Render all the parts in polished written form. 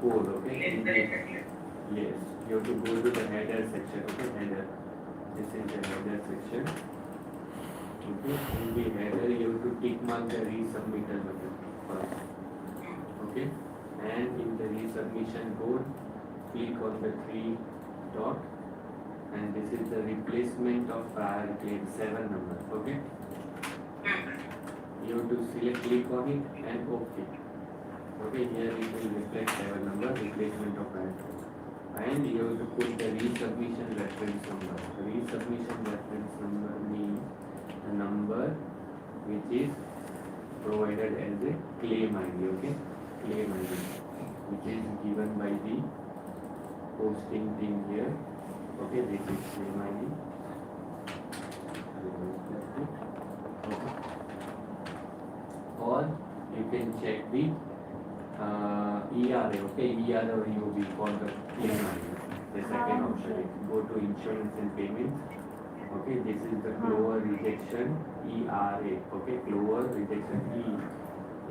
code, okay? Yes, you have to go to the header section, okay? Header. This is the header section. Okay, in the header you have to tick mark the resubmittal button first. Okay, and in the resubmission code, click on the three dot, and this is the replacement of prior claim 7 number. Okay, you have to select, click on it and OK. Okay, here it will reflect 7 number, replacement of prior claim. And you have to put the resubmission reference number. The resubmission reference number means the number which is provided as a claim ID. Okay, claim ID which is given by the posting thing here. Okay, this is claim ID. Okay. Or you can check the ERA. Okay, ERA or UB for the claim ID. The second option is go to insurance and payments. Okay, this is the clover rejection ERA. Okay, clover rejection E.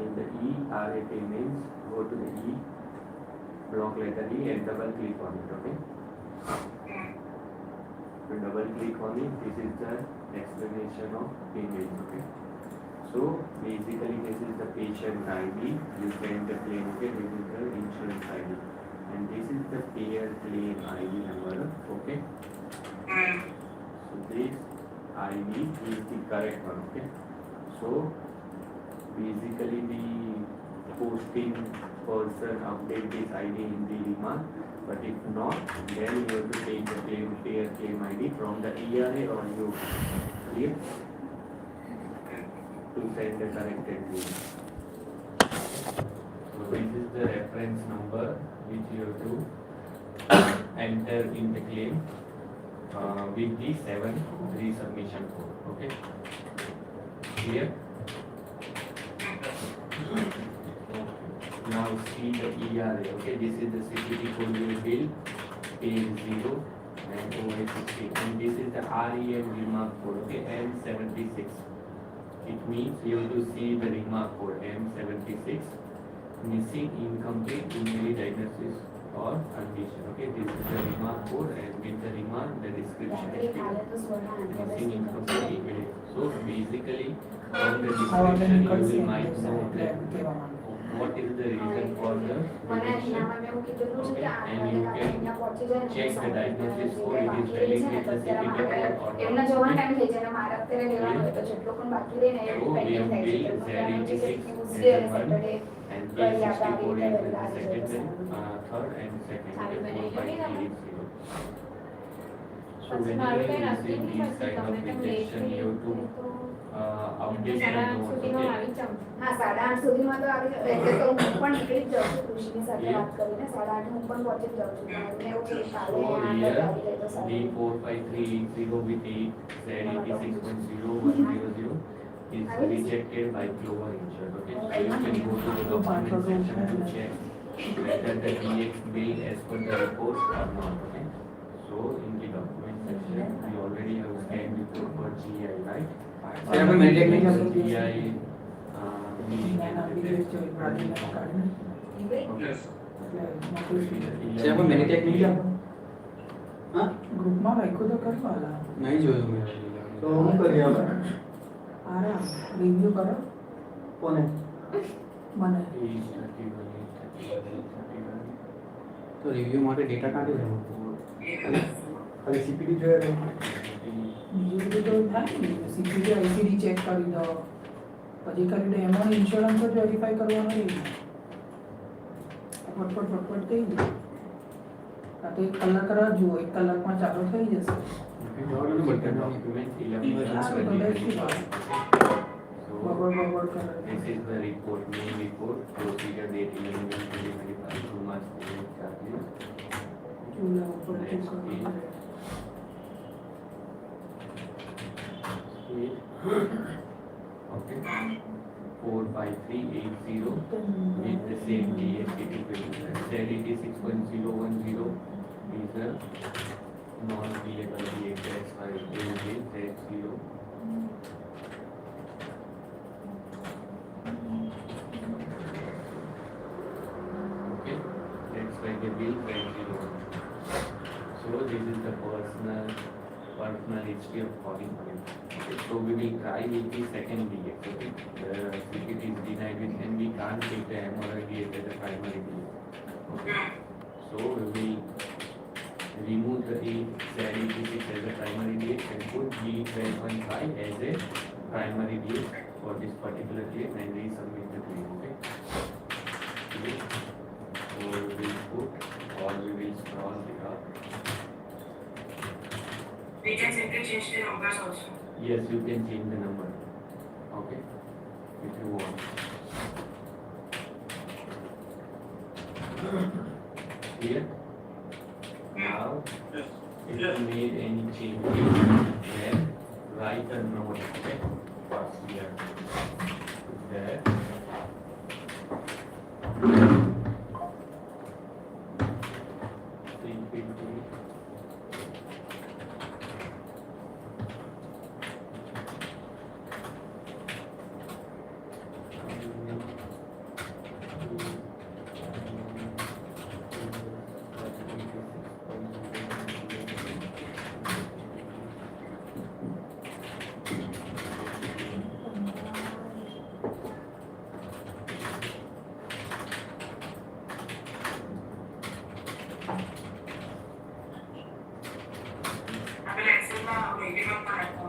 In the ERA payments, go to the E, block letter E, and double click on it. Okay, so double click on it. This is the explanation of payments. Okay, so basically this is the patient ID. You send the claim. Okay, this is the insurance ID, and this is the payer claim ID number. Okay. So this ID is the correct one. Okay, so basically the posting person update this ID in the remark, but if not, then you have to take the payer claim ID from the ERA or you click to send the corrected claim. So this is the reference number which you have to enter in the claim with the 7 resubmission code. Okay, clear? Now see the ERA. Okay, this is the security code you will build, page 0 and OI16, and this is the REM remark code. Okay, M76. It means you have to see the remark code M76, missing, incomplete, invalid diagnosis or condition. Okay, this is the remark code, and with the remark the description is given. Missing, incomplete, invalid. So basically on the description you will might know that what is the reason for the rejection. Okay, and you can check the diagnosis code, it is valid with the CPT code or not. So we have built Z86 as one, and A64 is the second, third and second, 45380. So whenever you receive these kind of rejection, you have to update the notes. Okay. હા 8:30 સુધીમાં તો આવી એટલે તો હું પણ નીકળી જ જાઉં છું કૃષિની સાથે વાત કરીને 8:30 હું પણ પહોંચી જ જાઉં છું મને એવું છે કાલે So આ here આવી જાય તો સારું D45380 with Z86.0100 is rejected by Clover Insurance. Okay, so you can go to the document section to check whether the DX bill as per the report or not. Okay, so in the document section we already have scanned report for GI, right? GI meaning and okay. siapa minute teknik ya? Hah? ગ્રુપમાં લખ્યું તો કરી વાલા નહીં જોયું મેં તો હું કરી હવે આરા રિવ્યુ કરો કોને મને તો રિવ્યુ માટે ડેટા કાઢી લેવો ખાલી સીપીટી જોઈએ તો બીજું બધું તો થાય ને સીપીટી આઈસીડી ચેક કરી દો પછી કરીને એમાં ઇન્સ્યોરન્સ જ વેરીફાઈ કરવાનો નહીં ફટફટ ફટફટ થઈ જાય આ તો 1 કલાક રાહ જુઓ 1 કલાકમાં ચાલુ થઈ જશે બબડ બબડ કરે This is the report, main report, procedure date 11/2025, 2 March 2024. ચૂલા ઉપર ચૂકવણી Okay, 45380 with the same DSCT equivalent. Z86.010 is the non-payable DXX file. Z0. Okay, let's bill went zero. So this is the personal history of calling point. Okay, so we will try with the second DX. Okay, the security is denied with, and we can't take the M or a DX as a primary DX. Okay, so we will remove the A6 as a primary DX and put B12.5 as a primary DX for this particular claim and resubmit the claim. Okay, so we will put, or we will scroll it up. We can simply change the numbers also. Yes, you can change the number. Okay, if you want. Here. Now, if you made any changes, then write a note. Okay, first here. There. आपल्याला एक्सेलला minimum करायचं.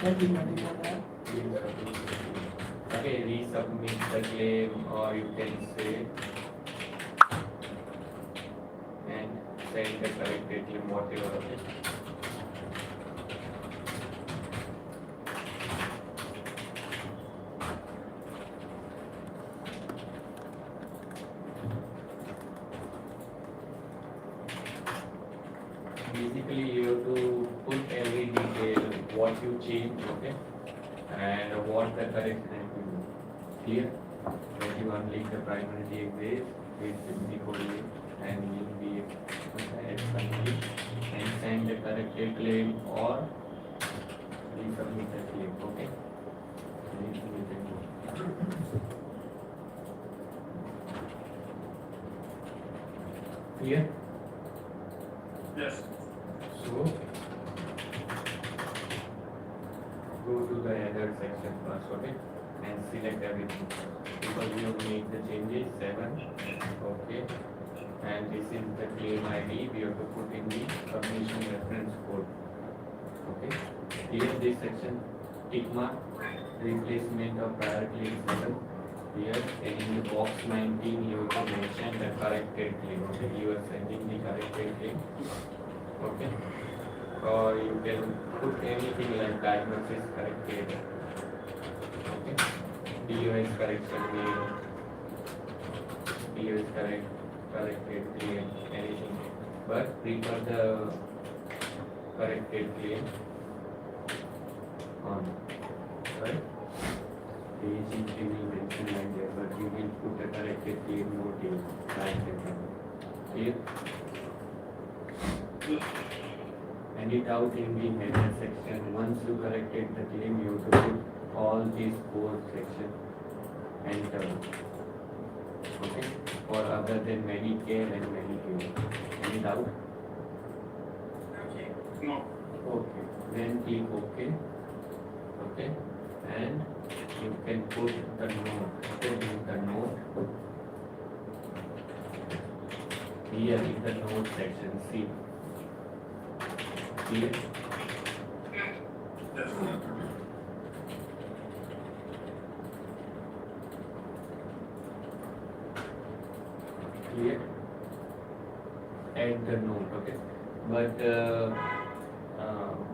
That is nothing for that. Okay, resubmit the claim, or you can say and send the corrected claim, whatever. Okay. Basically, you have to put every detail, what you change, okay, and what the correction has to do. Clear? That you unlink the primary DX with equally and link the add finally and send the corrected claim or resubmit the claim, okay? Resubmit the claim. Clear? Yes. So, go to the other section first, okay, and select everything because we have made the changes 7, okay, and this is the claim ID. We have to put in the submission reference code, okay. Here this section tick mark replacement of prior claim 7. Here and in the box 19 you have to mention the corrected claim, okay. You are sending the corrected claim, okay, or you can put anything like diagnosis corrected, okay, DOS correction claim, DOS corrected claim, anything, but prefer the corrected claim on, right? Page you will mention like that, but you will put the corrected claim note in like that. Clear? And it out in the header section. Once you corrected the claim, you have to put all these 4 sections enter. Okay? Or other than Medicare and Medicare. Any doubt? Okay. No. Okay. Then click OK. Okay? And you can put the note. Okay? In the note. Here in the note section. See. Clear? Yes. Clear? Add the note, okay? But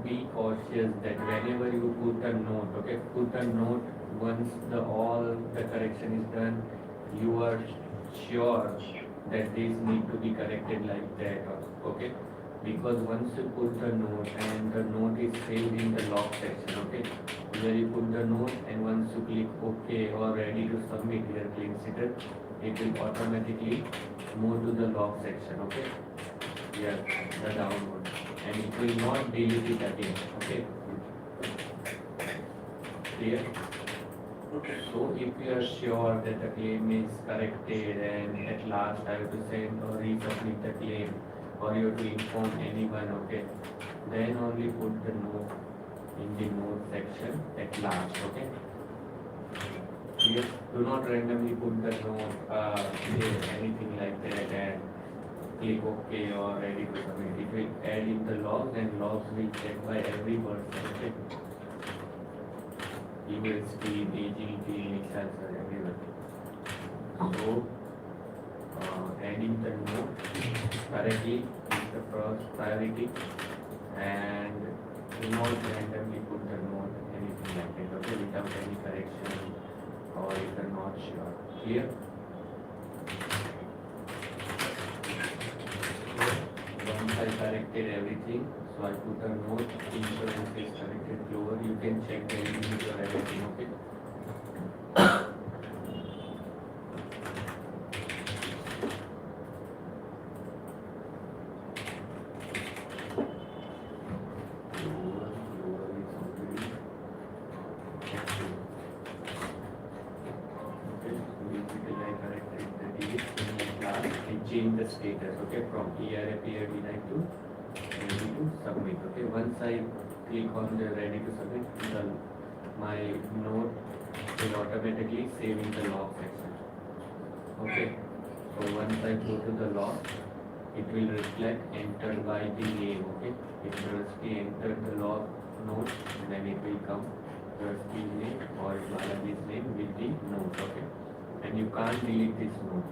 be cautious that whenever you put a note, okay, put a note once all the correction is done, you are sure that this need to be corrected like that, okay? Because once you put the note and the note is saved in the log section, okay, where you put the note and once you click OK or ready to submit your claim setter, it will automatically move to the log section, okay, here, the downward, and it will not delete it again, okay, clear? Okay. So if you are sure that the claim is corrected and at last I have to send or resubmit the claim or you have to inform anyone, okay, then only put the note in the note section at last, okay. Yes, do not randomly put the note anything like that and click OK or ready to submit. It will add in the logs and logs will check by every person, okay. UST, AGT, initials are everywhere. So, adding the note correctly is the first priority, and do not randomly put the note anything like that, okay, without any correction or if you're not sure. Clear? Once I corrected everything, so I put a note, insurance is corrected lower, you can check the individual everything, okay? Change the status, okay, from ERA period denied to ready to submit, okay. Once I click on the ready to submit, my note will automatically save in the log section, okay. So once I go to the log, it will reflect entered by the name, okay. If trustee entered the log note, then it will come trustee's name or Balaji's name with the note, okay. And you can't delete this note.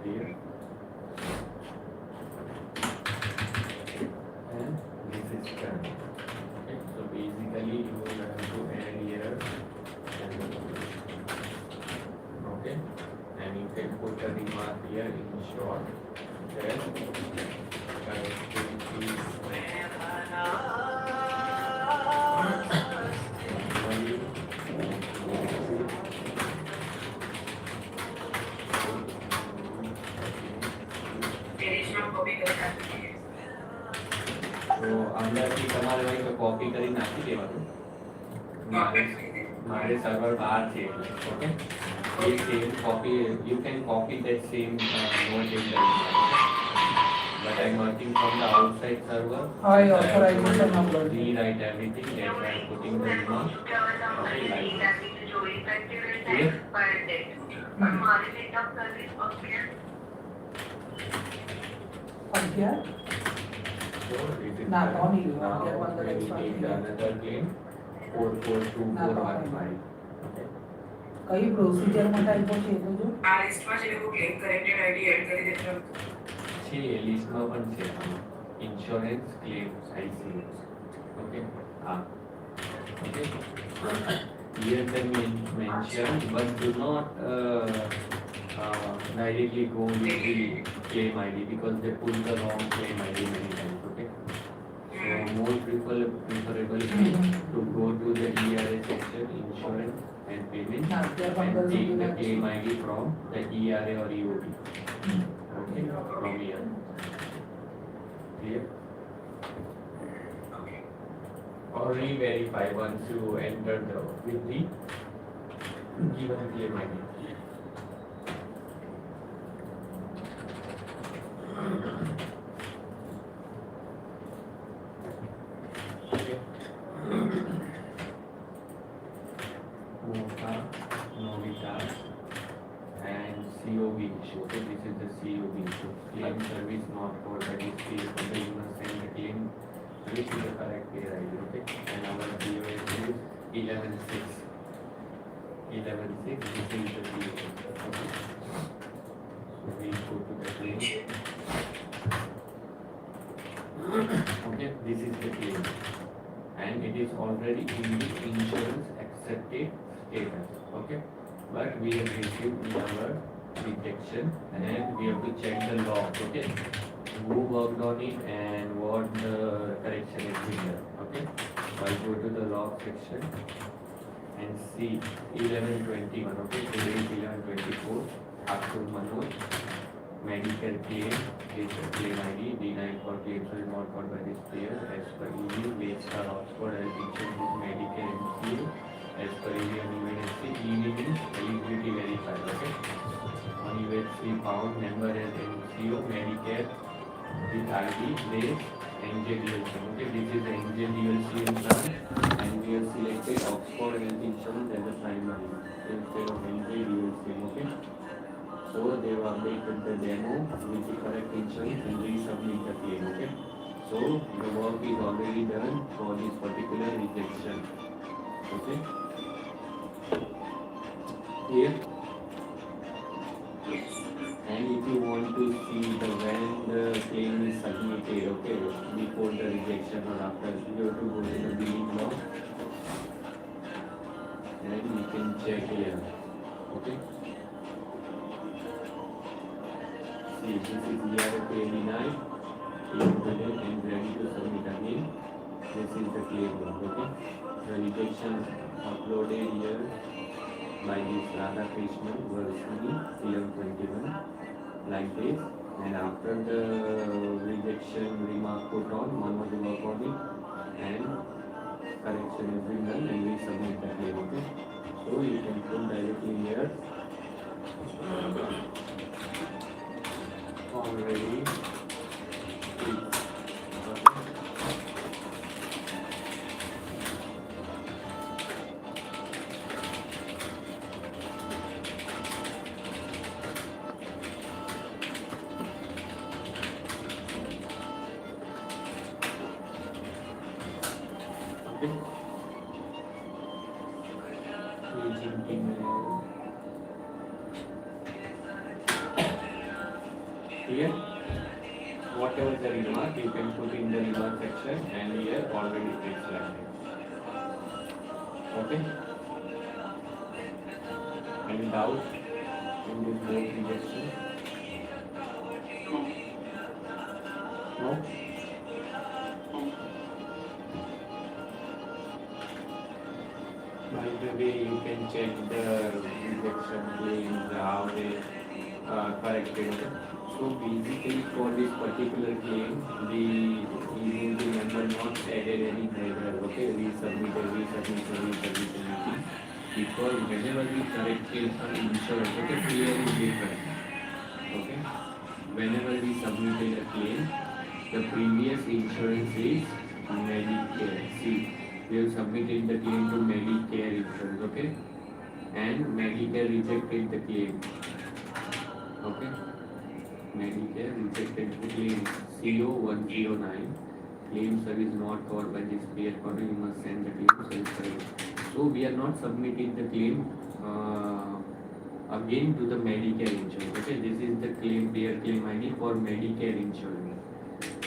Here and this is done, okay. So basically you will have to add here okay, and you can put a remark here in short that તો અંદરથી તમારે ભાઈ copy કરી નાખી દેવાનું મારે server બહાર છે ઓકે એ same copy you can copy that same note in the email, but I'm working from the outside server. I authorization number. Rewrite everything, that's why I'm putting the email. Okay, like clear? Again? So this is Nah, the- no need. now Get one the we next one. take the another claim 442415. Okay. કઈ procedure માં typo છે એ તો જો આ લિસ્ટમાં જે લોકો claim corrected ID add કરી દેતા છે લિસ્ટમાં પણ છે ઇન્સ્યોરન્સ ક્લેમ આઈસી ઓકે હા okay here they mention but do not directly go with the claim ID because they put the wrong claim ID many times, okay. So more preferable to go to the ERA section, insurance and payment, and take the claim ID from the ERA or EOB, okay, from here. Clear? Or re-verify once you enter the with the given claim ID. Okay. Mota, Novita, and COB issue. Okay, this is the COB issue. Claim service not for the dispute. Okay, you must send the claim which is the correct pay ID, okay? And our POS is 11.6. 11.6, this is the POS, okay? So we go to the claim. Okay, this is the claim. And it is already in the insurance accepted status, okay? But we have received our rejection and we have to check the log, okay? Who worked on it and what the correction is here, okay. So I go to the log section and see 1121, okay. Today is 1124. Akshu Manoj, Medicare claim, is the claim ID, denied for claims are not covered by this payer as per EU, Waystar Oxford Health Insurance Medicare MCU, as per EU with ID place NJDLC. Okay, this is the NJDLC plan, and we have selected Oxford Health Insurance as a primary instead of NJDLC. Okay, so they have updated the demo with the correct insurance and resubmit the claim. Okay, so the work is already done for this particular rejection. Okay, here. And if you want to see the when the claim is submitted, okay, before the rejection or after, you have to go to the billing log and you can check here. Okay. See, this is here claim denied, included and ready to submit again. This is the claim log. Okay. The rejection uploaded here by this Radha Krishnan Varsini CM21 like this, and after the rejection remark put on, one was work on it and correction has been done and we submit the claim. Okay, so you can put directly here already. Here, whatever the remark, you can put in the remark section, and here already fixed like this. Okay? Any doubt in this board rejection? No? By the way, you can check the rejection claims, how they corrected. So basically for this particular claim, the member not added any header. Okay, resubmitted, because whenever we corrected some insurance, okay, clear is different. Okay, whenever we submitted a claim, the previous insurance is Medicare. See, we have submitted the claim to Medicare insurance, okay, and Medicare rejected the claim. Okay, Medicare rejected the claim CO109. Claim service not covered by this period. You must send the claim service correct. So we are not submitting the claim again to the Medicare insurance. Okay, this is the claim payer claim ID for Medicare insurance.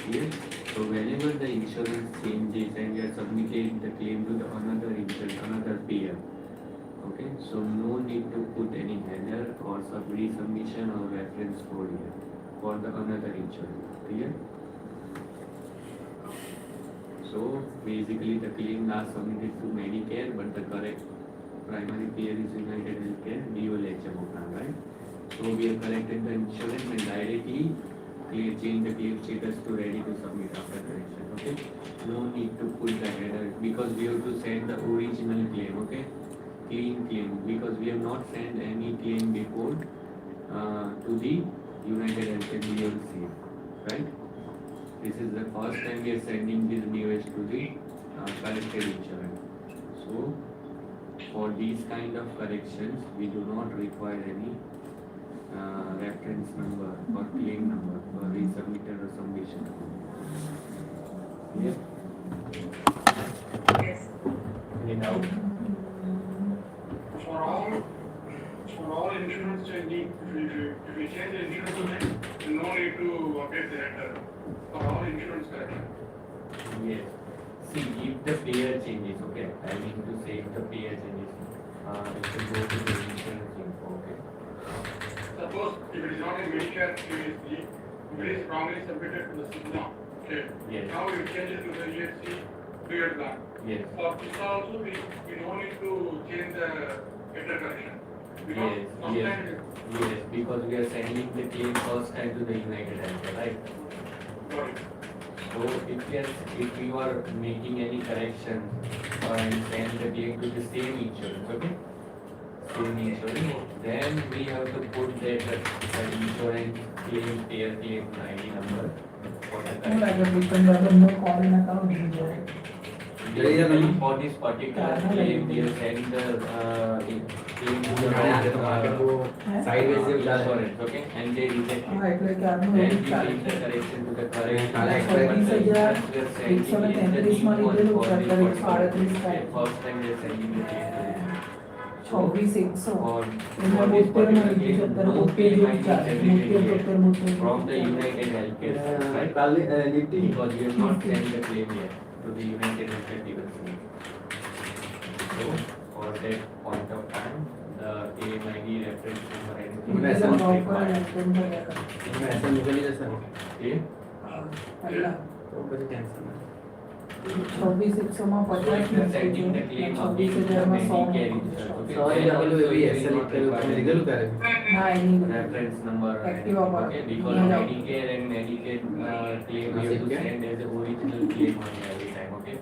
Yes. So whenever the insurance changes and we are submitting the claim to the another insurance, another payer. Okay, so no need to put any header or resubmission or reference code here for the another insurance. Clear? So basically the claim last submitted to Medicare, but the correct primary payer is United Healthcare dual HMO plan, right? So we have corrected the insurance and directly change the claim status to ready to submit after correction. Okay, no need to put the header because we have to send the original claim. Okay, clean claim, because we have not sent any claim before to the United Healthcare DLC, right? This is the first time we are sending this DOH to the corrected insurance. So for these kind of corrections, we do not require any reference number or claim number for resubmitted or submission. Clear? Yes. Any doubt? For all insurance changing, if we change the insurance name, no need to update the header. For all insurance correction. Yes. See, if the payer changes, okay, I mean to say if the payer changes, it should go to the insurance info, okay? Suppose if it is not in Medicare previously, if it is wrongly submitted to the Cigna, okay? Yes. Now you change it to the EHC period plan. Yes. For this also, we don't need to change the header correction. Because Yes, sometimes yes, because we are sending the claim first time to the United Healthcare, right? sorry. So if you are making any correction and send the claim to the same insurance, okay? in insurance, then we have to put that insurance claim, payer claim ID number for the હું લાગે correct. Depend બંને call ના કરો દીધો Basically, for this particular claim, we have sent the claim to the sideways insurance, okay, and they reject it. હા એટલે કે આનું Then એવું we ચાલે take the correction to the correct. કાલે insurance, but the 20,000 insurance we are sending in the 133 માં new one લીધેલું for છે, this અત્યારે particular 138 claim. થાય. First time we are sending the claim to this. 26,100 For એમાં this 72 માં particular લીધું છે, claim, અત્યારે no 72 claim જેવું ID ચાલે. generated 72 yet from the United Healthcare side, right? કાલે Nifty Because we have not sent the claim yet to the United Healthcare Division. So, for that point of time, the claim ID, reference number, anything is Yes, not proper required. Attend કર્યા કરે. પૈસા નીકળી જશે ને Okay? હા, પહેલા તો પછી ટેન્શન નહીં 26,100 માં So, if you are 50 sending the claim again to the 26,000 માં 100 Medicare મૂકી insurance, દેશો. okay, સોરી then પેલું also એવી it is એસએલ not કર્યું તમે required લીધેલું કરે ના એની reference number, Active okay, over. because Yeah. Medicare and Medicaid claim we have to Okay. send as a original claim only every time, okay?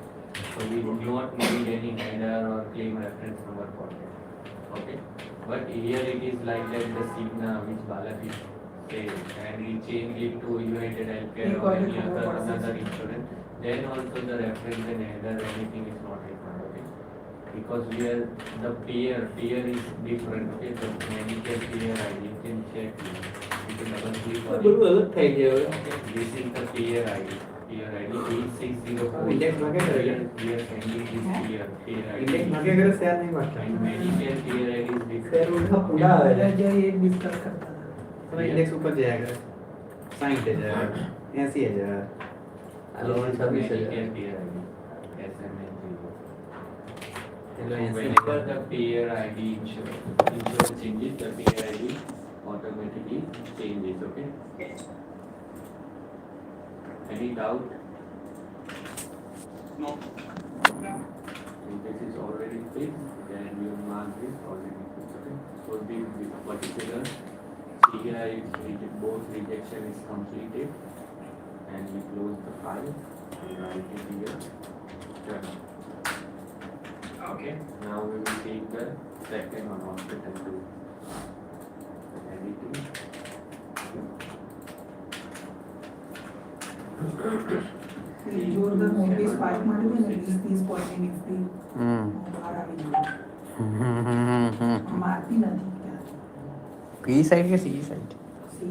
So we do not need any header or claim reference number for that, okay? But here it is like that the Cigna which Balaji said, and we change it to United Healthcare You or got it, any other 100%. another insurance, then also the reference and header anything is not required, okay? Because we are the payer is different, okay? The Medicare payer ID you can check, you can double click on it. બધું અલગ થઈ ગયું Okay, this is the payer ID. Payer ID 8604. Index ભાગે કરે છે? We are sending this payer ID. Index ભાગે કરે share નહીં વાંચતા And Medicare payer ID is share different. ઉઠા પૂરા આવે બધા છે જે એક ડિસ્કસ કરતા હતા. તમે ઇન્ડેક્સ ઉપર જયા કરે 60,000 80,000 આ loan This is the 26,000 Medicare payer ID. SMN0. એટલે Whenever the payer ID insurance changes, the payer ID automatically changes. Okay. Any doubt? No. If this is already fixed, then you mark this already fixed. Okay. So this particular CI both rejection is completed, and we close the file and write it here. Done. Okay. Now we will take the second one hospital to editing. જોરદાર મોટી spike મારી દે ને 20-30 પોઈન્ટની Nifty બહાર આવી ગઈ. મારતી નથી પી સાઈડ કે સી સાઈડ સી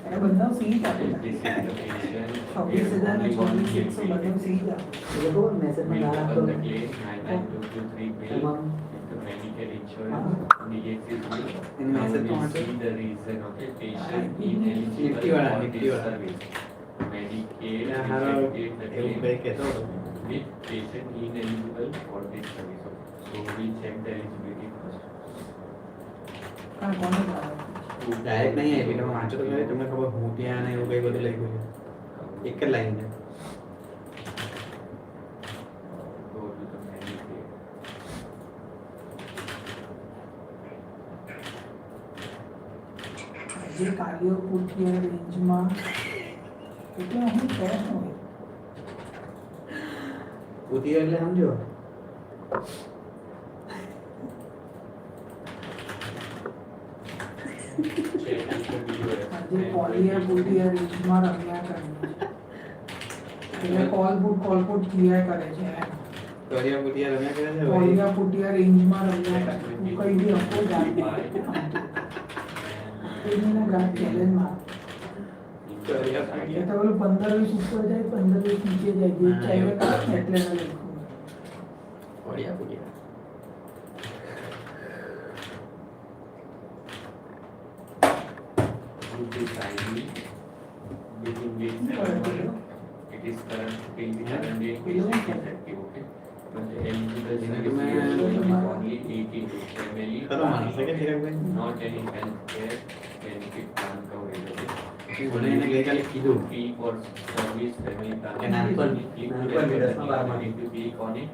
એટલે બધા સી જ આપે. This is the patient. 26,000 ને 26,100 બધું સી જ આપે. એટલે ખબર મેસેજમાં ના We'll રાખતો open the claim 99223 bill એમાં into Medicare insurance. DXC bill. In Now message we'll content. see the reason. Okay, patient ineligible Nifty વાળા, for Nifty this વાળા. service. Medicare એટલે હારો rejected the એવું claim કંઈ કહેતો હતો with patient ineligible for this service. So we check the eligibility first. પણ કોને ભાવે? ડાયરેક્ટ નહીં આવી તમે વાંચો તો ખરી તમને ખબર હું ત્યાં ને એવું કંઈ બધું લખ્યું છે એક જ લાઈન છે Go to the Medicare. જે કાર્ડિયો પુટિયર રેન્જમાં એટલે અહીં કેશ હોય ઉતી એટલે સમજો Check with the viewer. જે પોલિયર પુટિયર રેન્જમાં રમ્યા કરે છે એટલે કોલપુટ ક્લિયર કરે છે કરિયા પુટિયા રમ્યા કરે છે પોલિયર પુટિયર રેન્જમાં રમ્યા કરે છે હું કઈ બી આપો જાણ એના ગ્રાફ ચેલેન્જમાં કરિયા એ તો ઓલું 15-20 ઉપર જાય 15-20 નીચે જાય જે ચાલે એટલે લખું કરિયા પુટિયા Put this ID within this 7 months. It is currently effective, okay? But the eligible service is only 80 family, ખરો માણસ છે કે ચિરાગભાઈ not any healthcare benefit plan coverage, okay? મને એને ગઈકાલે કીધું Fee for service family plan. કે નાનપણ Click to નાનપણ the વિદેશમાં બારમાં if you click on it,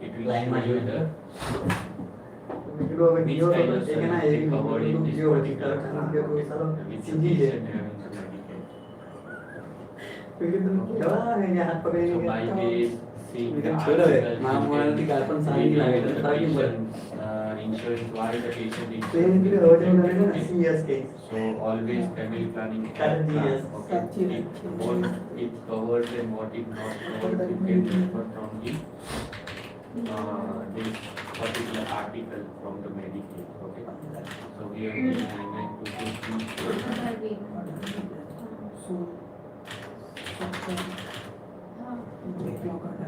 it will લાઈનમાં show you જોયું the મેં કીધું હવે which ગયો kind તો of એ કે ના service A is covered in this ગયો હતી particular કારણ plan, કે તું okay? સારો Which સીધી છે patient having some Medicare. મેં કીધું કેવા એને હાથ So પકડીને by કહેતા this seeing the Because cholo hai. article, Naam you wala can ki galpan sahi read lage. the Tadi bola. insurance, why the patient Same insurance. ke rojo na na CSK. So always family planning Current plan, years. okay, what it covers and what it not covers, you can refer from the this particular article from the Medicaid, okay. So we have been 9922. So, backlog ada.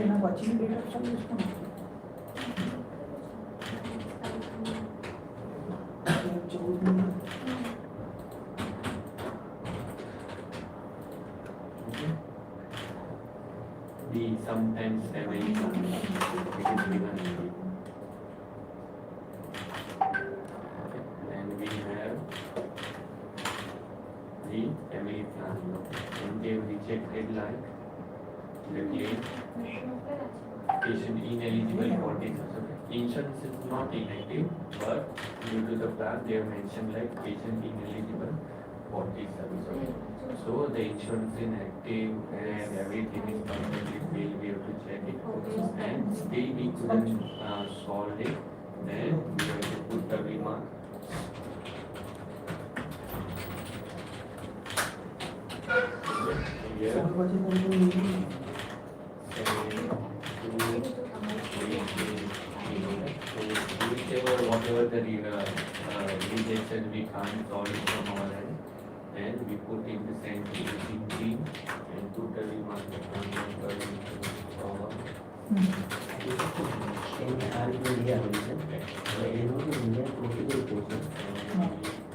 એના પછીની data ચાલુ છે ને? 14 માં. The sometimes family planning, it is given here. And we have the family planning, and they have rejected like the claim patient ineligible for this. Insurance is not inactive, but due to the plan they have mentioned like patient ineligible for this service. Okay. So the insurance is active and everything is perfectly clear. We have to check it. And still we couldn't solve it. Then we have to put the remark. Here. Whichever, whatever the rejection we can't solve it from our end, then we put in the same team and put the remark એને આ રીતે લિયા હોય છે તો એનો લિયા procedure course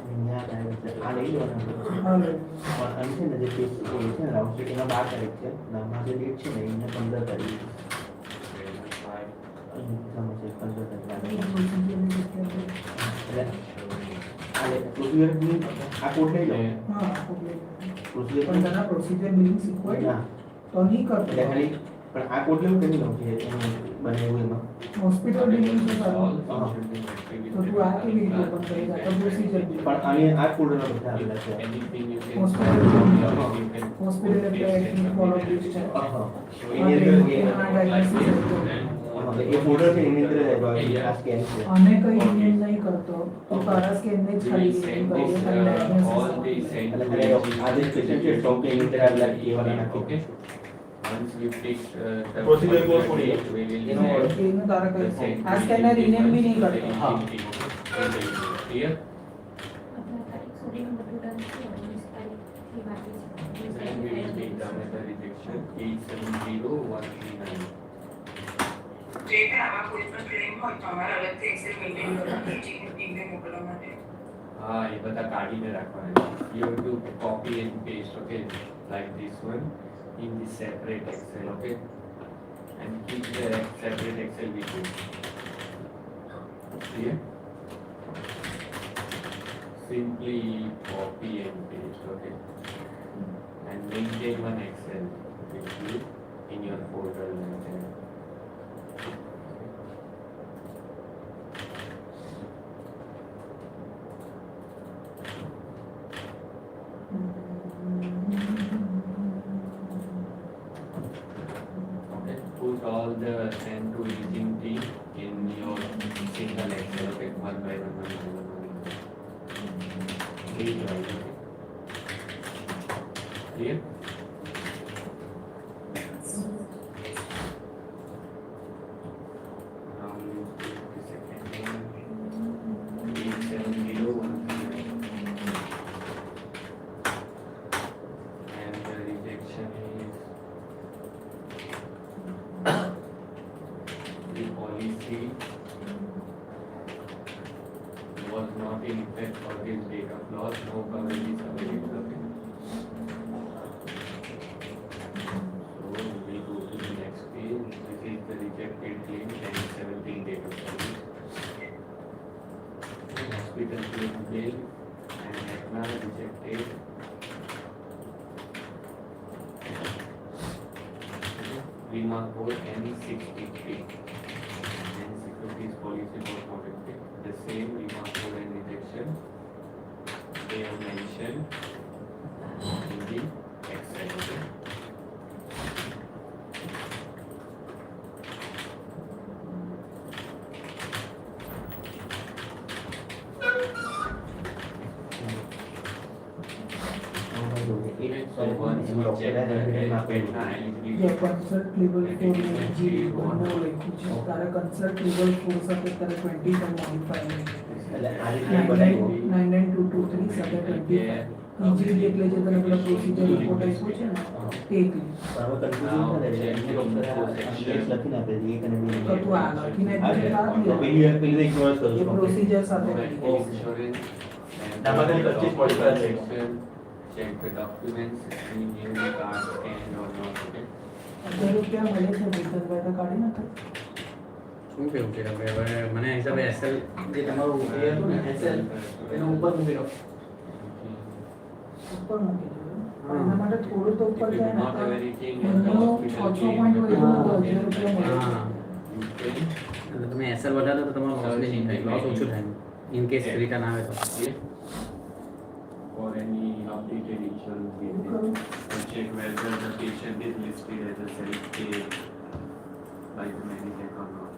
અહીંયા direct આ લઈ લેવાનો પણ અંતે ને જે કેસ છે ને રાઉન્ડ છે એના 12 તારીખ છે નામમાં જે ડેટ છે ને એને 15 તારીખ અહીં સમજે 15 તારીખ એટલે આ પ્રોસીજર ની આ કોડ લઈ લો હા પ્રોસીજર પણ તેના પ્રોસીજર બિલિંગ શીખવાય ના તો નહીં કરતો એટલે ખાલી પણ આ કોડ લેવું કેવી લો છે બનાવ્યું એમાં હોસ્પિટલ બિલિંગ છે સારું તો તું આ કેવી રીતે ઓપન કરી આ તો પ્રોસીજર પણ આને આ કોડનો બધા આવેલા છે હોસ્પિટલ એટલે એડમિટ ફોલો લિસ્ટ છે એની અંદર એ ફોલ્ડર છે એની અંદર આ સ્કેન છે અને કઈ ઈમેલ નહીં કરતો તો તારા સ્કેન ને જ ખાલી all the આજે પેશન્ટ છે તો કે એની અંદર આવેલા એ વાળા નાખો okay. Once we fix the Procedure goes for date, it. we will You know, have એનું તારા the કઈ same આ સ્કેનર રિનેમ બી નહીં કરતો હા. Clear? Then we will take down the rejection 870139. જે કે આવા કોઈ પણ ક્લેમ હોય તો અમારે અલગથી એક્સેલ મેઇન્ટેન કરવાનું છે ટીમને મોકલવા માટે. हाँ ये बता काढ़ीને રાખવાના you have to copy and paste, okay, like this one in the separate Excel, okay, and keep the separate Excel with you. Clear? Simply copy and paste, okay, and maintain one Excel with you in your folder like that. Put all the 10 to 18 team in your single Excel, okay, one by one. Read right, okay. Clear? Now you take the second one. 870139. And the rejection is the policy was not in effect for this date of loss, no coverage is available. Okay. So we go to the next page. This is the rejected claim and 17 date of service. Hospital claim bill and Aetna rejected. Remark code N63 and securities policy was not effective. The same remark code and rejection they have mentioned in the Excel. Okay. So once we check the beta eligibility, Yeah, consult level 4 G one more like which is Tara consult level 4 સાથે તારે 20 का modify એટલે આ રીતે બતાવ્યું 99223 સાથે 25 EGD એટલે જે તને પેલા પ્રોસિજર રિપોર્ટ આપ્યો છે ને તે ક્લિક પણ હવે કન્ફ્યુઝન થાય છે એની ડોક્ટર લખીને આપે છે એક અને બે તો તું આ લખીને એટલે આ તો પેલી ઇગ્નોર એ કરું પ્રોસિજર સાથે insurance and Number of purchase modifier section, check the documents, any new card scanned or not. Okay. અત્યારે રૂપિયા મળે છે વિકલ્પભાઈ તો કાઢી નાખો શું કેવું છે કે હવે મને હિસાબે એસએલ જે તમારું એ હતું ને એસએલ એનો ઉપર મૂકી દો ઉપર મૂકી દો એના માટે થોડું તો ઉપર If you જાય do ને not તો have anything in the એનો hospital 6 claim, પોઈન્ટ હોય તો 1000 રૂપિયા મળે હા you can એટલે તમે એસએલ વધારો તો તમારો લોસ નહીં થાય લોસ ઓછું થાય ઇન કેસ રિટર્ન આવે તો pay for any updated insurance details and check whether the patient is listed as a self-pay by the Meditech or not.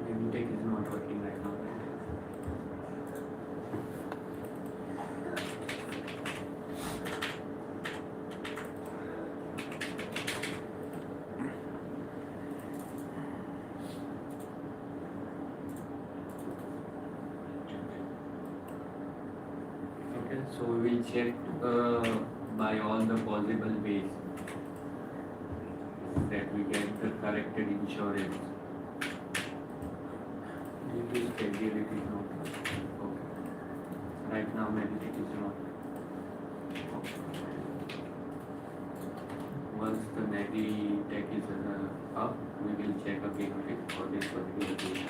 Meditech is not working right now. Okay, so we will check by all the possible ways that we get the corrected insurance. It is not okay. Right now, Meditech is not. Okay. Once the Meditech is up, we will check again, okay, for this particular case.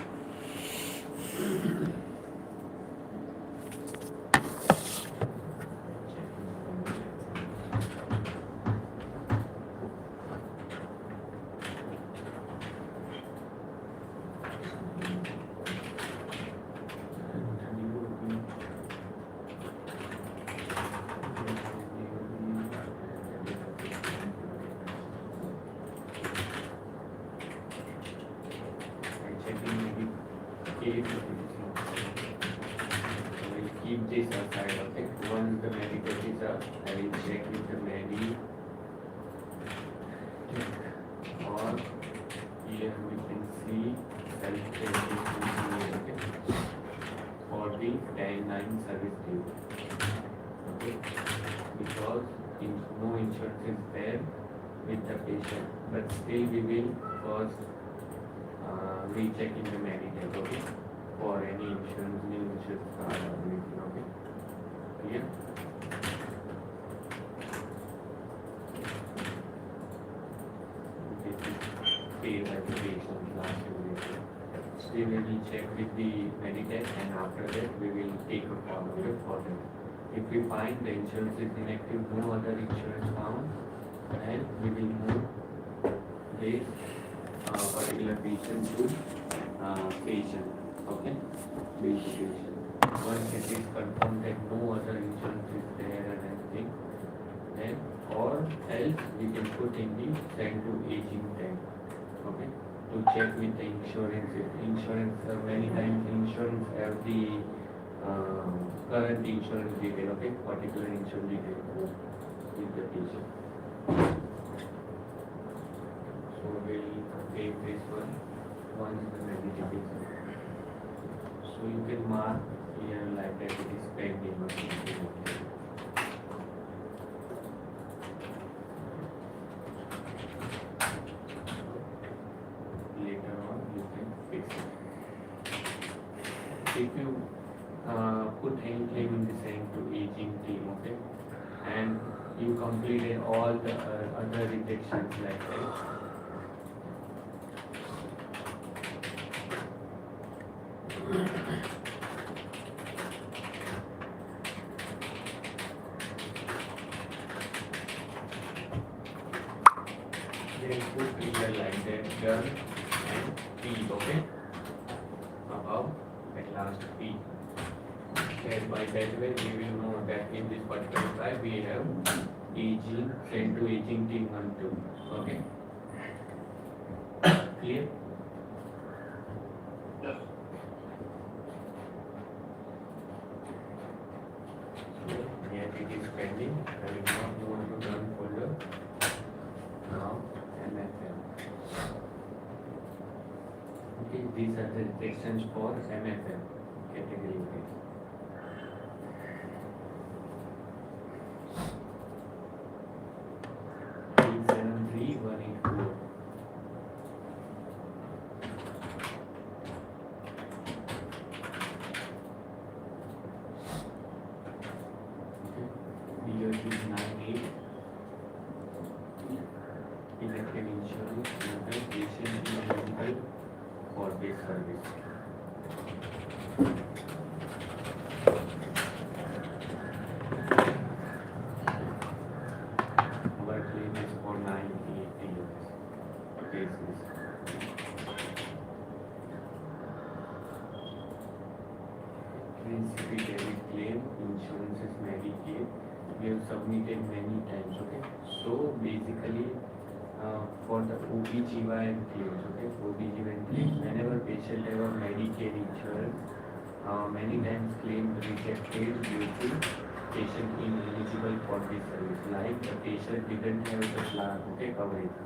Keep this aside, okay? Once the Meditech is up, I will check with the Meditech, or here we can see self-pay, okay? For the 10-9 service due, okay? Because no insurance is there with the patient, but still we will first recheck in the Meditech, okay? For any insurance, new insurance card or anything, okay? Clear? Okay, pay by the patient last year. We will check with the Meditech and after that we will take a call, okay, for them. If we find the insurance is inactive, no other insurance found, then we will move this particular patient to patient. Okay, basic patient. Once it is confirmed that no other insurance is there and everything, then or else we can put in the send to aging tag. Okay, to check with the insurance. Many times insurance have the current insurance detail. Okay, particular insurance detail with the patient. So we'll take this one. one is the negative is. So you can mark here like that it is pending or something. Later on you can fix it. If you put any claim in the same to aging team, okay, and you completed all the other rejections like that. Then put here like that done and P, okay, above at last P. And by that way we will know that in this particular slide we have aging, send to aging team 1, 2, okay. Clear? Yes. Here it is pending. I will not move to run folder. Now MFM. Okay, these are the detections for MFM category wise. Page 73184. Year is 98. Elective insurance, medical, patient, medical, for base service. Our claim is for 98 years. Cases. Principal debit claim, insurance is Medicaid. We have submitted many times, okay. So basically, for the OBGYN claims, okay, OBGYN claims, whenever patient have a Medicaid insurance, many times claim rejected due to patient ineligible for this service, like the patient didn't have the plan, okay, coverage.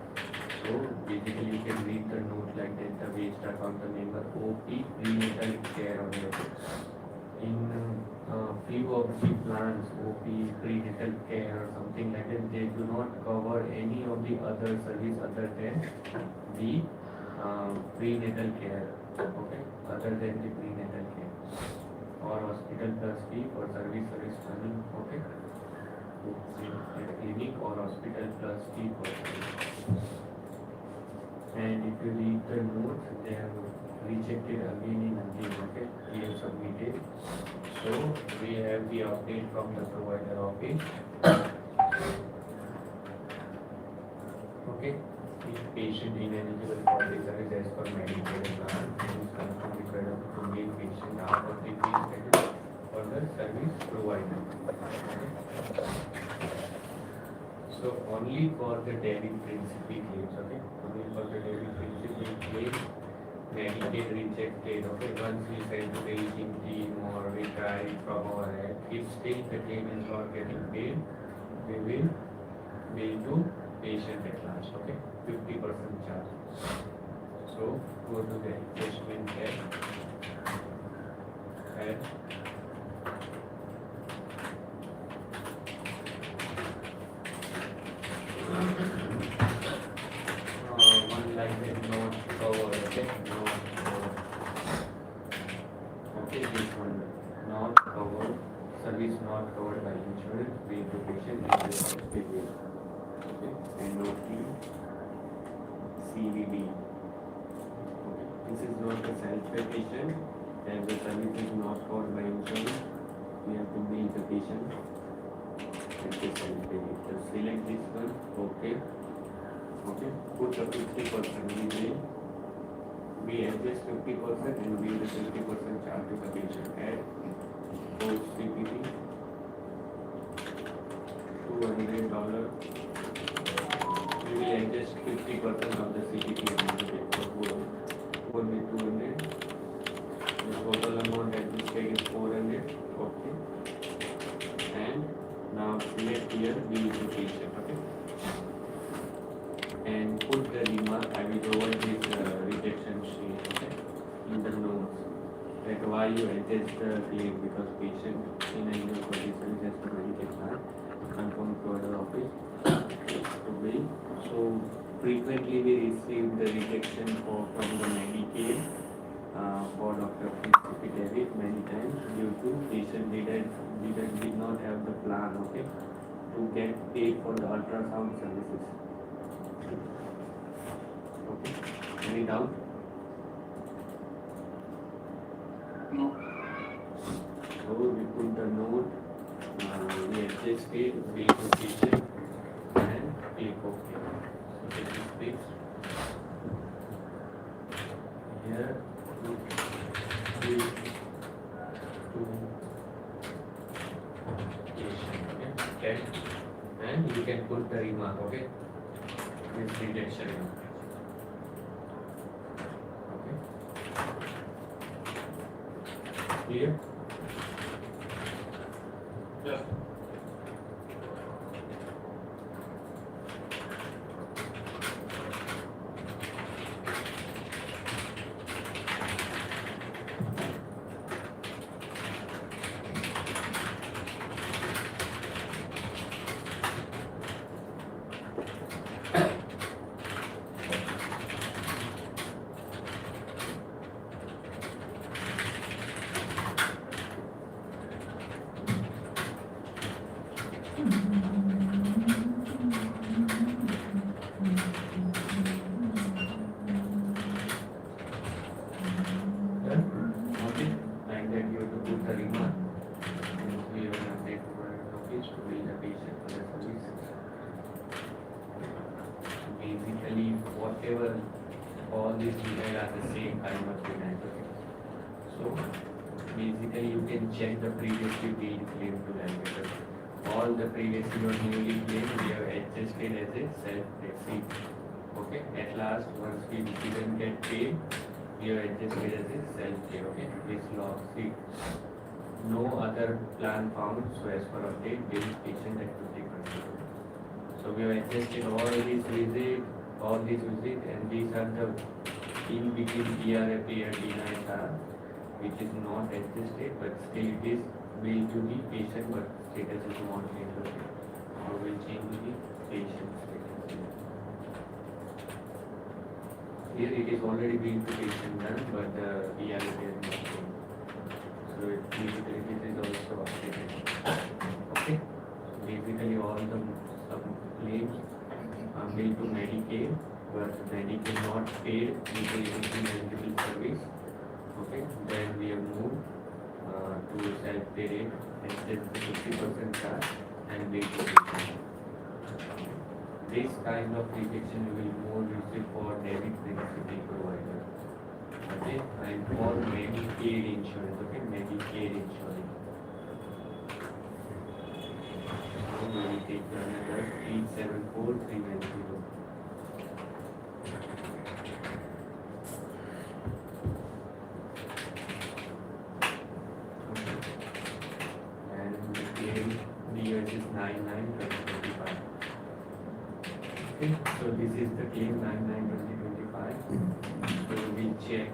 So basically you can read the note like that, the waste account, the member OP prenatal care on it. In few of the plans, OP, prenatal care or something like that, they do not cover any of the other service other than the prenatal care, okay, other than the prenatal care, or hospital plus fee for service running, okay, clinic or hospital plus fee for service. And if you read the notes, they have rejected again and again, okay, we have submitted. So we have the update from the provider office. Okay, if patient ineligible for the service as per Medicaid plan, is confirmed required to make patient out of the fees schedule for the service provider. Okay. So only for the debit principal claims, okay, only for the debit principal claims. Medicaid rejected, okay, once we send to the aging team or we try from our end, if still the claim is not getting paid, we will bill to patient at last, okay, 50% charge. So go to the adjustment tab and one like that not covered, okay, not covered. Okay, this one not covered, service not covered by insurance, paid to patient in the hospital. Okay, and note CVB. Okay, this is not a self-pay patient, and the service is not covered by insurance. We have to bill the patient. So select this one, okay. Okay, put the 50% we adjust 50% and we the 50% charge to the patient. Add post CPT $200. We will adjust 50% of the CPT amount for 200. The total amount adjusted is 400. Okay, and now select here bill to patient. Okay, and put the remark. I will provide this rejection sheet. adjust the claim because patient in annual condition has to medicate plan, confirm to other office to bill. So frequently we receive the rejection from the Medicaid for Dr. David many times due to patient did not have the plan, okay, to get paid for the ultrasound services. Okay, any doubt? No. So we put the note, we adjust it, we to patient and click OK. So this is fixed. Here we to patient, okay, and you can put the remark, okay, with rejection. Okay, clear? Yes. Okay, like that you have to put the remark and we will update to our office to bill the patient for the service. Basically, whatever all these details are the same kind of details. Okay. So basically you can check the previously billed claim to that because all the previously or newly claimed we have adjusted as a self-receipt. Okay, at last once we didn't get paid, we have adjusted as a self-pay. Okay, this law, see, no other plan found, so as per update, bill patient at 50%. So we have adjusted all these visits, and these are the in between PRA pay and DNIR, which is not adjusted, but still it is billed to the patient, but status is not changed. Okay, so we'll change to the patient status. Here it is already been to patient done, but the PRA pay is not changed. So it basically this is also updated. Okay, so basically all the claims are billed to Medicaid, but Medicaid not paid due to eligible service. Okay, then we have moved to self-pay rate, and the 50% charge and bill to patient. This kind of rejection you will more receive for debit principal provider. Okay, and for Medicaid insurance. Okay, Medicaid insurance. So we will take another 374310. And the claim year is 9/9/2025. Okay, so this is the claim 9/9/2025. So we check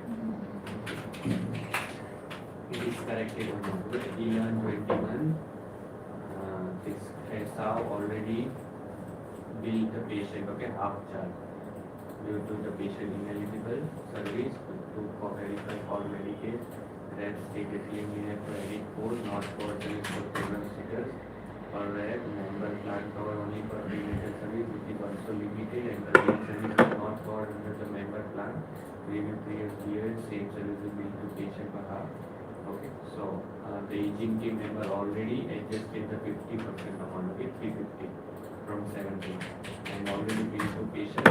it is corrected or not. 11/21. This has already billed the patient, okay, half charge due to the patient ineligible service to verify for Medicaid. That stated claim we have to edit code not for service for program seekers or where member plan cover only for prenatal service, which is also limited, and the same service is not covered under the member plan. Within 3 years, same service will be to patient per half. Okay, so the aging team member already adjusted the 50% amount, okay, 350 from 70, and already billed to patient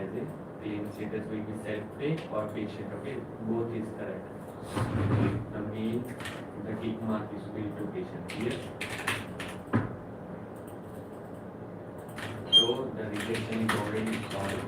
as a claim status will be self-pay or patient. Okay, both is correct. The main, the tick mark is billed to patient. Yes. So the rejection is already solved.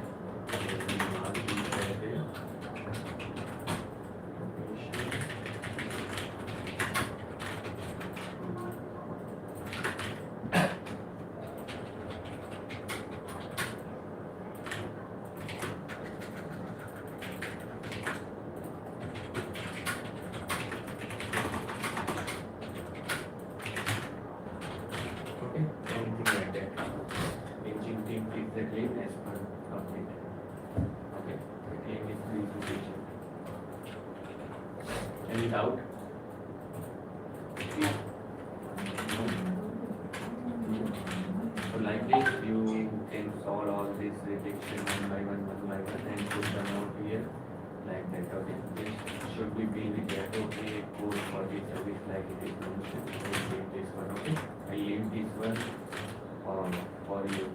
doubt? No. So like this, you can solve all this rejection one by one and put them out here like that. Okay, this should be built with the appropriate code for this service like it is mentioned. I will leave this one. Okay, I leave this one for you.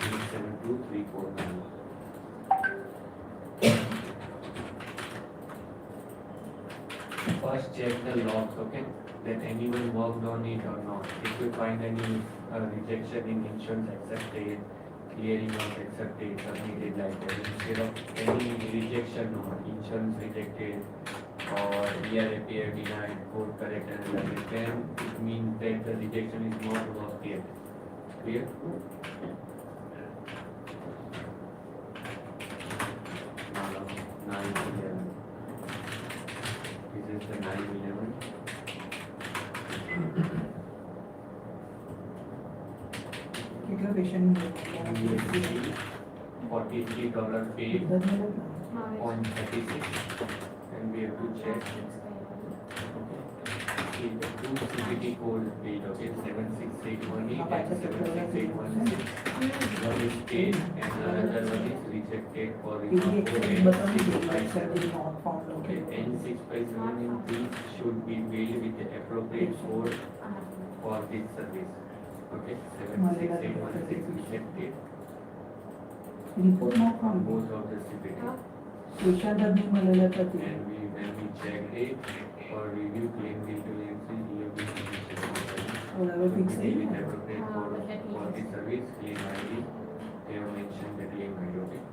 872349. First check the logs, okay, that anyone worked on it or not. If you find any rejection in insurance accepted, clearing of accepted, submitted like that, instead of any rejection or insurance rejected or ERAPR denied, code correct and like that, then it means that the rejection is not worked yet. Clear? Nine 11. This is the 911. કેટલા patient $43 paid, 0.36, and we have to check. See the two CPT codes paid, okay, 76818 and 76816. One is paid and another one is rejected for okay, N657 in these should be billed with the appropriate code for this service. Okay, 76816 rejected report not on from both of the CPT. Patient જ મળેલા હતા And when we checked it for review claim delinquency, હવે fix થઈ with ગયું appropriate code for the service claim ID. They have mentioned the claim ID. Okay.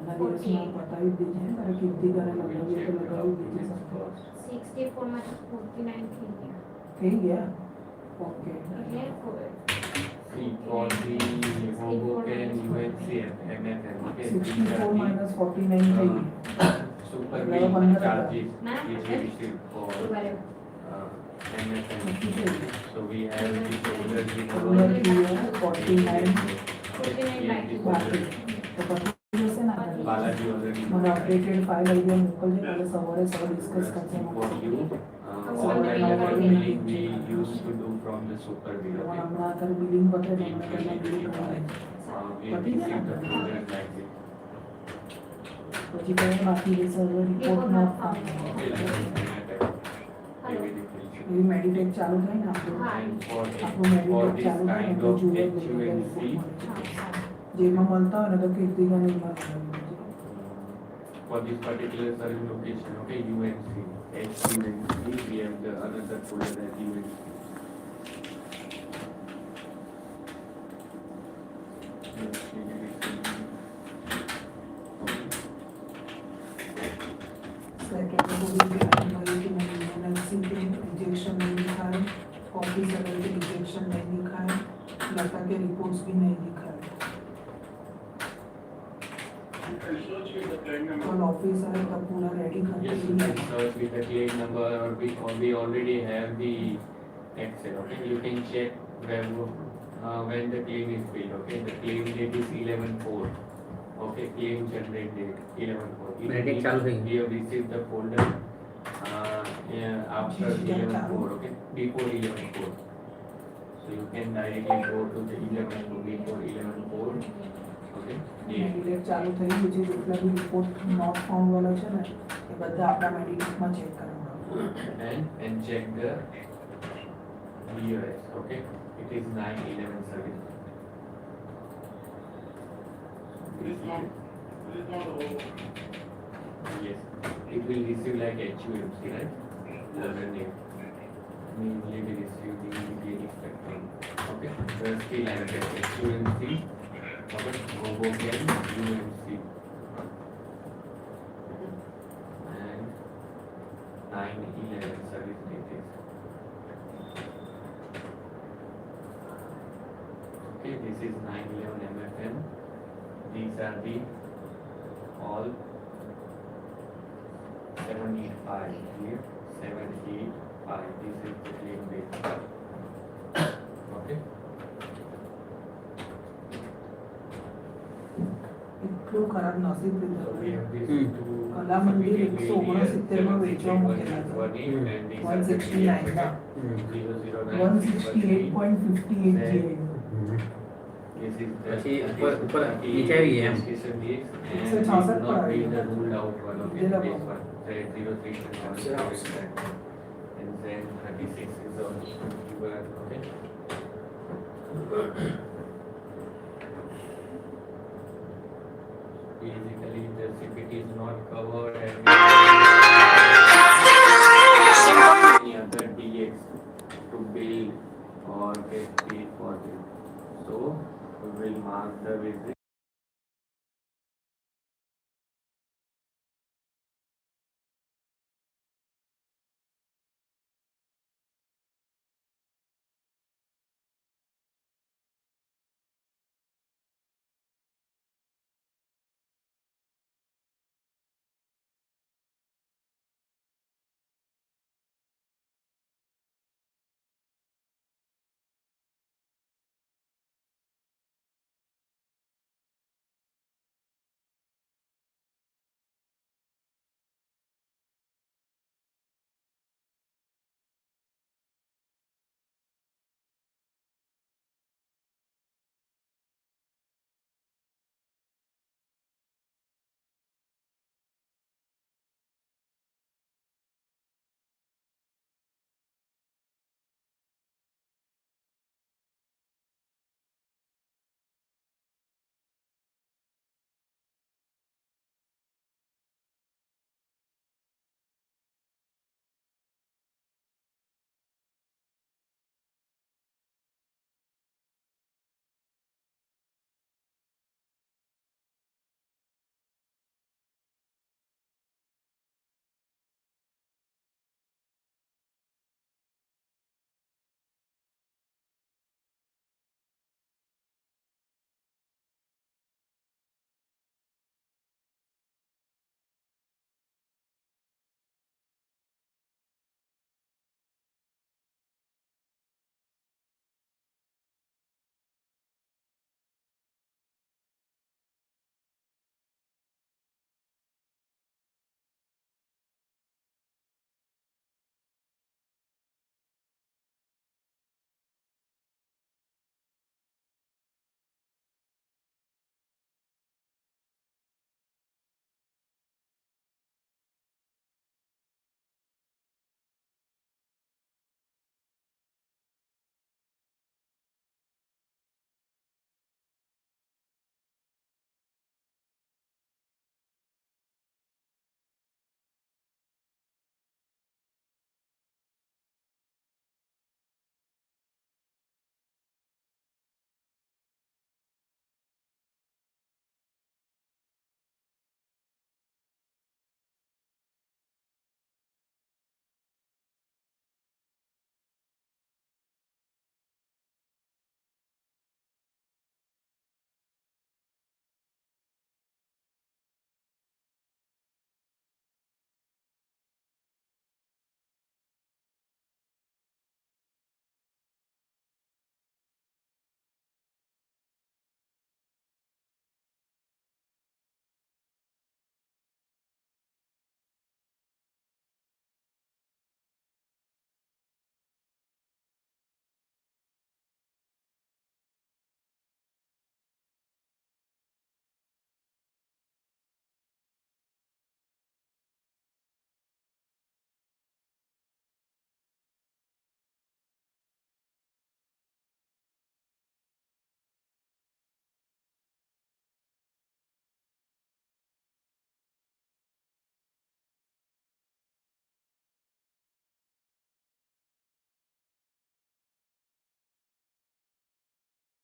ના દિવસમાં બતાવી જ દેજે તારે કીર્તિ કરે લગાવી તો લગાવી દેજે સંતો 64 માંથી 49 થઈ ગયા થઈ ગયા ઓકે એટલે See, for the Hoboken, UNC, MFM, okay, these 64 are minus 49 થઈ ગઈ super Level bill 100. charges which we received for બરાબર MFM. નક્કી થઈ ગઈ So we have the shoulder in Shoulder our here, 49 49 બાકી તો પછી જશે ને આગળ Balaji already મને અપડેટેડ ફાઇલ આઈડિયા મોકલજે કાલે સવારે સર ડિસ્કસ કરશે for you. All the other billing we used to do from the super bill. પણ Okay. હમણાં અત્યારે બિલિંગ પતે તો મને પહેલાં બિલ કરવાની We have received the folders like this. પછી કહે બાકી જે સર રિપોર્ટ ન Okay, like this. એવી મેડિટેટ ચાલુ થાય ને આપણું And for આપણું for મેડિટેટ this ચાલુ થાય kind એટલે of જુએ HUNC, જેમાં મળતા હોય ને તો કીર્તિકાને for this particular service location, okay, UNC, HUNC, we have the another folder as UNC. Rejection नहीं दिखाए कॉपी सर्वर के रिजेक्शन नहीं दिखाए लता के रिपोर्ट्स भी नहीं दिखाए And search with the claim number. कल ऑफिस आए तब पूरा रेडी Yes, करके you दिया can search with the claim number or we already have the Excel, okay, you can check when the claim is paid, okay, the claim date is 11/4, okay, claim generate date 11/4. Medic चालू है। We have received the folder after 11/4, okay, before 11/4. So you can directly go to the 11/4 before 11/4, okay. Meditate ચાલુ થઈ ગયું છે જેટલા બી report not found વાળા છે ને એ બધા આપણા મેડિટેટમાં ચેક કરવાનું And check the BOS, okay, it is 9/11 service. This is not the whole. Yes, it will receive like HUMC, right? Folder name. Mainly we receive the immediate spectrum. Okay, the still like that HUMC, okay, Hoboken, UMC. And 9/11 service details. Okay, this is 9/11 MFM. These are the all 785 here, 785. This is the claim date. Okay. એટલો કેવું ખરાબ નસીબ So લીધું. we have these Hmm. two કલા મંદિર competing 169 માં વેચવા મૂકેલા છે. 168 and these are the 169 ના. 009 168.58 GI. This is the પછી ઉપર નીચે આવી ગયા એમ. discussion is and 166 this is પર not આવી being the ગયા. ruled out one, okay, Zero. this one, that 03 and then 36 is also given, okay. Basically the CPT is not covered and any other DX to build or get paid for them. So we will mark the visit.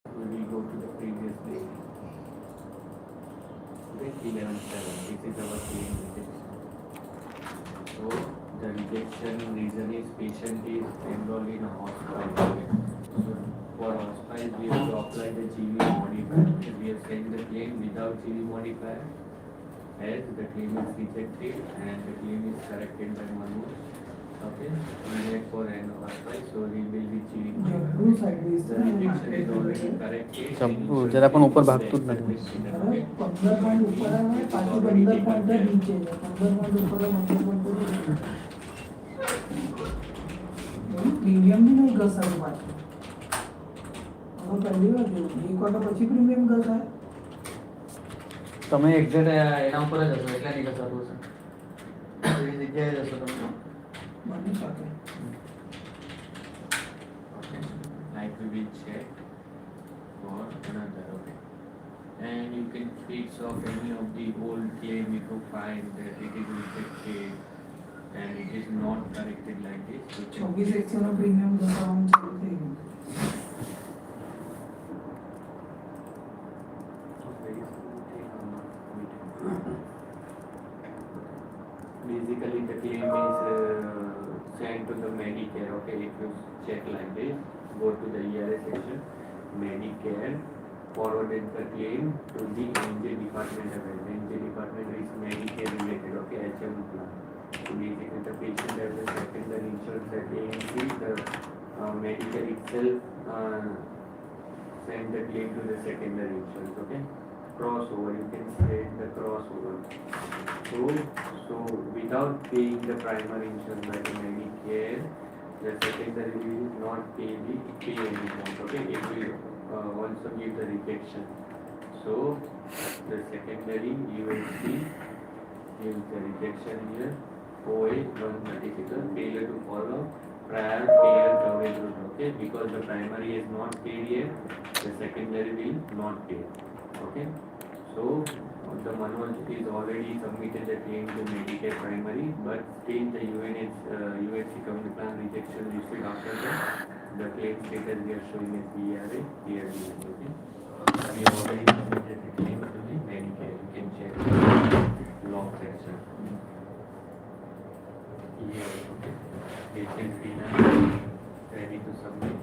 We will go to the previous day. Okay, 11.7. This is our clean rejection. So the rejection reason is patient is enrolled in a hospital. So for hospital we have to apply the GV modifier. We have sent the claim without GV modifier. As the claim is rejected and the claim is corrected by Manu. Okay, we check for an right? So we will be cheating. જબરું sideways The છે ને rejection is market. already corrected. જબરું, જરા પણ ઉપર ભાગતું જ નથી. અરે 15 point ઉપર આવે પાછું 15 પોઈન્ટ જ નીચે છે 15 પોઈન્ટ ઉપર 15 પોઈન્ટ ઉપર પ્રીમિયમ બી નહીં ઘસાયું પાછું હવે પહેલી વાર જોયું એક વાર પછી પ્રીમિયમ ઘસાય તમે એક્ઝેક્ટ એના ઉપર જ હશો એટલે નહીં કસાતું હશે એવી જગ્યાએ જ હશો તમે બની શકે Okay. Like we will check for another. Okay. And you can fix off any of the old claim if you find that it is rejected and it is not corrected like this. You can 24 એક્સનો premium ઘસાવાનું ચાલુ થઈ ગયું Basically, the claim is sent to the Medicare. Okay, if you check like this, go to the ERA section, Medicare, forwarded the claim to the NJ department. NJ department is Medicare related. Okay, HM plan. So basically, the patient has a secondary insurance at AMC. The Medicare itself send the claim to the secondary insurance. Okay. Crossover, you can say the crossover. So without paying the primary insurance like Medicare, the secondary will not pay any amount. Okay, it will also give the rejection. So the secondary you will see gives the rejection here. OA 136 failure to follow prior payer coverage rule. Okay, because the primary is not paid yet, the secondary will not pay. Okay, so the Manoj is already submitted the claim to Medicare primary, but still the UHC company plan rejection listed after the claim status we are showing as BRA, clearly. Okay, we have already submitted the claim to the Medicare. You can check the log section. Here, okay, patient denied, ready to submit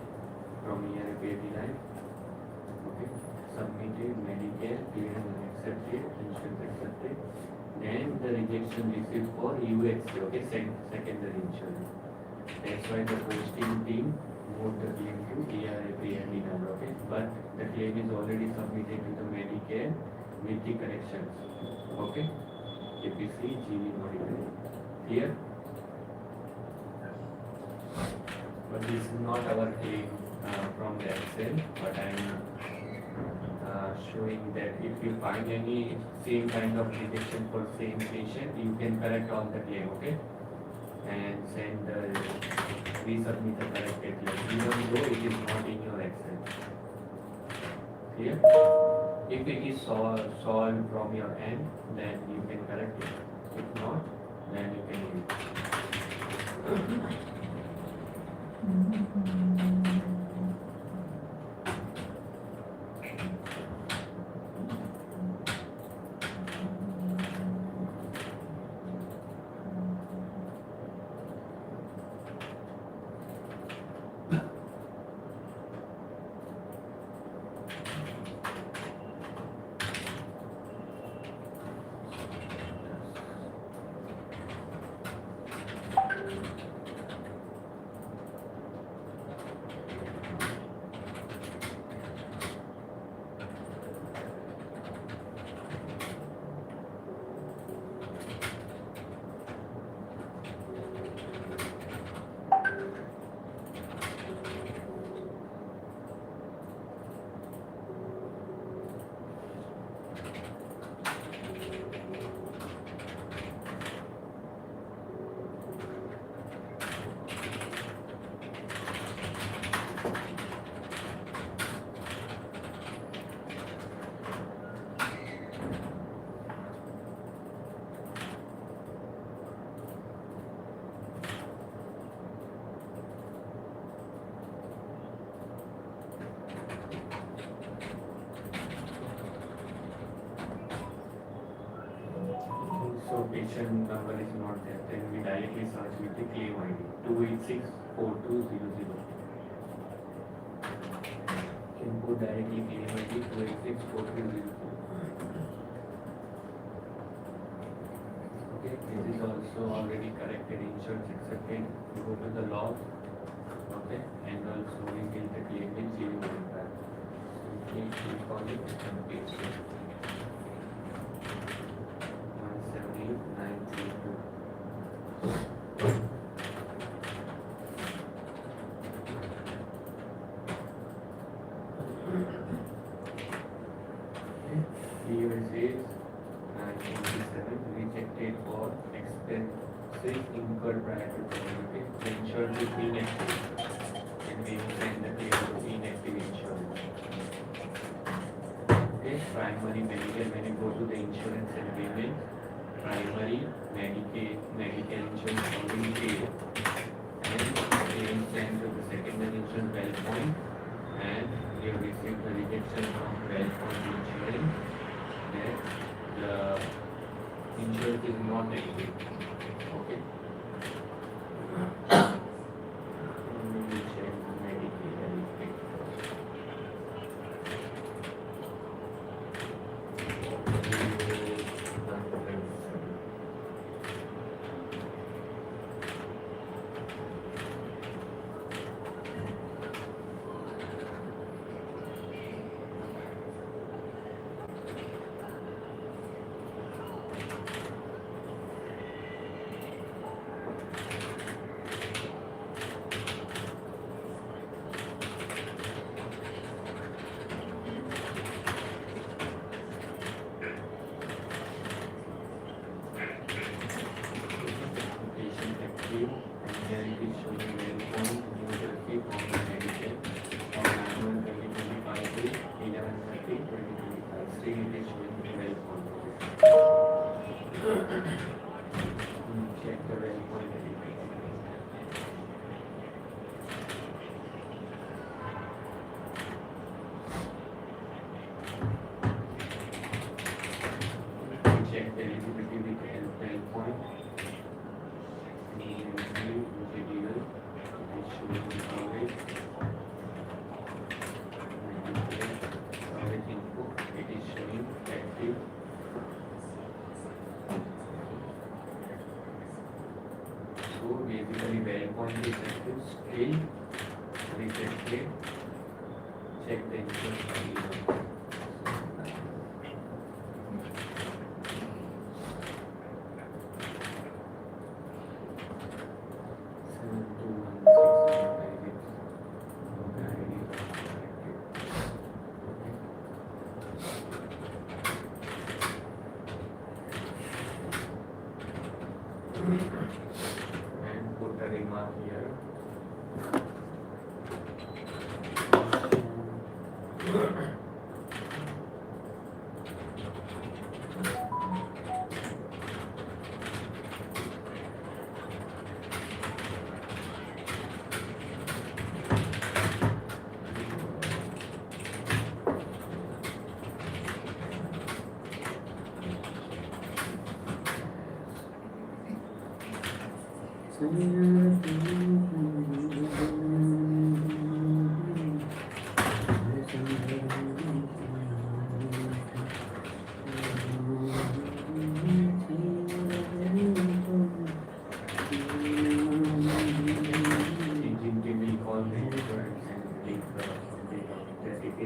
from ERA baby life. Okay, submitted Medicare, clearance and accepted, insurance accepted. Then the rejection received for UHC, okay, secondary insurance. That's why the posting team moved the claim to ERA PND number, okay. But the claim is already submitted to the Medicare with the corrections, okay. APC, GV modified. Clear? But this is not our claim from the Excel, but I am showing that if you find any same kind of rejection for same patient, you can correct all the claim, okay, and send the resubmit the corrected claim, even though it is not in your Excel. Clear? If it is solved from your end, then you can correct it. If not, then you can leave it. So patient number is not there, then we directly search with the claim ID 2864200. Can go directly claim ID 2864200. Okay, this is also already corrected, insurance accepted, you go to the log, okay, and also we will the claim with 0.5. Simply we call it page 178932. Here it says 927 rejected for expenses incurred prior to termination. The insurance is inactive and we will send the claim to inactive insurance. Okay, primary medical, when you go to the insurance and payment, primary medical insurance already paid and claim sent to the secondary insurance well point and you receive the rejection from well point insurance that the insurance is not active. Okay. We will check the Medicaid and patient active and here it is showing well point New Jersey from the Medicaid on 9/1/2025 to 11/30/2025. Still it is showing well point. Check the well point Medicaid. Check the eligibility with well point. Name, view, individual, it is showing the coverage. Coverage info, it is showing active. So basically well point is active, still rejected. Check the insurance policy. And put a remark here.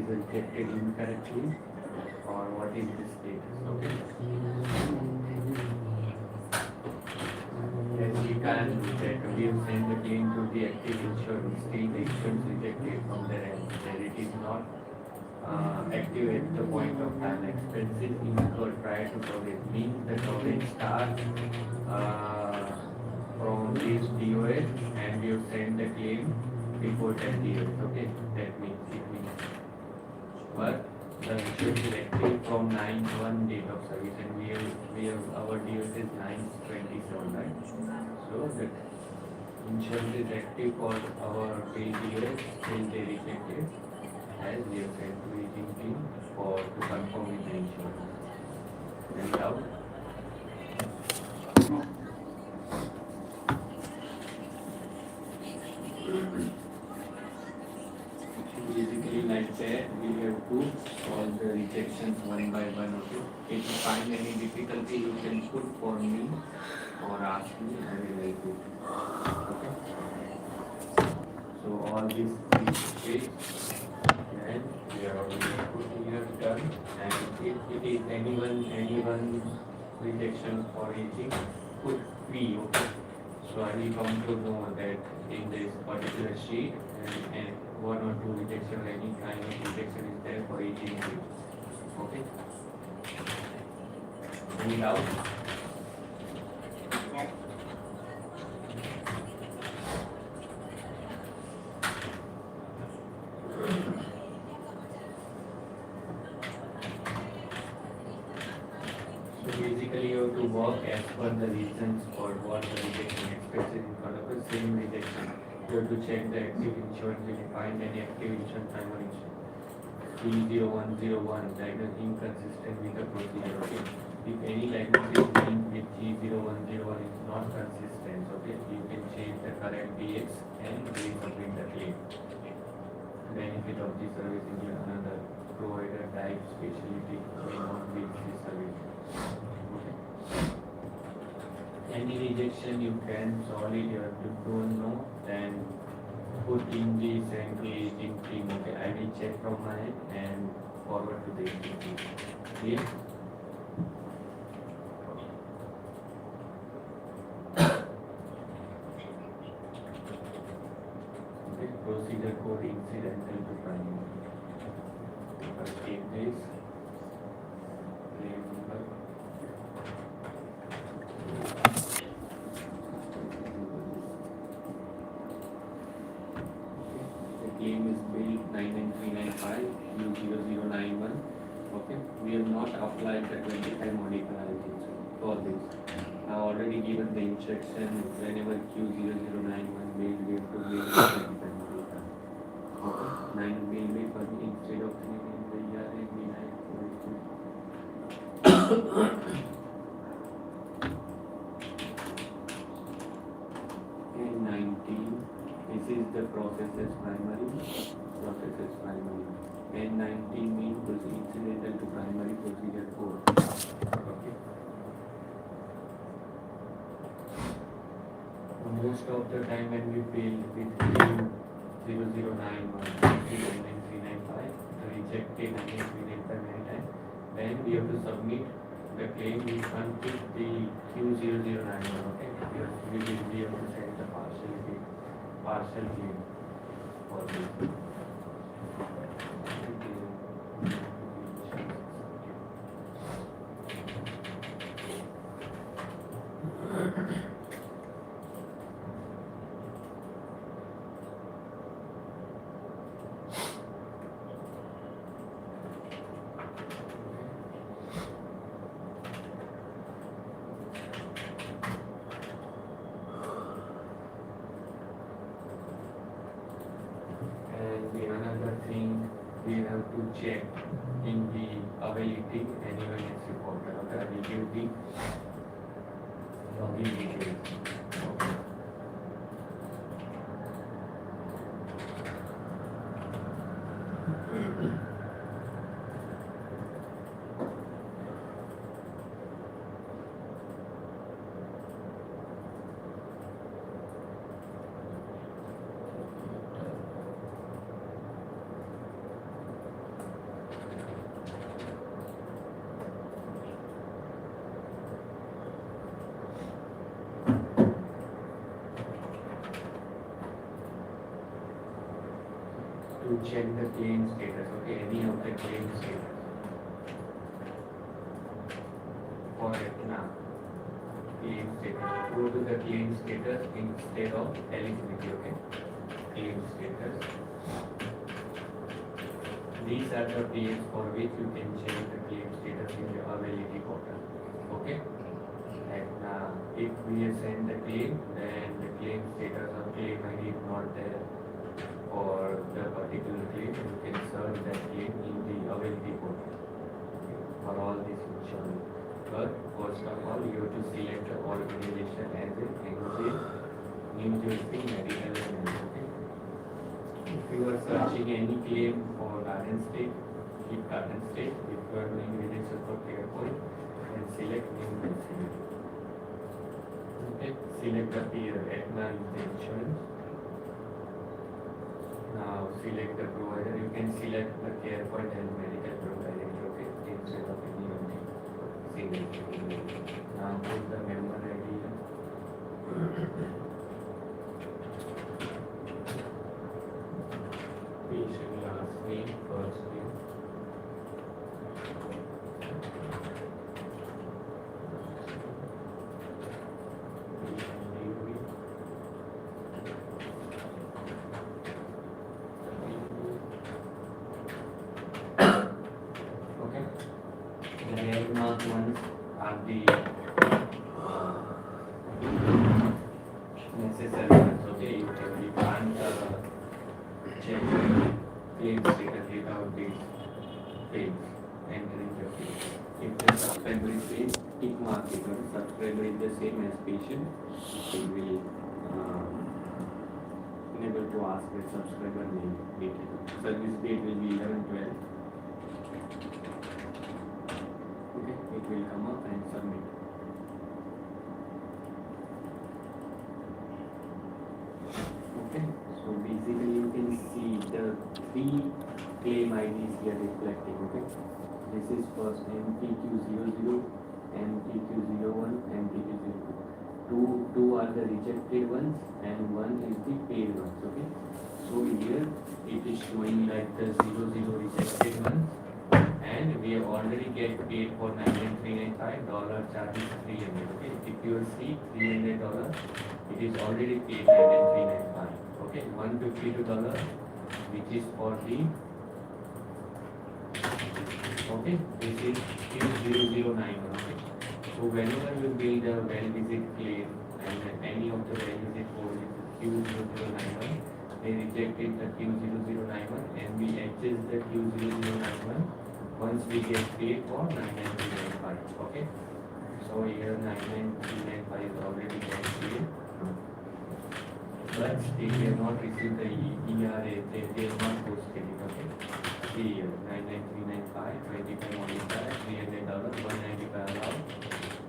Rejected incorrectly or what is the status, okay? Yes, we can check, we have sent the claim to the active insurance, still the insurance rejected from their end, that it is not active at the point of time. Expenses incurred prior to coverage means the coverage starts from this DOS and we have sent the claim before that DOS, okay? That means it means. But the insurance is active from 9/1 date of service and we have our DOS is 9/27, right? So the insurance is active for our pay DOS till they rejected as we have sent to aging team for to confirm with the insurance. Any doubt? Basically like that we have to solve the rejections one by one. Okay. If you find any difficulty you can put for me or ask me, I will help you. Okay. So all these three states, and we are already put here done. And if it is anyone rejection for eating, put free. Okay. So I will come to know that in this particular sheet and one or two rejection, any kind of rejection is there for eating. Okay. Any doubt? So basically you have to work as per the reasons for what the rejection expressed in front of us, same rejection. You have to check the active insurance, will you find any active insurance primary insurance. 30101 diagnosis inconsistent with the procedure. Okay. If any diagnosis linked with 30101 is not consistent, okay, you can change the correct DX and resubmit the claim. Benefit of this service include another provider type specialty may not be this service. Okay. Any rejection you can solve it, you have to don't know, then put in this and create in team. Okay, I will check from my end and forward to the team. Clear? Okay, procedure code incidental to primary. If I take this, claim number. The claim is bill 99395 U0091. Okay, we have not applied the 25 modifiers for this. I have already given the instruction whenever Q0091 bill we have to give the 25 modifier. Okay, 9 bill be for me instead of 3 in the year and be 942. And 19, this is the processes primary. And 19 means incidental to primary procedure code. Okay. Most of the time when we fail with Q0091, 39395, rejected 9395 many times, then we have to submit the claim. We can't pick the Q0091. Okay. We will be able to send the partial claim for this. Another thing we have to check in the availability annual exit portal. Okay, I will give the login details. Okay. To check the claim status, okay, any of the claim status. For Etna, claim status. Go to the claim status instead of eligibility, okay? Claim status. These are the claims for which you can check the claim status in the availability portal, okay? And if we send the claim, then the claim status or claim ID is not there for the particular claim, you can search that claim in the availability portal for all these insurance. But first of all, you have to select the organization as a NJ, New Jersey Medical and okay. If you are searching any claim for Garden State, keep Garden State. If you are doing register for ClearPoint, then select New Jersey. Okay, select the pair. Aetna is the insurance. Now select the provider. You can select the CarePoint and medical provider. Okay, instead of any of the single. Now put the member ID. Patient last name, first name. Okay. The landmark ones are the necessary ones. Okay, you can't check claim status without these fields, entering the field. If the subscriber is same, tick mark it. When subscriber is the same as patient, it will enable to ask the subscriber name detail. Service date will be 11/12. Okay, it will come up and submit. Okay, so basically you can see the three claim IDs here reflecting. Okay, this is first MTQ00, MTQ01, MTQ02. Two are the rejected ones and one is the paid ones. Okay, so here it is showing like the 00 rejected ones, and we have already get paid for $9,395, charges $300. Okay, if you see $300, it is already paid $9,395. Okay, $152, which is for the, okay, this is Q0091. Okay, so whenever you build a well-visit claim and any of the well-visit code is Q0091, they rejected the Q0091 and we adjust the Q0091 once we get paid for 9,395. Okay, so here 9,395 is already get paid, but still they have not received the ERA, they have not posted it. Okay, see here 9,395, 25 modifier, $300, $195 allowed,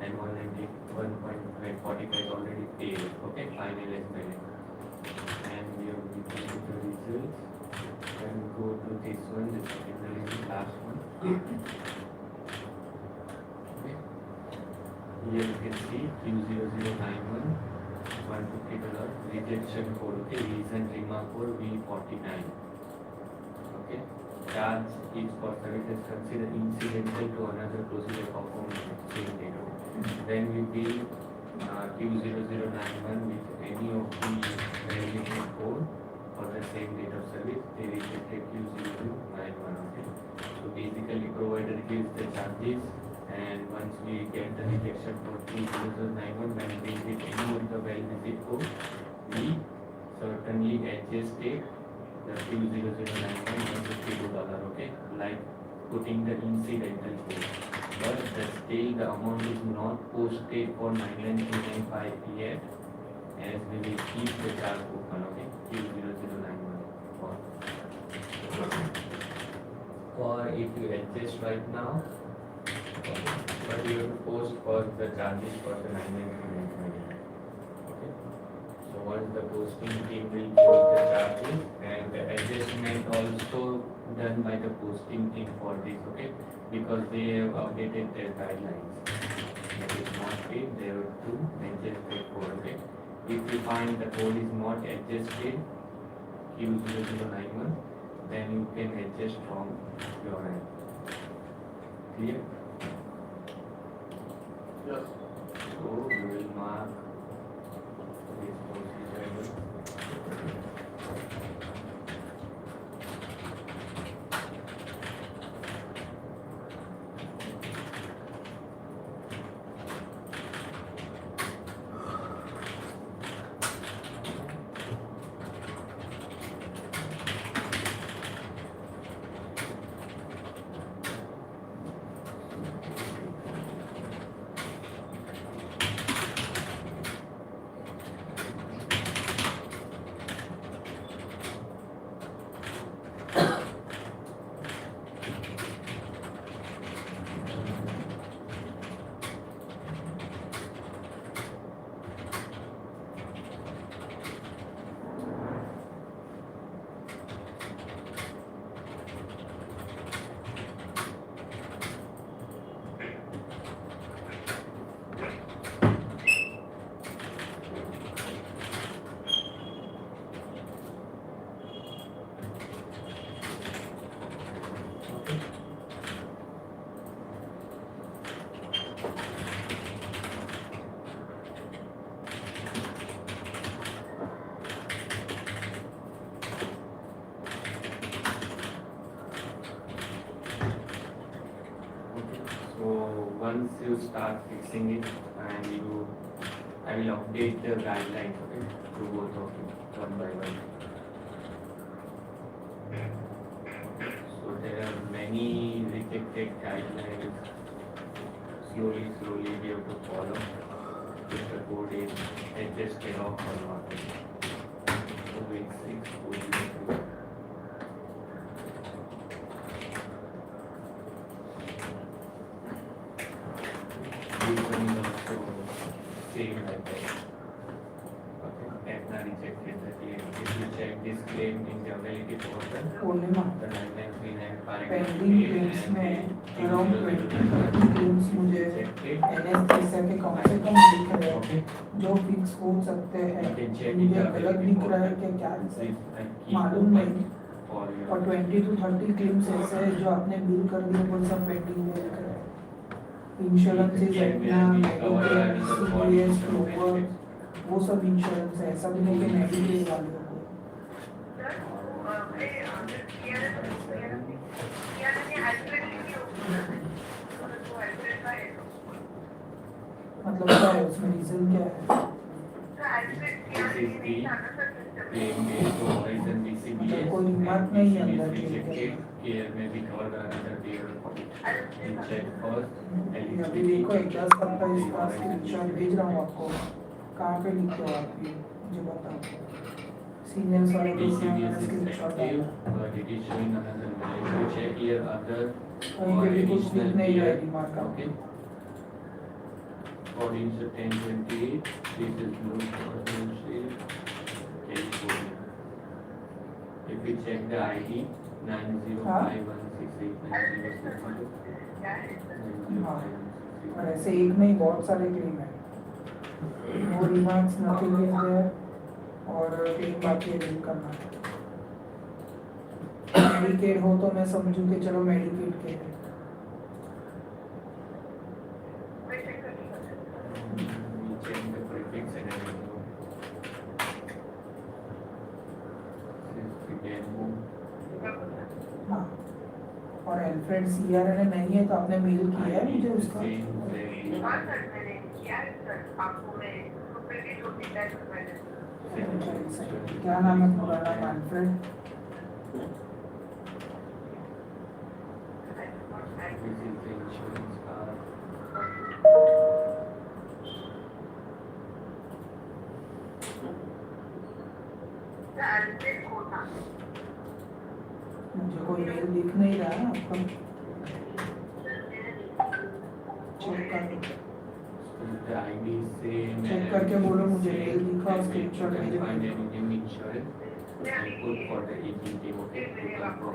and 191.45 is already paid. Okay, final estimate. And we have given the results. And go to this one, the secondary is the last one. Okay. Here you can see Q0091, $150, rejection code. Okay, reason remark code V49. Okay, charge is for services considered incidental to another procedure performed same date. Then we bill Q0091 with any of the verification code for the same date of service. They rejected Q0091. Okay, so basically provider gives the charges, and once we get the rejection for Q0091, when we visit any of the well visit code, we certainly adjust it, the Q0091 $152. Okay, like putting the incidental code, but still the amount is not posted for 9,395 yet, as we will keep the charge open. Okay, Q0091 or if you adjust right now, but you have to post for the charges for the 9,395. Okay, so once the posting team will post the charges, and the adjustment also done by the posting team for this. Okay, because they have updated their guidelines. That is not paid, they have to adjust the code. Okay, if you find the code is not adjusted Q0091, then you can adjust from your end. Clear? Yes. So we will mark this procedure. once you start fixing it, and I will update the guidelines, okay, to both of you one by one. So there are many rejected guidelines. Slowly we have to follow if the code is adjusted off or not. So it's 6 this one is also same like that. Okay, Etna rejected the claim. If you check this claim in the availability portal, Purnima the 9939 pending claims में around 20 claims मुझे एनएसपीएसए के कम से कम दिख रहे हैं जो fix हो सकते हैं। मुझे गलत दिख रहा है कि क्या मालूम नहीं, और 20 to 30 क्लेम्स ऐसे हैं जो आपने बिल कर दिए वो सब पेंडिंग में दिख रहे हैं। Insurance Etna, Medicare, CPS, global, वो सब इंश्योरेंस है, ऐसा भी नहीं कि मेडिकेयर वाले हो। मतलब क्या है उसमें, रीजन क्या है? कोई हिम्मत नहीं है अंदर के। अभी देखो एक 10 का इसका स्क्रीनशॉट भेज रहा हूँ आपको, कहाँ पे लिखे हो आप ये मुझे बताओ। सीनियर्स वाले के स्क्रीनशॉट डाला, कहीं पे भी कुछ लिख नहीं रहा है दिमाग का। According to 1028, this is blue partnership, California. If we check the ID 9051689062, और ऐसे एक नहीं बहुत सारे क्लेम है। वो रिमार्क्स नथिंग इज देयर और एक बाकी है लिंक करना। मेडिकेड हो तो मैं समझूं कि चलो मेडिकेड के है। check the prefix and everything. Since we can move. हाँ, और एल्फ्रेड सीआरएन नहीं है तो आपने मेल किया है मुझे उसका। क्या नाम है तुम्हारा? नाम Alfred. This is the insurance card. मुझे कोई मेल दिख नहीं रहा है आपका, चेक कर The ID is same. Check करके बोलो मुझे मेल दिखा, स्क्रीनशॉट Find भेजो। any new insurance and put for the agent team, okay, to confirm.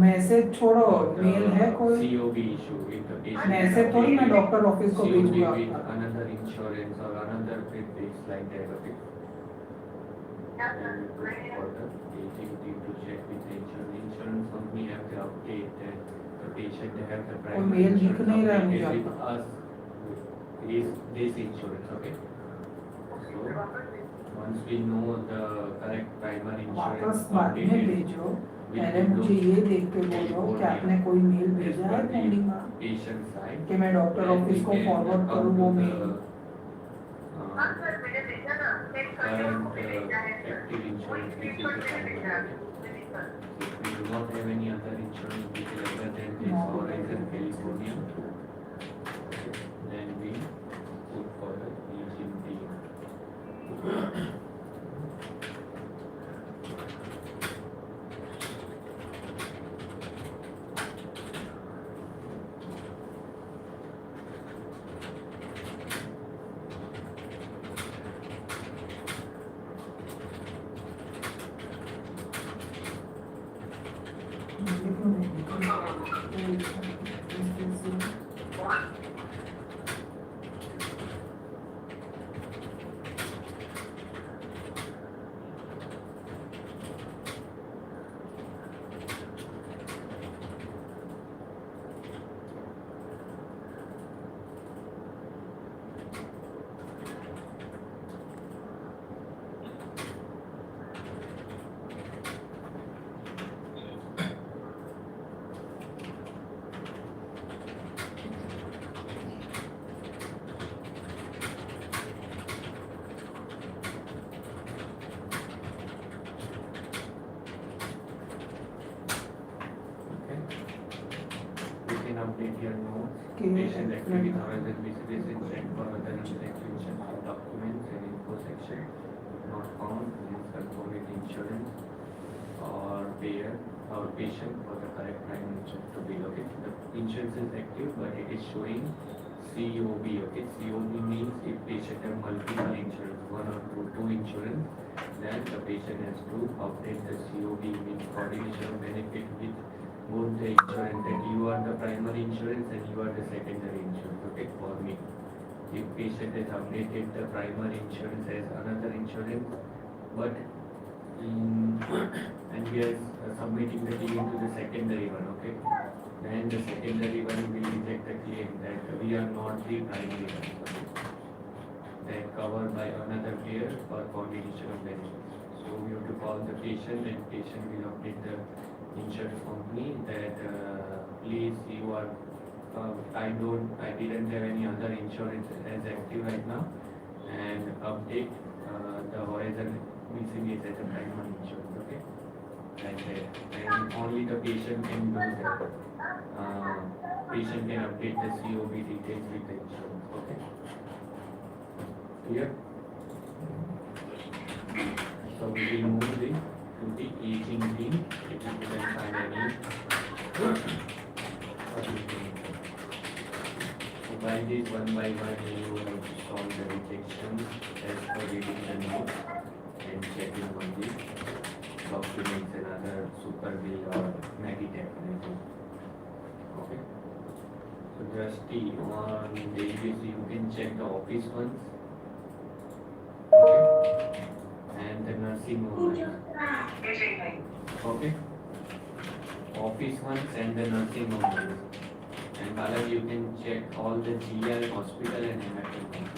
Message छोड़ो, मेल है कोई? COB issue with the patient. Message थोड़ी मैं डॉक्टर ऑफिस को COB भेजूंगा with आपका। another insurance or another prefix like that, okay. And for the agent team to check with the insurance company have to update that the patient have the कोई mail दिख नहीं रहा है मुझे with आपका। us is this insurance, okay. So once we know the correct primary वापस insurance बाद में updated, भेजो, we पहले will मुझे do ये देख के बोलो कि आपने कोई मेल as भेजा per है the पेंडिंग में patient side. कि मैं डॉक्टर And ऑफिस we को can फॉरवर्ड come करूँ to वो the, mail. current active insurance which is the primary. If we do not have any other insurance which is other than this Horizon California, then we put for the agent team. update your notes. Okay, Patient activity excellent. horizon basis is check for other information from documents and info section. Not found. Please confirm with insurance or payer or patient for the correct time insurance to be. Okay, the insurance is active, but it is showing COB. Okay, COB means if patient have multiple insurance, one or two insurance, then the patient has to update the COB with coordination of benefit with both the insurance, that you are the primary insurance and you are the secondary insurance. Okay, for me, if patient has updated the primary insurance as another insurance, but and we are submitting the claim to the secondary one, okay, then the secondary one will reject the claim that we are not the primary one, okay, that covered by another player for coordination of benefits. So we have to call the patient, and patient will update the insurance company that please, you are I didn't have any other insurance as active right now, and update the horizon BCB as a primary insurance. Okay, like that, and only the patient can do that. Patient can update the COB details with the insurance. Okay, clear? So we will move this to the aging thing. If you can find any. So by this one by one, you will solve the rejection as per reading the notes and checking on the documents and other super bill or Magitech. Okay. So just on daily basis, you can check the office ones. Okay. And the nursing home ones. Okay. Office ones and the nursing home ones. And Balaji, you can check all the GI, hospital and MFL ones.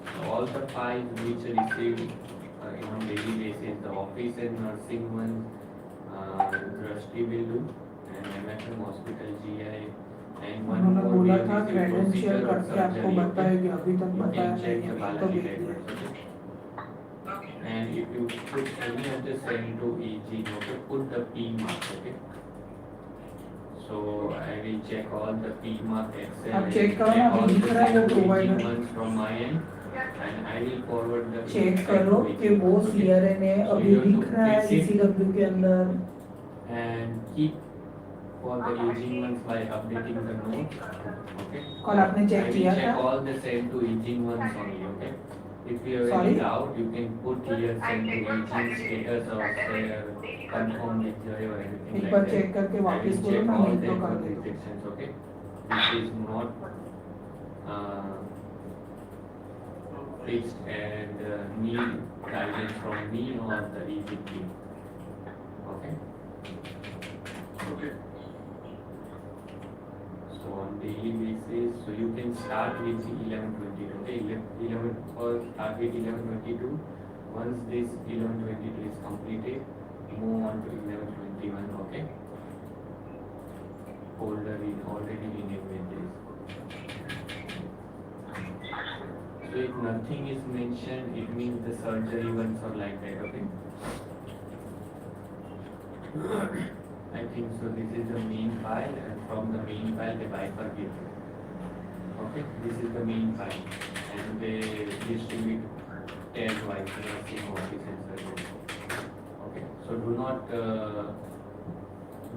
So all the files which received on daily basis, the office and nursing ones, Drashti will do, and MFM, hospital, GI, and one उन्होंने more बोला will था receive credential procedure or करके आपको surgery. बताएगी, अभी तक You बताया can check नहीं the है, तो Balaji भेज दिया। records. Okay. And if you put any of the cell to EG, okay, put the P mark, okay. So I will check all the P mark Excel आप and check करो ना, check अभी all दिख the रहा है वो EG provider। ones from my end, and I will forward the check EG करो to कि EG, वो okay. CRNA So अभी you have दिख to रहा है fix it ECW के अंदर। and keep for the aging ones by updating the notes. Okay. कल आपने I चेक will किया check था? all the send to aging ones only. Okay. If you have Sorry? any doubt, you can put here send to aging status or say confirm with joy or anything एक like bar that. Check करके I will वापस बोलो check ना, all नहीं तो them कर for दे दो। rejections. Okay. This is not fixed and need guidance from me or the EG team. Okay. Okay. So on daily basis, so you can start with the 11:22. Okay, 11 or start with 11:22. Once this 11:22 is completed, move on to 11:21. Okay. Folder in already in inventories. So if nothing is mentioned, it means the surgery ones are like that. Okay. I think so. This is the main file, and from the main file they bifurcate. Okay, this is the main file, and they distribute tag wise, nursing, office, and surgery. Okay, so do not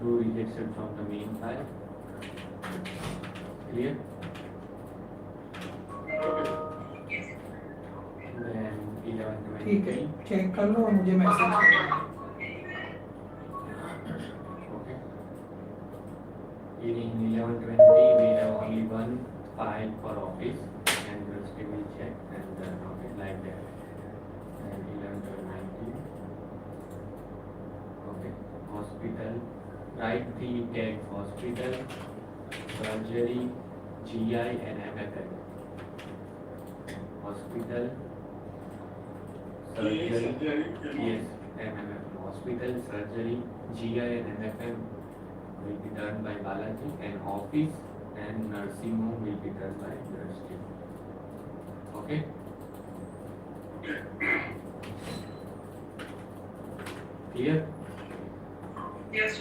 do rejection from the main file. Clear? Then 11:23. ठीक है, check कर लो और मुझे message करो। Okay. In 11:20 we have only one file for office, and just will check and okay, like that. And 11:19. Okay. Hospital. Write the tags: hospital, surgery, GI, and MFL. Hospital. Surgery. Yes, MMM. Hospital, surgery, GI and MFM will be done by Balaji, and office and nursing home will be done by Drashti. Okay? Clear? Yes.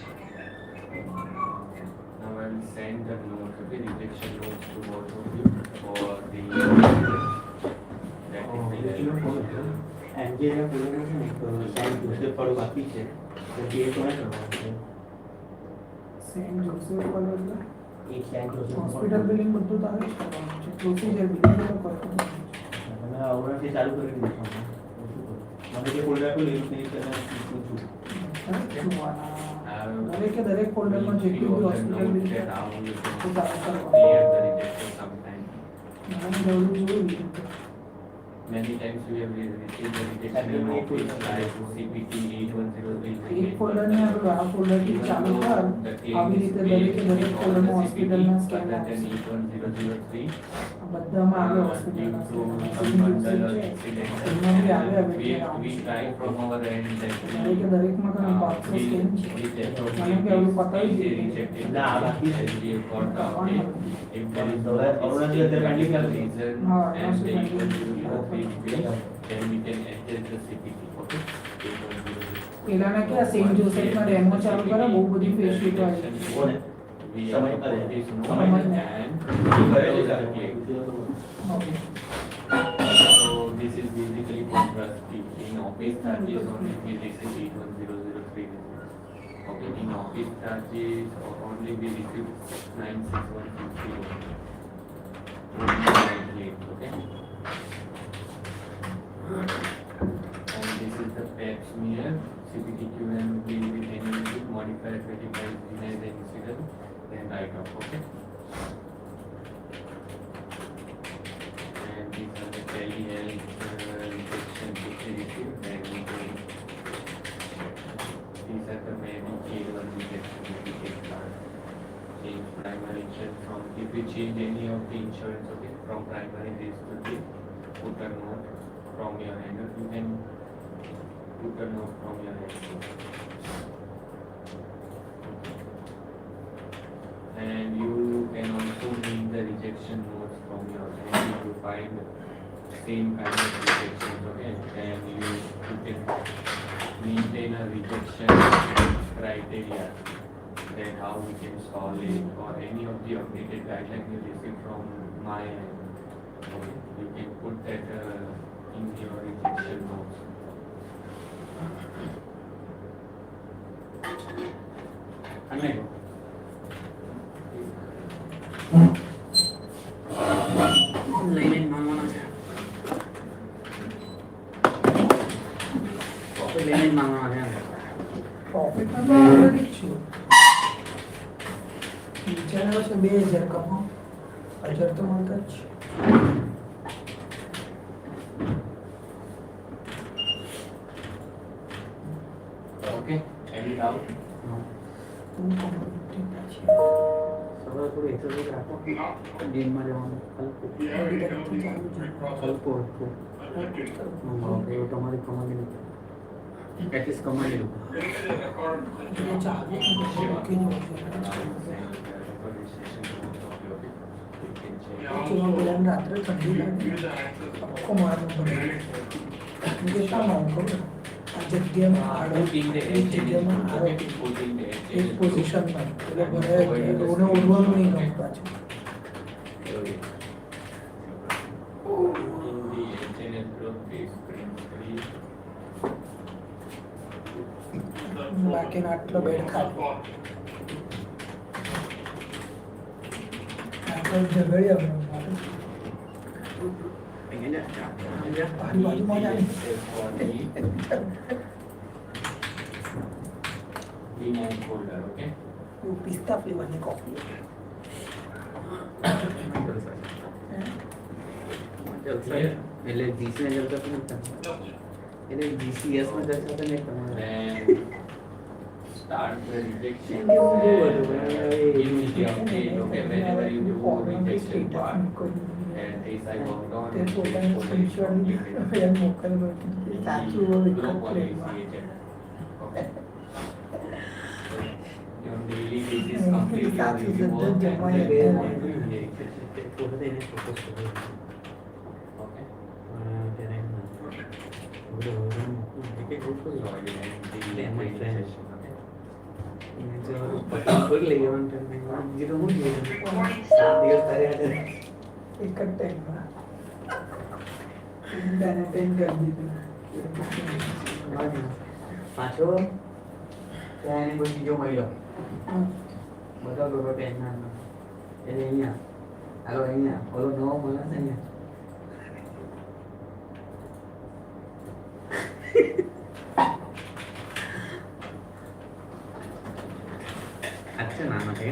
હતો એમ જે પૂર્વમાં છે ને એક Saint Joseph વાળું બાકી છે તો એ કોને કરવાનું છે સેન્ટ જોસેફ વાળો એટલે એક સેન્ટ જોસેફ હોસ્પિટલ બિલિંગ બધું તારે જ કરવાનું છે પ્રોસીજર બિલિંગ તો કરવાનું છે. તમે આવડથી ચાલુ કરી દીધું મને જે ફોલ્ડર આપ્યું એવું નહીં તને પૂછું દરેકે દરેક ફોલ્ડરમાં જેટલું બી હોસ્પિટલ બિલ છે તો તારે કરવાનું. મને જરૂર જોયું Many times we have received the rejection in office like CPT 8103. એક ફોલ્ડરને આપણે આ ફોલ્ડરથી ચાલુ કર આવી રીતે દરેકે દરેક ફોલ્ડરમાં હોસ્પિટલના સ્કેન આવશે. 8103. બધામાં આવે હોસ્પિટલના સ્કેન એમાં બી આવે હવે We try from our end that દરેકે દરેકમાં તને 500 સ્કેન છે મને કે એવું પતાવી દીધું ના આ બાકી છે we have got the update. If there is no Arunachal અત્યારે medical pending reason હા, and the pending. 8103 then we can adjust the CPT. Okay. 8103. પેલાના કે આ સેન્ટ જોસેફમાં ડેમો ચાલુ કરે બહુ બધી ફેસિલિટી આવી કોને We સમય have કરે. put this note સમય and કરે close છે the clip. Okay So this is basically for trustee. In office charges only we receive 81003. Okay, in office charges only we receive 96150. Okay. And this is the pep smear. CPTQ and will be annually modified 25 denies the incident then write off. Okay. And these are the telehealth rejection which we received and these are the Medicaid one rejection Medicaid card. Change primary insurance from if you change any of the insurance, okay, from primary this to the put a note from your end. You can put a note from your end. And you can also make the rejection notes from your end. If you find same kind of rejections, okay, and you can maintain a rejection criteria, then how we can solve it, or any of the updated guidelines you receive from my end. Okay, you can put that in your rejection notes. અને લઈને માંગવાના છે copy લઈને માંગવાના છે પ્રોફિટમાં તો already જ છું નીચેના વર્ષે 2000 કમાઓ 1000 તો મળતા જ છે. Okay, any doubt? તું કોમ્પિટિટિવ છે સવારે થોડું એક્સરસાઇઝ રાખો ગેમમાં જવાનું હલકું ઓલરેડી તરફથી ચાલુ છે હલકું હલકું એવું તમારી કમાણી નહીં એટલીસ્ટ કમાણી લો એટલે ચાલુ ઓકે નહીં હોય પેલા રાત્રે ઠંડી લાગે આખો મારવું પડે કે શા માં ખબર આ જગ્યામાં આડો એ જગ્યામાં આવે એક પોઝિશનમાં એટલે ભરાય રોને ઓઢવાનું નહીં ગમતું પાછું બાકીનો આટલો બેડ ખાલી આટલો ઝઘડી આપણે મારી બાજુમાં જ આવી folder, okay? એવું પિસ્તા ફ્લેવરની કોફી એટલે જીસી ને જલતા પણ એટલે જીસીએસ માં જલતા તો નહીં તમારે Then start the rejection and give me the update, okay, whenever you do rejection part. And as I worked on તે it, પોતાની સ્ક્રીનશોટ એમ મોકલવો સાચું હોય group one કમ્પ્લેટમાં is created. Okay. On daily basis, complete your સાચું review બધું work જમાઈ and they. then પોતે એને ફોકસ કરો okay. ત્યારે એક એક group So I will end the Then my training friend. session, okay. પકડી લઈ જવાનું બીજું તો હું જ લઈ જવાનું 7 દિવસ તારે હાજર એક જ ટાઈમમાં मैंने पेन कर दी थी પાછો ત્યાં એને કોઈ બીજો મળ્યો બધા લોકો પેન ના એટલે અહીંયા હાલો અહીંયા ઓલો નવો મળે છે અહીંયા અચ્છા નાનો છે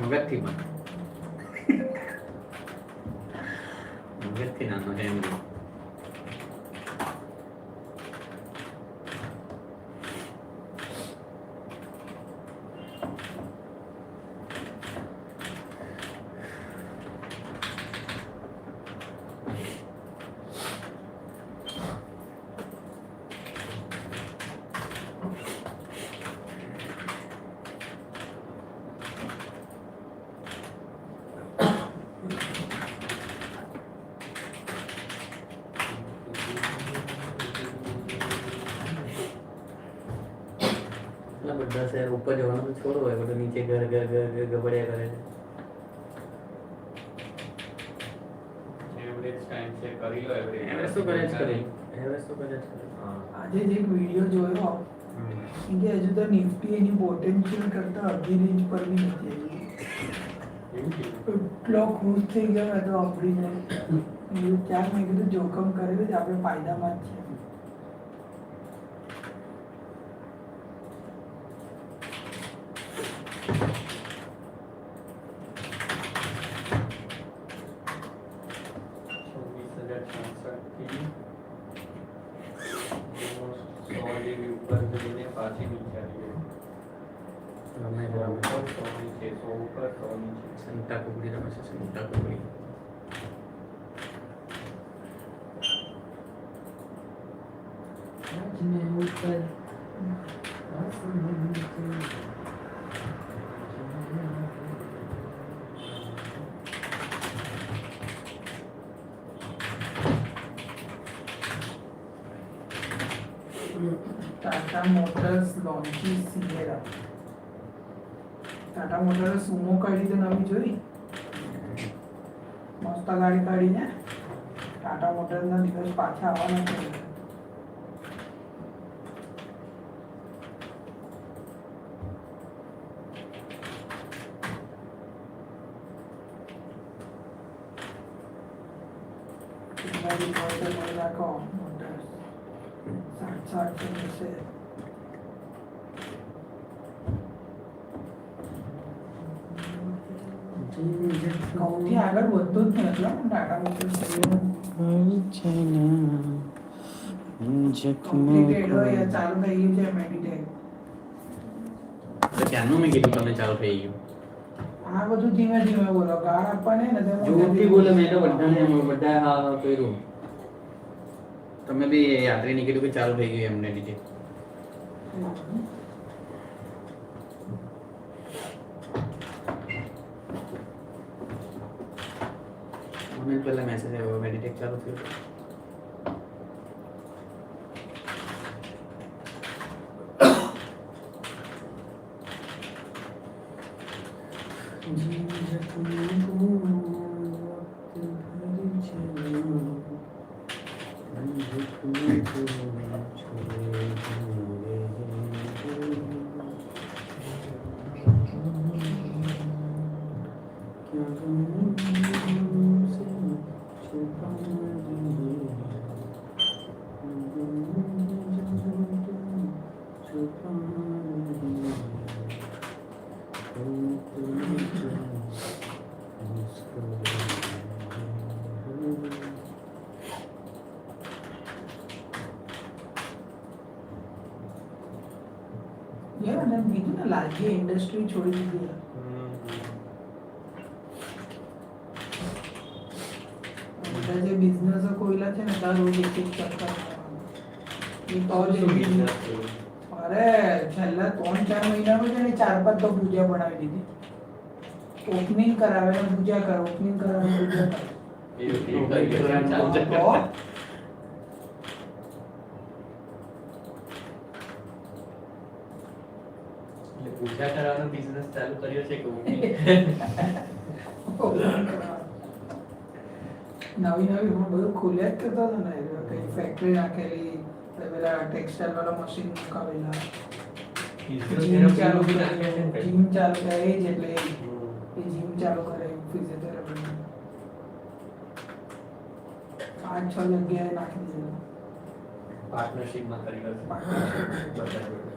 મગજથી પણ મગજથી નાનો છે એમ બધા શહેર ઉપર જવાનું તો છોડો હોય બધું નીચે ઘર ઘર ઘર ઘર ગબડ્યા કરે છે એવરેજ ટાઈમ છે કરી લો એવરેજ શું કરે છે એવરેજ શું કરે છે આજે જ એક વિડિયો જોયો કે હજુ તો નિફ્ટી એની પોટેન્શિયલ કરતા અડધી રેન્જ પર બી નથી આવી એટલો ખુશ થઈ ગયો મેં તો આપણીને ક્યાંક મેં કીધું જોખમ કરેલું જ આપણે ફાયદામાં જ છે સંતા કુકડી રમે છે સંતા કુકડી टाटा मोटर्स लॉन्ची सिएरा टाटा मोटर्स सुमो काढी तर नवी જોઈ મસ્ત ગાડી કાઢીને ટાટા મોટર્સના દિવસ પાછા આવવાના છે ગાડી મોટર રાખો મોટર્સ 60 છે સૌથી આગળ વધતો જ નથી ટાટા મોટર્સ કમ્પ્લીટેડ હોય ચાલુ થઈ ગયું છે મેડિટેટ તો ક્યાંનું મેં કીધું તમે ચાલુ થઈ ગયું આ બધું ધીમે ધીમે બોલો ગાળ આપવાને ને તેમાં જોરથી બોલે મેં તો બધા હા કર્યું તમે બી યાત્રી કીધું કે ચાલુ થઈ ગયું એમને લીધે મને પહેલા મેસેજ આવ્યો મેડિટેટ ચાલુ થયું યાર મેં કીધું ને લાલજી ઇન્ડસ્ટ્રી છોડી દીધી બધા જે બિઝનેસ કોઈલા છે ને તાર રોજ એક એક ચક્કર એ તો જ બિઝનેસ અરે છેલ્લા 3-4 મહિનામાં છે ને 4-5 તો પૂજા બનાવી દીધી ઓપનિંગ કરાવે ને પૂજા કરે ઓપનિંગ કરાવે ને પૂજા કરે પૂજા કરવાનો બિઝનેસ ચાલુ કર્યો છે કે ઊંઘી? નવી નવી હું બધું ખોલ્યા જ કરતો હતો ને કઈ ફેક્ટરી નાખેલી પેલા ટેક્સટાઇલ વાળા મશીન મુકાવેલા ફિઝિયોથેરાપી ચાલુ બી નાખે છે ને જીમ ચાલુ કરે એ જ એટલે એ જીમ ચાલુ કરે ફિઝિયોથેરાપી 5-6 જગ્યાએ નાખી દીધેલું પાર્ટનરશિપમાં કરી હશે બધા જોડે.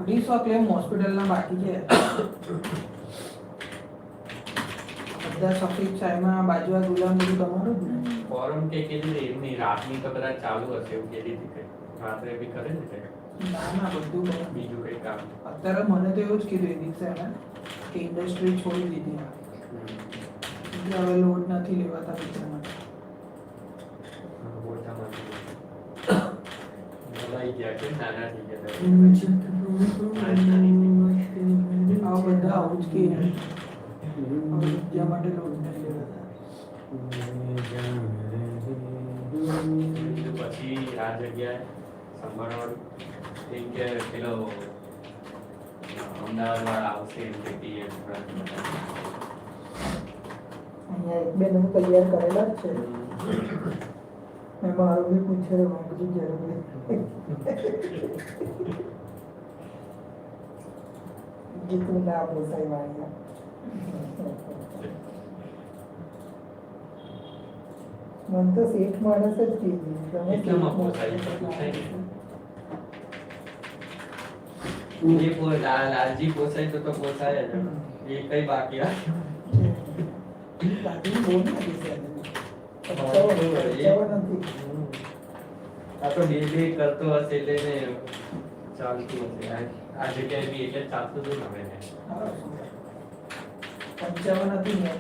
250 ક્લેમ હોસ્પિટલના બાકી છે બધા સફેદ ચાયમાં બાજુ આ ગુલામ બધું તમારું જ ને ફોરમ કે કીધી હતી એમની રાતની તો કદાચ ચાલુ હશે એવું કીધી હતી કે રાત્રે બી કરે ને તે ના ના બધું કરે. બીજું કઈ કામ. અત્યારે મને તો એવું જ કીધું એ દિવસે એને કે ઇન્ડસ્ટ્રી છોડી દીધી એટલે હવે લોડ નથી લેવાતા પિક્ચરમાં બોલાઈ ગયા કે નાના થઈ ગયા આ બધા આવું જ કે જ્યાં માટે લોડ નથી લેવાતા પછી આ જગ્યાએ સંભાળવાનું એમ કે પેલો અમદાવાદ વાળા આવશે એમ કે ટીએમ અહીંયા એક બે નંબર તૈયાર કરેલા જ છે મેં મારું બી પૂછેલું મેં કીધું જરૂર નહીં ગીતું ના પોસાય વાળ્યા મને તો શેઠ માણસ જ કીધી તમે એટલામાં પોસાય છે, પોસાય નહીં. એ લાલજી પોસાય તો પોસાય જ એ કઈ બાકી દાદીને બહુ નથી આ તો બે કરતો હશે એટલે ને ચાલતું હશે આ જગ્યાએ બી એટલે ચાલતું હતું ને હવે ને 55 હતી ને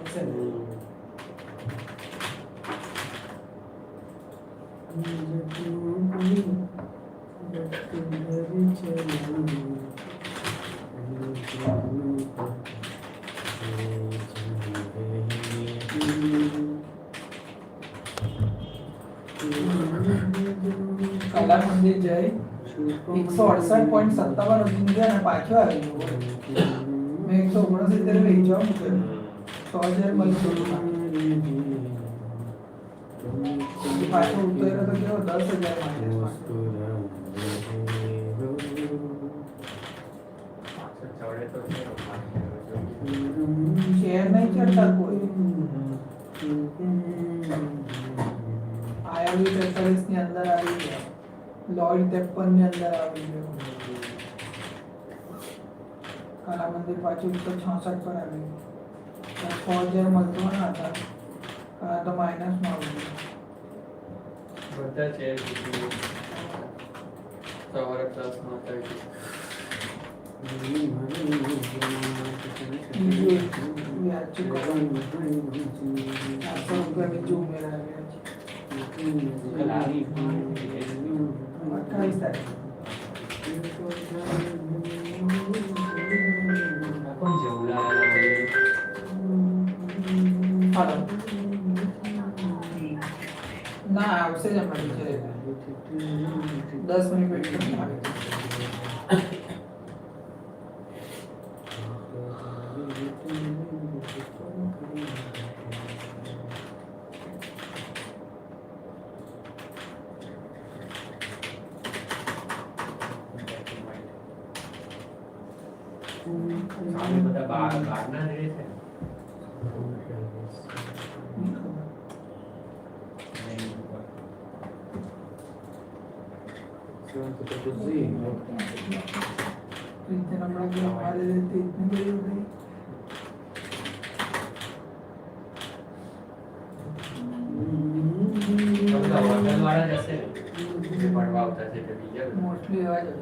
કલા મંદિર જઈ 168.57 સુધી ગયા ને પાછો આવી ગયો મેં 169 વેચવા મૂક્યો 6000 મળ્યું પાછો ઉતર્યો તો કેવો 10,000 ચડે તો શેર નહીં ચડતા કોઈ આયાવી 43 ની અંદર આવી ગયા લોઈડ 53 ની અંદર આવી ગયો કલા મંદિર પાછું 166 પર આવી ગયું 6000 મળવાના હતા તો માઇનસ માં આવી ગયું બધા છે સવારે પ્લસ માં થઈ વ્યાજ ચૂકવવાનું 400 રૂપિયા બીજું ઉમેરાવ્યા છે 28 તારીખ કોણ છે ઉલા હાલો ના આવશે જ અમારી છે 10 મિનિટ વેઇટ કરીને આવે સામે બધા બહારના જ રહે છે इतने नंबर के हमारे रहते इतने बड़े हो गए બધા હોટલ વાળા જ હશે ને જે ભણવા આવતા છે તે બીજા मोस्टली आ जाए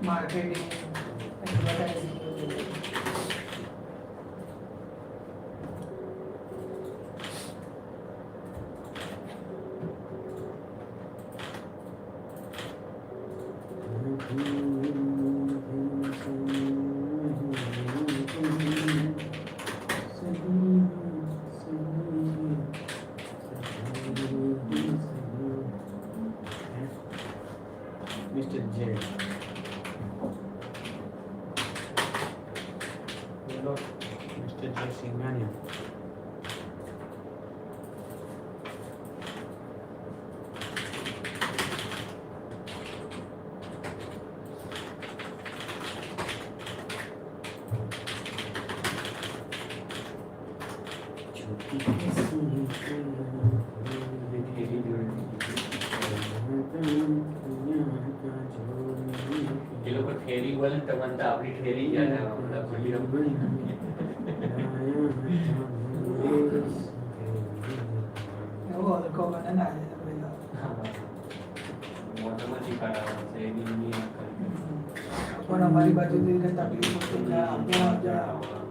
मार्केटिंग एडवर्टाइजिंग चलो Mr. J. Singhania. ये लोग थेरी बोल तो बनता अपनी थेरी क्या है मतलब बड़ी वो को बना ना है पहला मोटमोटी काटा से नहीं પણ અમારી બાજુથી ને તકલીફ હોતી ને આપણે જરા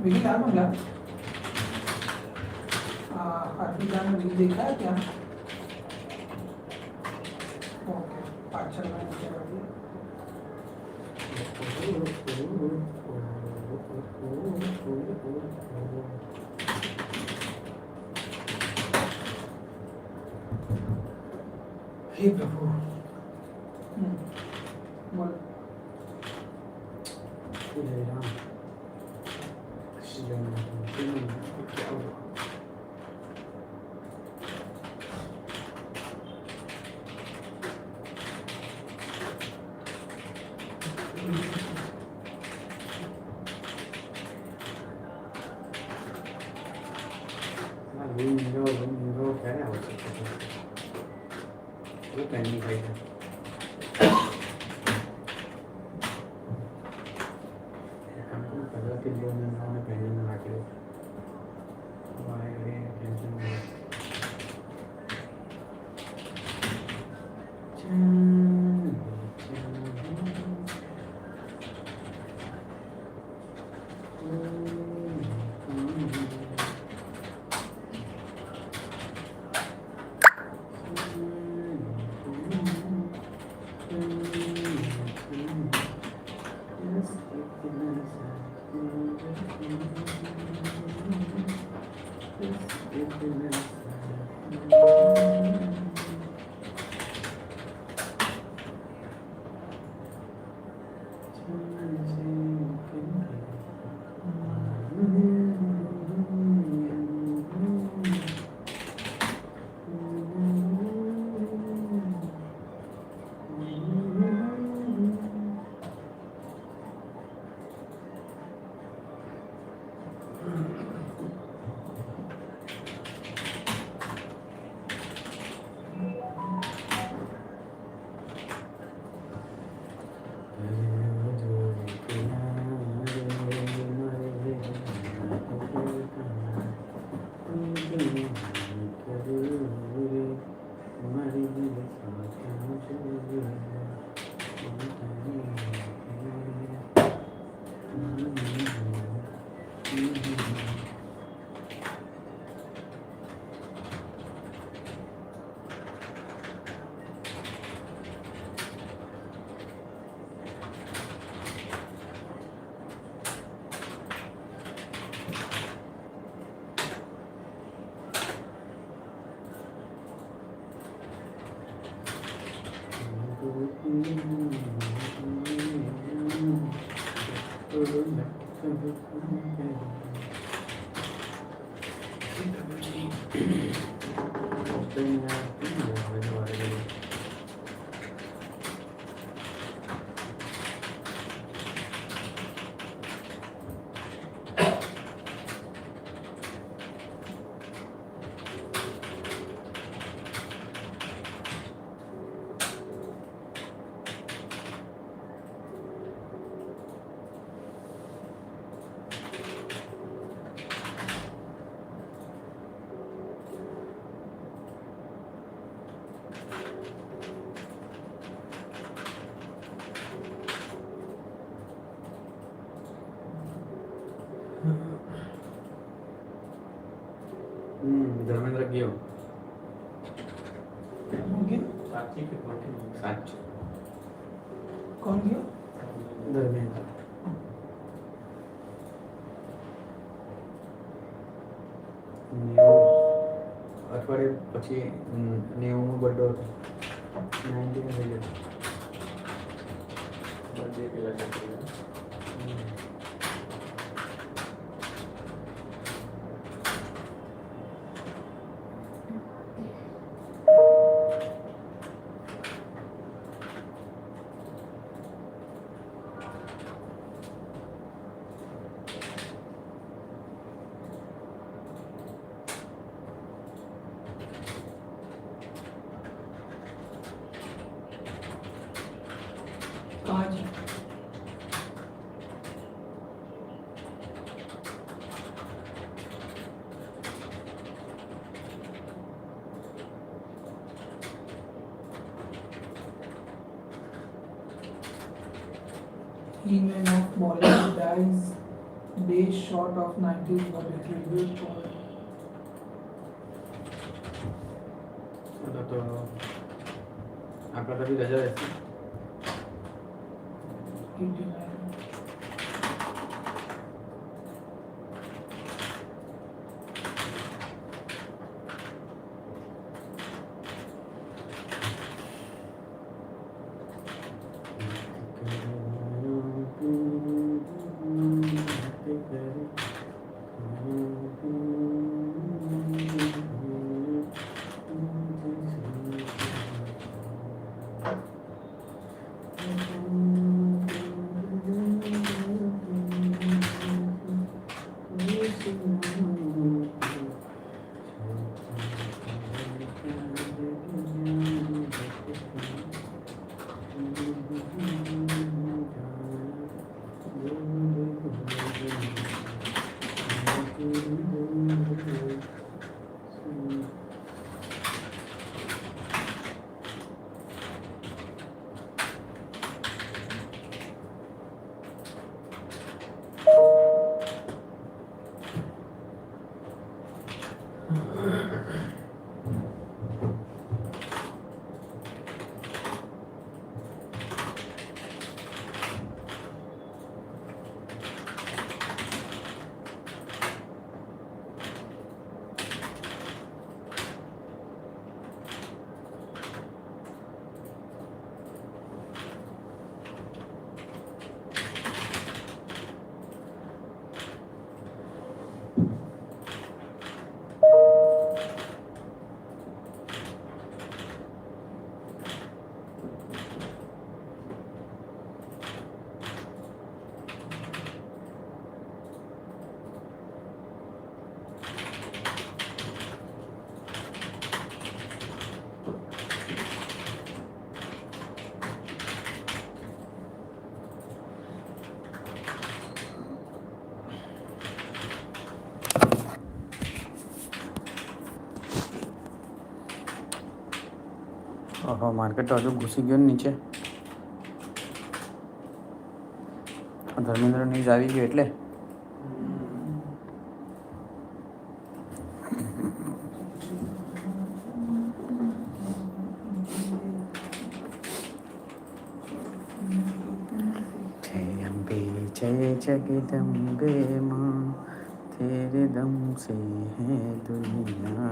विकी क्या मांगा अर्पिता ने बिल देखा है क्या ओके पाँच में नीचे कर दिया हे प्रभु बोल जय राम श्री राम क्या हुआ window क्या है वो पेंडिंग है हमको पता कि जो मैंने पेंडिंग लगा के हमारे टेंशन में धर्मेंद्र गयो ओके साक्षी के खोटे साच कौन गया धर्मेंद्र અઠવાડિયે પછી 90 બર્થડે હતો 90 થઈ ગયો बर्थडे के लगा दिया काज He may not bowling dies days short of 90s, but it will be for તો આપણા તરફી રજા રહેશે 89. ઓહો માર્કેટ તો હજુ ઘૂસી ગયો ને નીચે ધર્મેન્દ્ર ન્યૂઝ આવી ગયો એટલે અંબે જય જગદંબે माँ तेरे दम से है दुनिया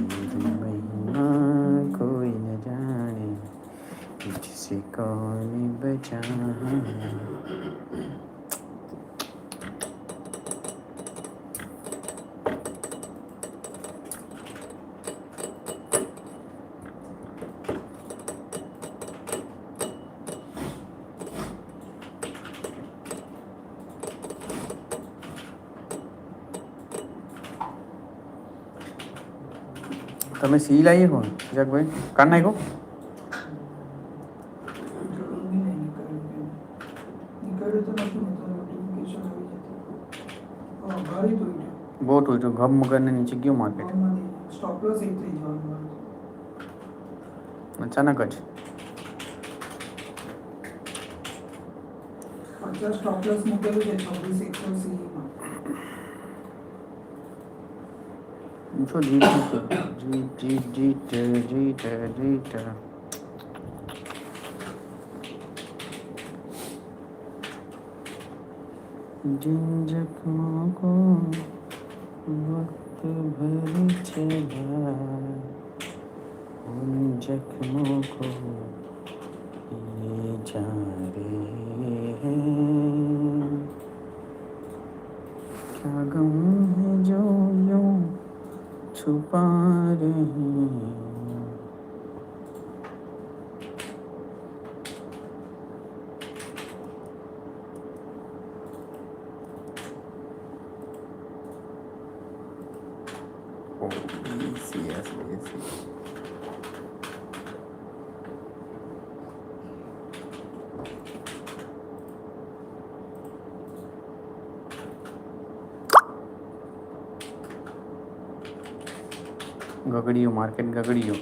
तेरी महिमा कोई न जाने तुझसे मुझको बचाना। તમે સી લાવીએ કોણ જગભાઈ કાઢ નાખો બહુ ટૂંચું ગમ મગરને નીચે ગયું માર્કેટ અચાનક જ 50 સ્ટોપ લોસ મૂકેલું છે 26 માં જો જીત जिन जख्मों को वक्त भर चला उन जख्मों को ये जा रहे हैं क्या गम है जो यूं छुपा रहे हैं yes. गगड़ियो मार्केट गगड़ियो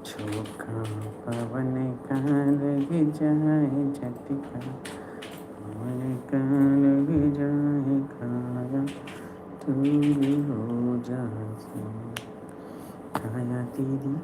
चौका पवन का लग जाए झटका पवन का लग जाए खाया तू भी हो जाए खाया तेरी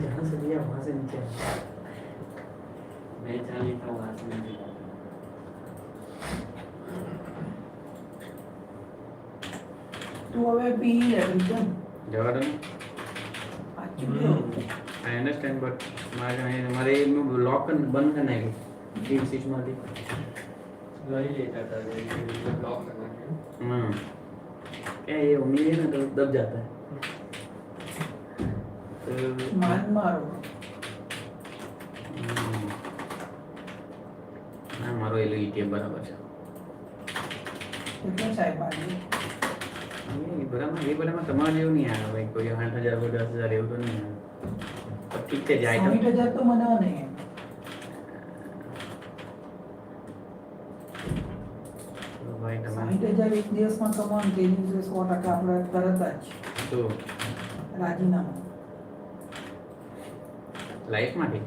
जहाँ से लिया वहाँ से नीचे मैं जहाँ लिखा हूँ वहाँ से नहीं लिखा તું હવે પી લે એકદમ જવા દો પાછું आई अंडरस्टैंड बट हमारे लॉक बंद करना है टीम स्विच मार दी वही लेता था ब्लॉक करना है हाँ क्या ये उम्मीद है ना तो दब जाता है માન મારો ના મારો એલો ETF બરાબર છે કેટલો સાહેબ આજે એ બરાબર તમારે જેવું નહીં આવે ભાઈ કોઈ 8000 કોઈ 10000 એવું તો નહીં આવે તો ઠીક છે જે આઈટમ 60000 તો મને નહીં ભાઈ તમારે 60000 એક દિવસમાં કમાવાનું તે દિવસે 100% આપણે તરત જ તો રાજીનામું લાઈફ માટે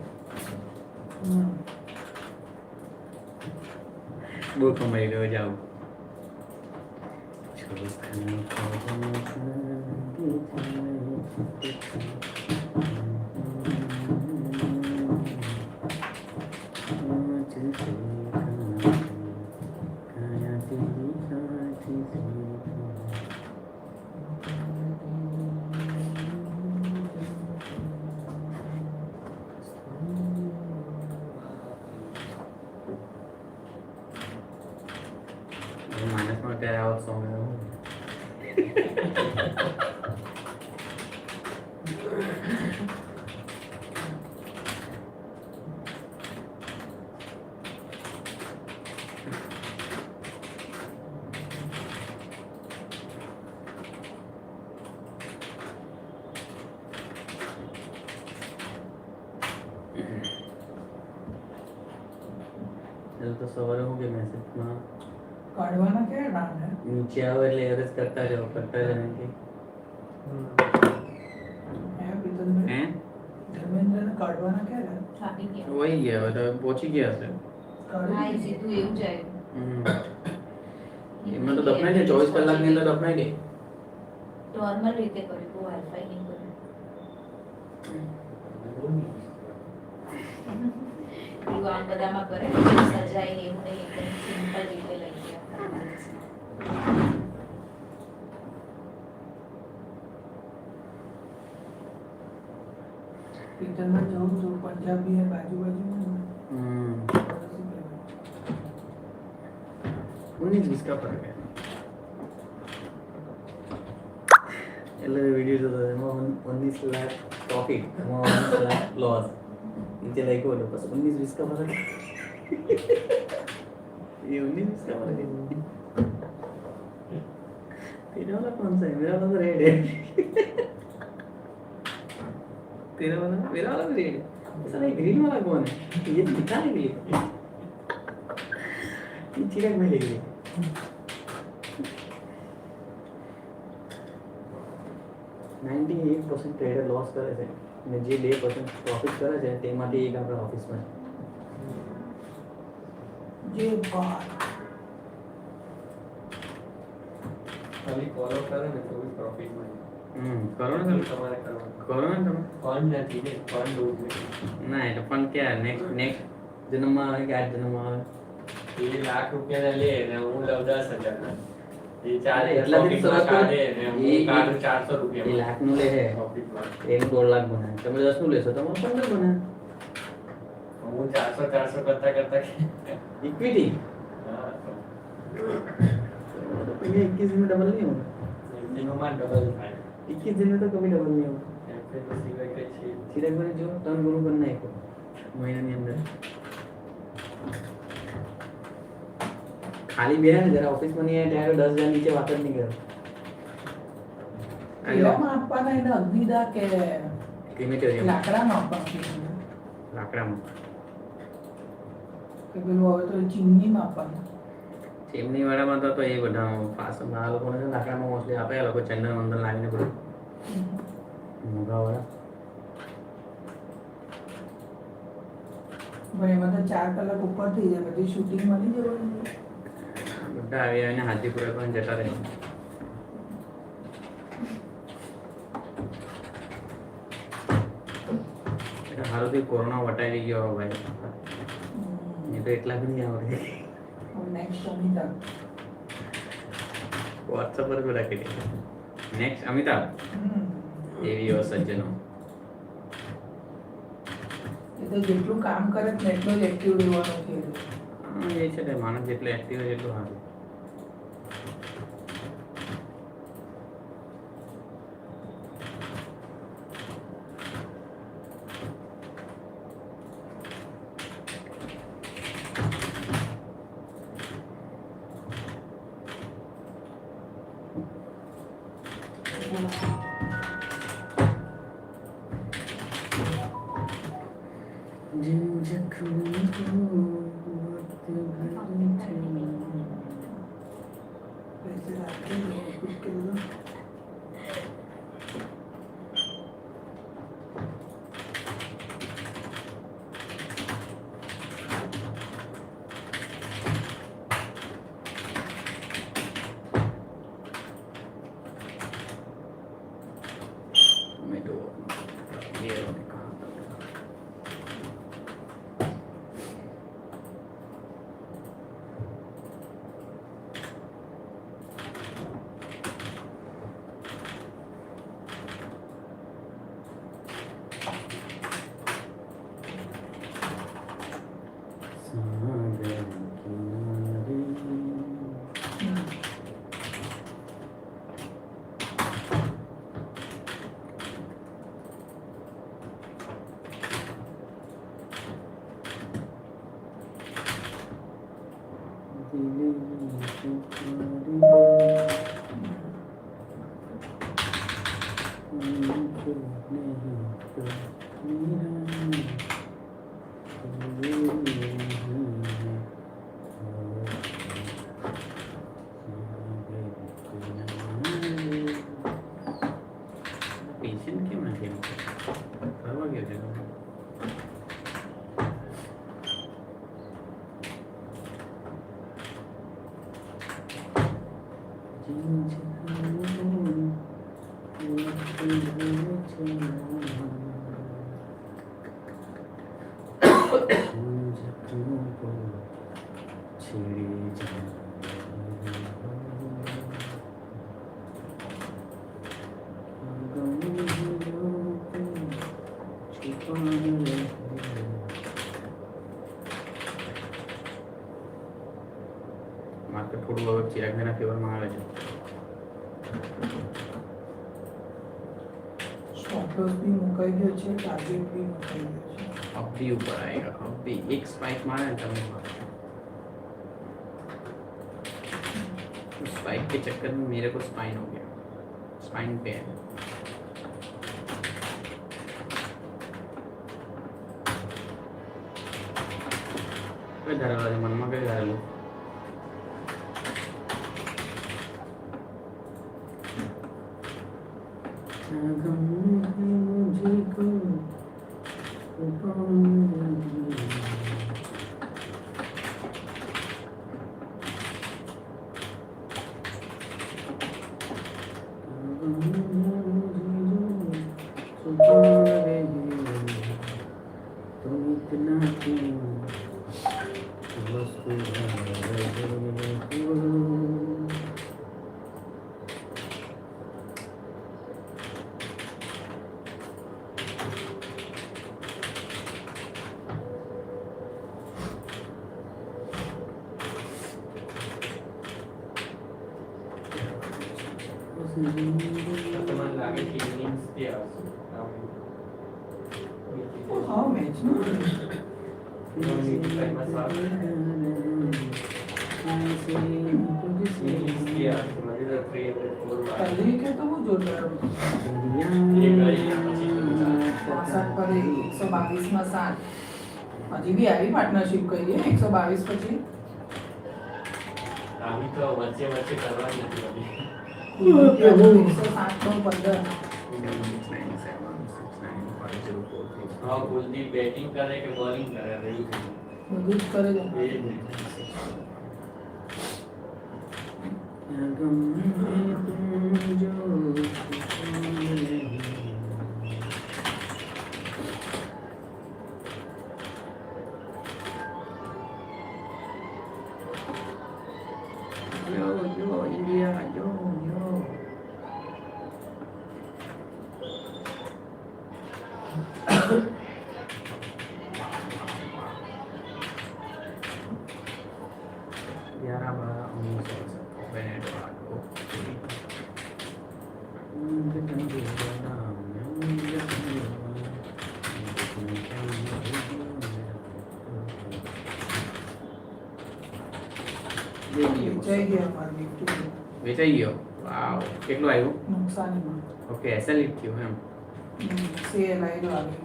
બહુ કમાઈ ગયો જાઓ અત્યારે આવો સોંગ આવ્યો તો સવારે હું કે મેસેજમાં કાઢવાના ક્યાં રાન હે નીચે આવો એટલે એવરેજ કરતા જાઓ નહીં હે પ્રીતમભાઈ હે ધર્મેન્દ્રને કાઢવાના ક્યાં રાન થાકી ગયા વહી ગયા હવે તો પહોંચી ગયા હશે હા એ સીધું એવું જ આવ્યું એમાં તો દફનાઈ દે 24 કલાકની અંદર દફનાઈ દે નોર્મલ રીતે કર્યું બહુ હાઈફાઈ નહીં કર્યું એવું આમ બધામાં કરે સજાય ને એવું નહીં એકદમ સિમ્પલ રીતે લઈ ગયા પ્રીતમભાઈ જવું છું પંજાબી હે બાજુ उन्नीस बीस का फर्क है એટલે વિડિયો જોતો એમાં 19 લાખ પ્રોફિટ એમાં 19 લાખ લોસ નીચે લખ્યો હતો બસ 19 20 का फर्क है ये 19 20 का फर्क है तेरा वाला कौन सा है मेरा वाला तो रेड है तेरा वाला मेरा वाला भी रेड है साला ग्रीन वाला कौन है ये दिखाने के लिए ये चिराग में ले गए 98% ટ્રેડર લોસ કરે છે અને જે 2% પ્રોફિટ કરે છે તેમાંથી એક આપણા ઓફિસમાં જે બાર ખાલી ફોલો કરો ને તો બી પ્રોફિટ મળે કરો ને તમે તમારે કરવાનું કરો ને તમે ફંડ નથી ને ફંડ હોવું ના એટલે પણ ક્યાં નેક્સ્ટ જન્મમાં આવે કે આ જન્મમાં આવે જોઈએ એ લાખ રૂપિયા લે ને હું લઉં 10,000 ના એ ચાલે એટલા એટલા દિવસ દિવસ સરસ કાઢે ને એ- હું કાઢું 400 એ રૂપિયા લાખનું લે છે પ્રોફિટમાં એનું 1.5 લાખ બનાવે તમે 10 નું લેશો તમારે 15 બનાવે હું 400 કરતા કરતા ઇક્વિટી હા તો ये 21 में डबल नहीं होगा એમાં ડબલ થાય 21 दिन में तो कभी डबल नहीं होगा એટલે તો સિવાય કઈ છે सीधा मैंने जो टर्न गुरु करना है को महीने के अंदर खाली बेरा ने जरा ऑफिस में नहीं है ત્યારે 10,000 નીચે વાત જ નહીં કરે પેલામાં આપવાના એને અગ્નિદા કે ક્રિમેટોરિયમ લાકડામાં આપવાના લાકડામાં કે પેલું હવે તો ચીમનીમાં આપવાના ચીમની વાળામાં તો એ બધા પાસમાં આ લોકોને છે લાકડામાં મોસ્ટલી આપે આ લોકો ચંદન વંદન લાવીને બધું મોગા વાળા ભાઈ એમાં તો 4 કલાક ઉપર થઈ જાય બધી શૂટિંગમાં નહીં જવાનું બધા આવી આવીને હાજીપુરા પણ જતા રહે હારું થી કોરોના વટાવી ગયો ભાઈ એ તો એટલા બી નહીં આવડે નેક્સ્ટ અમિતાભ વોટ્સઅપ પર भी રાખી દે નેક્સ્ટ અમિતાભ એવી સજ્જનો એ તો જેટલું કામ કરે ને એટલો જ એક્ટિવ રહેવાનો છે એ છે ને માણસ જેટલું એક્ટિવ હોય એટલું સારું पैसे रखते हैं कुछ के लिए मैं तो ये कहा पेशेंट क्यों नहीं करवा गया देखो मार्केट થોડું હવે ચિરાગના ફેવરમાં આવે છે स्टॉप लॉस भी मुकाई गयो છે टारगेट भी मुकाई गयो છે अब भी ऊपर आएगा अब भी एक स्पाइक मारा है तब उस स्पाइक के चक्कर में मेरे को स्पाइन हो गया स्पाइन पे है कोई धरेलो है मन में कोई धरेलो તમને લાગે કે ઇનિંગ્સ તે આવશે हाँ मैच ना पहले के तो वो जोरदार सात पर 122 માં 7 હજી બી આવી પાર્ટનરશિપ કરીએ 122 પછી આવી તો વચ્ચે વચ્ચે કરવાની નથી બધી 107 નો 15 हाँ कुलदीप बैटिंग करे कि बॉलिंग करे रही બધું જ કરે છે એ જ ને yo India yo વેચાઈ ગયા અમારી નિફ્ટી વેચાઈ ગયો વાવ કેટલું આવ્યું નુકસાનીમાં ઓકે એસએલ થયું એમ સેલ આવ્યો આવી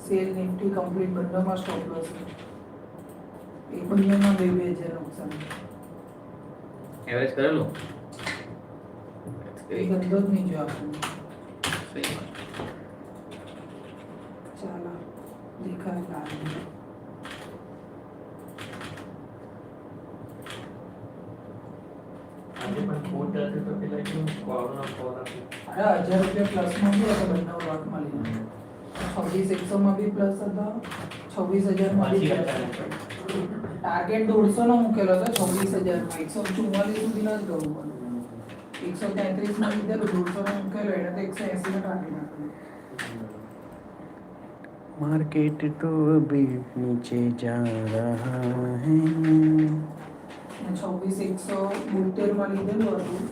સેલ નિફ્ટી કમ્પ્લીટ બંનેમાં સ્ટોપ લોસ એ બંનેમાં 2,000 નુકસાન એવરેજ કરેલું એ ગંદો જ નહીં જો આપણને સહી વાત ચાલો દેખાય લાગે આજે પણ ખોટ હતી તો પેલા કેવું કોરોના હતી અરે 1000 રૂપિયા પ્લસમાં બી હતો બંને લોટ મળીને 26,100 માં બી પ્લસ હતો 26,000 માં બી પ્લસ હતો ટાર્ગેટ 150 નો મૂકેલો હતો 26,000 માં 144 સુધીનો જ ગયું પણ 133 માં લીધેલું 150 નો મૂકેલો એને તો 180 નો ટાર્ગેટ આપ્યો मार्केट तो अभी नीचे जा रहा है 26,172 માં લીધેલું હતું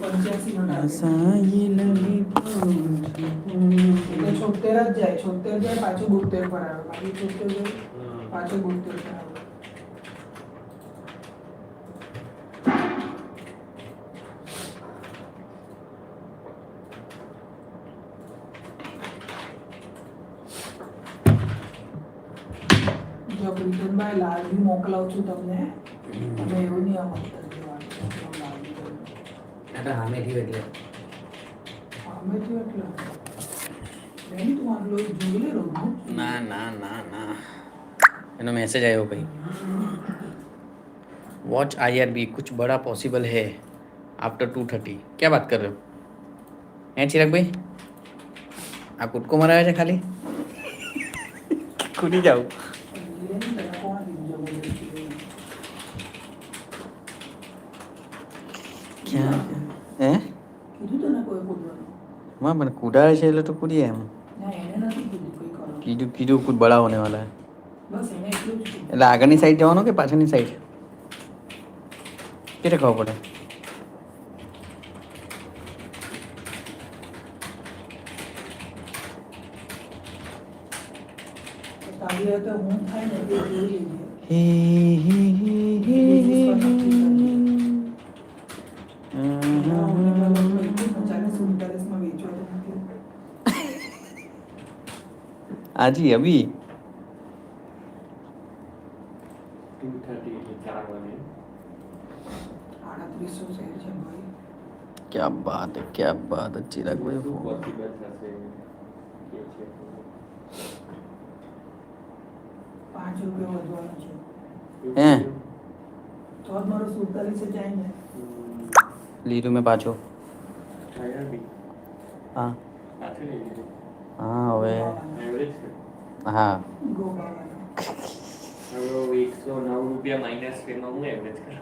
85 નો ટાર્ગેટ साई लगी એટલે 76 જ જાય 76 જાય પાછું 72 પર આવે બાકી 76 જાય પાછું 72 પર આવે જો પ્રીતમભાઈ લાલ બી મોકલાવું છું તમને તમે એવું નહીં સમજતા કે વાત લાલ બી કરું. આ તો સામેથી એટલે અમે તો એટલે નહીં તું આટલો જોઈ લે રોજ ના ના ના ના એનો मैसेज आयो भाई वॉच IRB कुछ बड़ा पॉसिबल है आफ्टर 2:30 क्या बात कर रहे हो हैं चिराग भाई आप खुद को मराया है खाली खुद ही जाओ क्या हैं કીધું તને કોઈ કૂદવાનું माँ मैंने कूदा है तो कूदिए हम ના એને નથી કીધું કોઈ કરો कीधु कीधु कुछ बड़ा होने वाला है બસ એને એટલું જ કીધું એટલે આગળની સાઈડ જવાનું કે પાછળની સાઈડ કેટલે ખબર પડે તારી હાથે હું થાય ને એ જોઈ લેજે आजी अभी 2:30 એટલે 4 વાગે 3800 શેર છે ભાઈ क्या बात है चिराग भाई શું possible થશે કે છે 5 રૂપિયા વધવાનો છે हैं તો જ મારો 47 જાય ને लीरू में पाछो IRB हाँ પાછળ લઈ લીધું हाँ હવે એવરેજ છે हाँ ગો બાવાનો હવે 109 રૂપિયા માઈનસ ફેરમાં હું એવરેજ કરું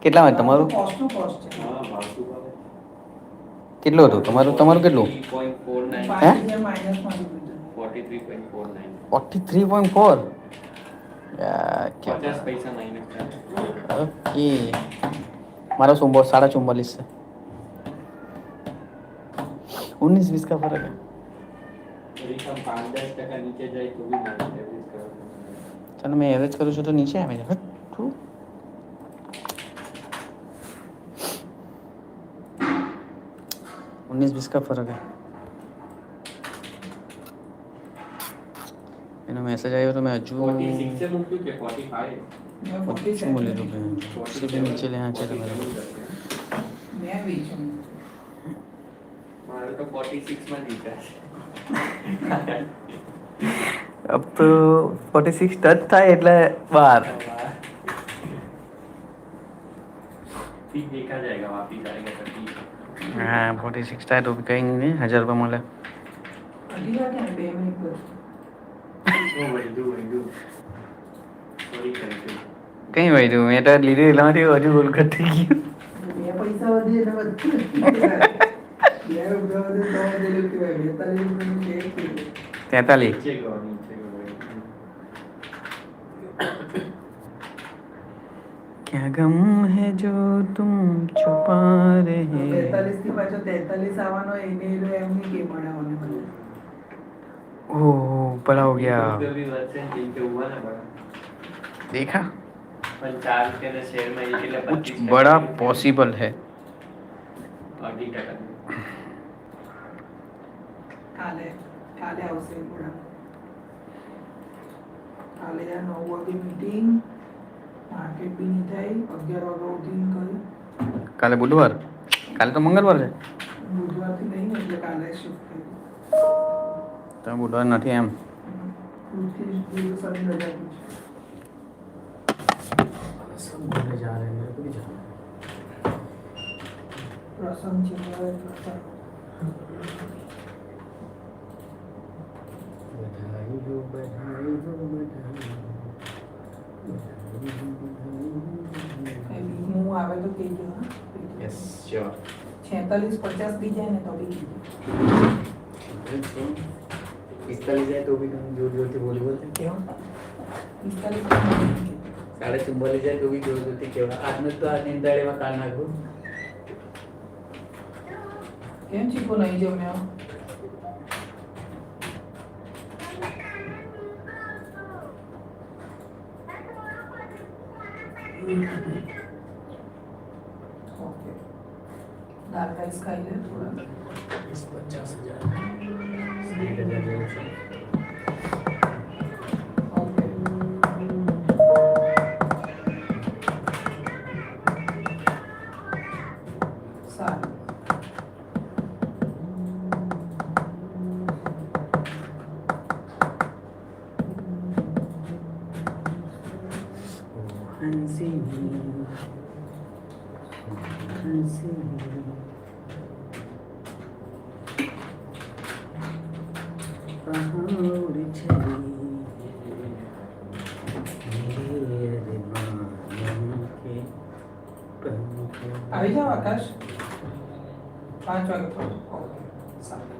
કેટલામાં તમારું કોસ્ટ ટુ કોસ્ટ છે હા ભાવતું ભાવે કેટલું હતું તમારું કેટલું 3.49 હે? 5 માઈનસ માં લીધું 43.49 43.4 यार क्या 50 પૈસા માઈનસ થાય ओके हमारा 44.5 से 19-20 का फर्क है यदि हम 5-10% नीचे जाए तो भी माइनस एवरेज करना चलो मैं एवरेज करूँ છું તો નીચે આવે છે હટ તું 19-20 का फर्क है એનો મેસેજ આવ્યો તો મેં હજુ 46 से મૂક્યું કે 45 મેં શું બોલી 47 રહ્યો उससे भी नीचे ले आना चाहिए मेरे મેં વેચ્યું મારે તો 46 માં જીતા છે अब तो 46 टच था એટલે बाहर ठीक देखा जाएगा वापिस आएगा तो ठीक है हाँ 46 था तो भी कहीं नहीं 1000 रुपये મળે અઢી વાર કે 2 મિનિટ પર वो वही दो सॉरी करके કઈ ભાઈ તું મેં તો લીધું એટલામાંથી હજુ ગોલ ઘટી ગયું બે પૈસા વધી એટલે વધુ 2 રૂપિયા વધે તો વધેલું કહેવાય 42 રૂપિયાનું શેર થઈ ગયું 43 नीचे गो क्या गम है जो तुम छुपा रहे 43 થી પાછો 43 આવવાનો એને એમની કે મળવાનો મને ओह बड़ा हो गया तो भी वर्षन जिनके हुआ ना बड़ा देखा पर 4 के ना शेयर में ये ले कुछ बड़ा पॉसिबल है अभी टका કાલે કાલે આવશે થોડા કાલે 9 વાગે મીટિંગ માર્કેટ બી નહીં થાય 11 વાગ્યા સુધી કર્યું કાલે બુધવાર કાલે તો મંગળવાર છે બુધવારથી નહીં ને એટલે કાલે શિફ્ટ કર્યું તો બુધવાર નથી એમ પૃથ્વી શનિ રજા છે सब घूमने जा रहे हैं मेरे को भी जाना પ્રસંગ છે મારે પ્રસંગ बधाई हो बधाई हो बधाई કઈ બીજું આવે તો કહેજો હા यस श्योर 46-50 બી જાય ને તો બી કહેજો 45 जाए तो भी तुम जोर जोर से बोलते क्यों 45 44 जाए तो भी जोर जोर से क्यों आज तो आज निंदाड़े में कान नाखो કેમ ચીકો નહીં જમ્યો ઓકે દાલ રાઈસ ખાઈ લે થોડા 50,000 1,000 હવે हंसिनी हंसिनी कहाँ उड़ चली मेरे अरमानों के पंख। આવી જાઓ આકાશ 5 વાગે તો ઓકે સારું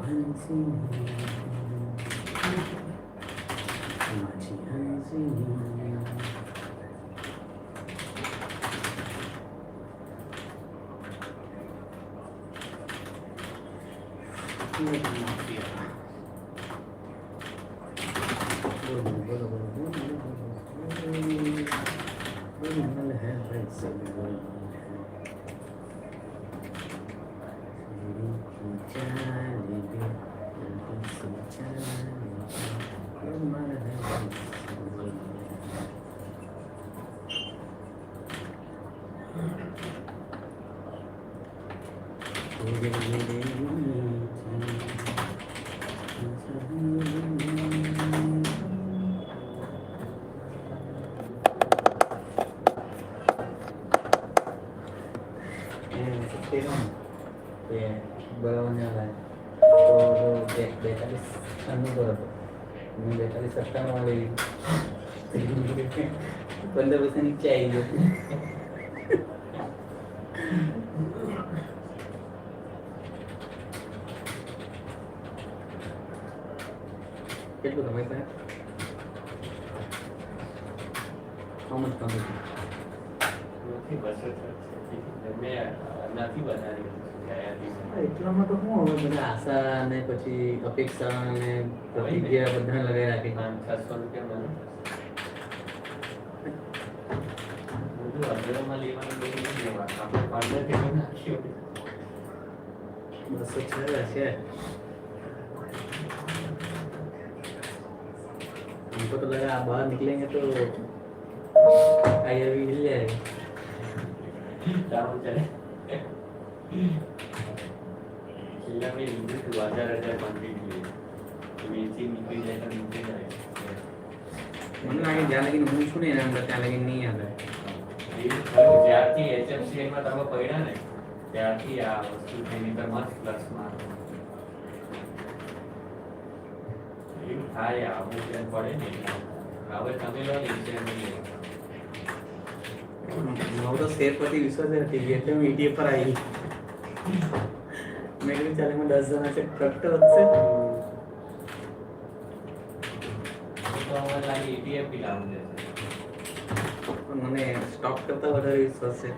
हंसिनी माझी हंसिनी બનાવવાને લાગે તો 42 છન્નું પર હતો મેં 42 સત્તામાં લઈ 15% નીચે આવી ગયો કેટલું તમારી પાસે how much coming નથી 200 મેં નથી બનાવી એટલામાં તો શું હવે બધા આશા અને પછી અપેક્ષા અને પ્રતિક્રિયા બધા લગાવી રાખી 600 રૂપિયા મને બધું અગરમાં લેવાનું બધું નહીં લેવાનું આપણે 15 કિલો નાખ્યો 206 હશે हमको तो लगा आप बाहर निकलेंगे तो आईआरबी हिल जाएगा डाउन चले छेल्ला में લીધું હતું 1000 કમ્પ્લીટ વેચી નીકળી જાય તો નીકળી જાય મને લાગે જ્યાં લગીને હું છું ને એના અંદર ત્યાં લગીને નહીં આવે જ્યારથી HFCL માં તમે પડ્યા ને ત્યારથી આ વસ્તુ તેની પર મસ્ત પ્લસમાં એવું થાય આવું ત્યાં પડે ને હવે તમે લો ને શેર નહીં મારો તો શેર પરથી વિશ્વાસ નથી ગયો એટલે હું ETF પર આવી મેં કીધું ચાલે હું 10 જણા છે કટ વધશે તો હવે લાગે ETF બી લાવું છે પણ મને સ્ટોક કરતાં વધારે વિશ્વાસ છે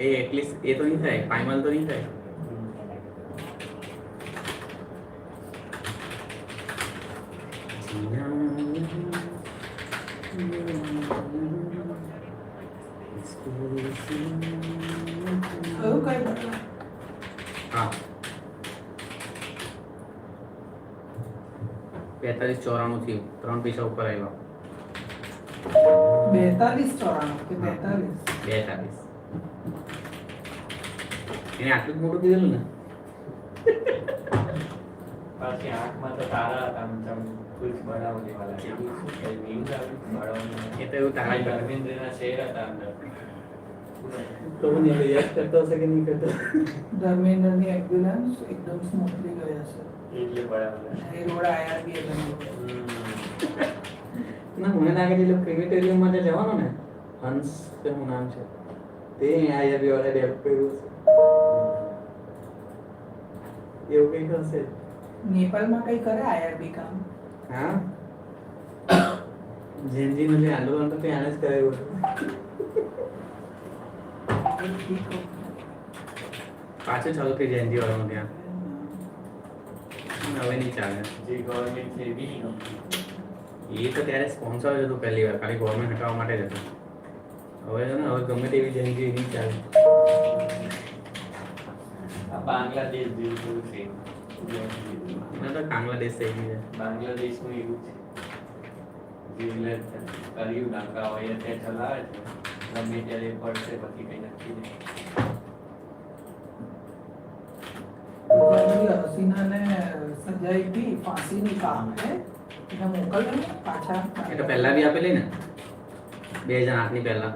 એ એટલીસ્ટ એ તો નહીં થાય ફાઇનલ તો નહીં થાય એવું કઈ બતા हाँ 45-94 थी 3 પૈસા ઉપર આવ્યા 42-94 કે 42 એને આટલું જ મોટું કીધેલું ને પાછી આંખમાં તો તારા હતા આમ કુછ બનાવને વાલા છે શું કે ન્યૂઝ આવી બનાવને એ તો એવું તારા ધર્મેન્દ્રના શેર હતા અંદર તો હું યાદ કરતો હશે કે નહીં કરતો ધર્મેન્દ્રની એમ્બ્યુલન્સ એકદમ સ્મૂથલી ગયા છે એટલે બરાબર એ રોડ આઈઆરબી એકદમ ના મને લાગે છે ક્રિમેટોરિયમ માટે જવાનો ને હંસ કે શું નામ છે તે આઈઆરબી વાળા ડેવલપ કર્યું છે એવું કંઈક હશે નેપાળમાં કઈ કરે આઈઆરબી કામ હા જેનજીનું જે આંદોલન હતું તે આને જ કરાયું હતું પાછું ચાલુ થઈ જેનજી વાળાનું ત્યાં હવે નહીં ચાલે જે ગવર્મેન્ટ છે એ બી નહીં એ તો ત્યારે સ્પોન્સર જ હતું પહેલી વાર ખાલી ગવર્મેન્ટ હટાવવા માટે જ હતું હવે છે ને હવે ગમે તેવી જેનજી નહીં ચાલે આ બાંગ્લાદેશ જેવું છે ના તો બાંગ્લાદેશ થઈ ગયું છે બાંગ્લાદેશનું એવું છે જે કર્યું નાખા હોય તે ચલાવે છે ગમે ત્યારે પડશે પછી કઈ નક્કી નહીં હસીનાને સજાઈથી ફાંસીની કામ હે એને મોકલ દે પાછા એ તો પહેલા બી આપેલી ને 2008 ની પહેલા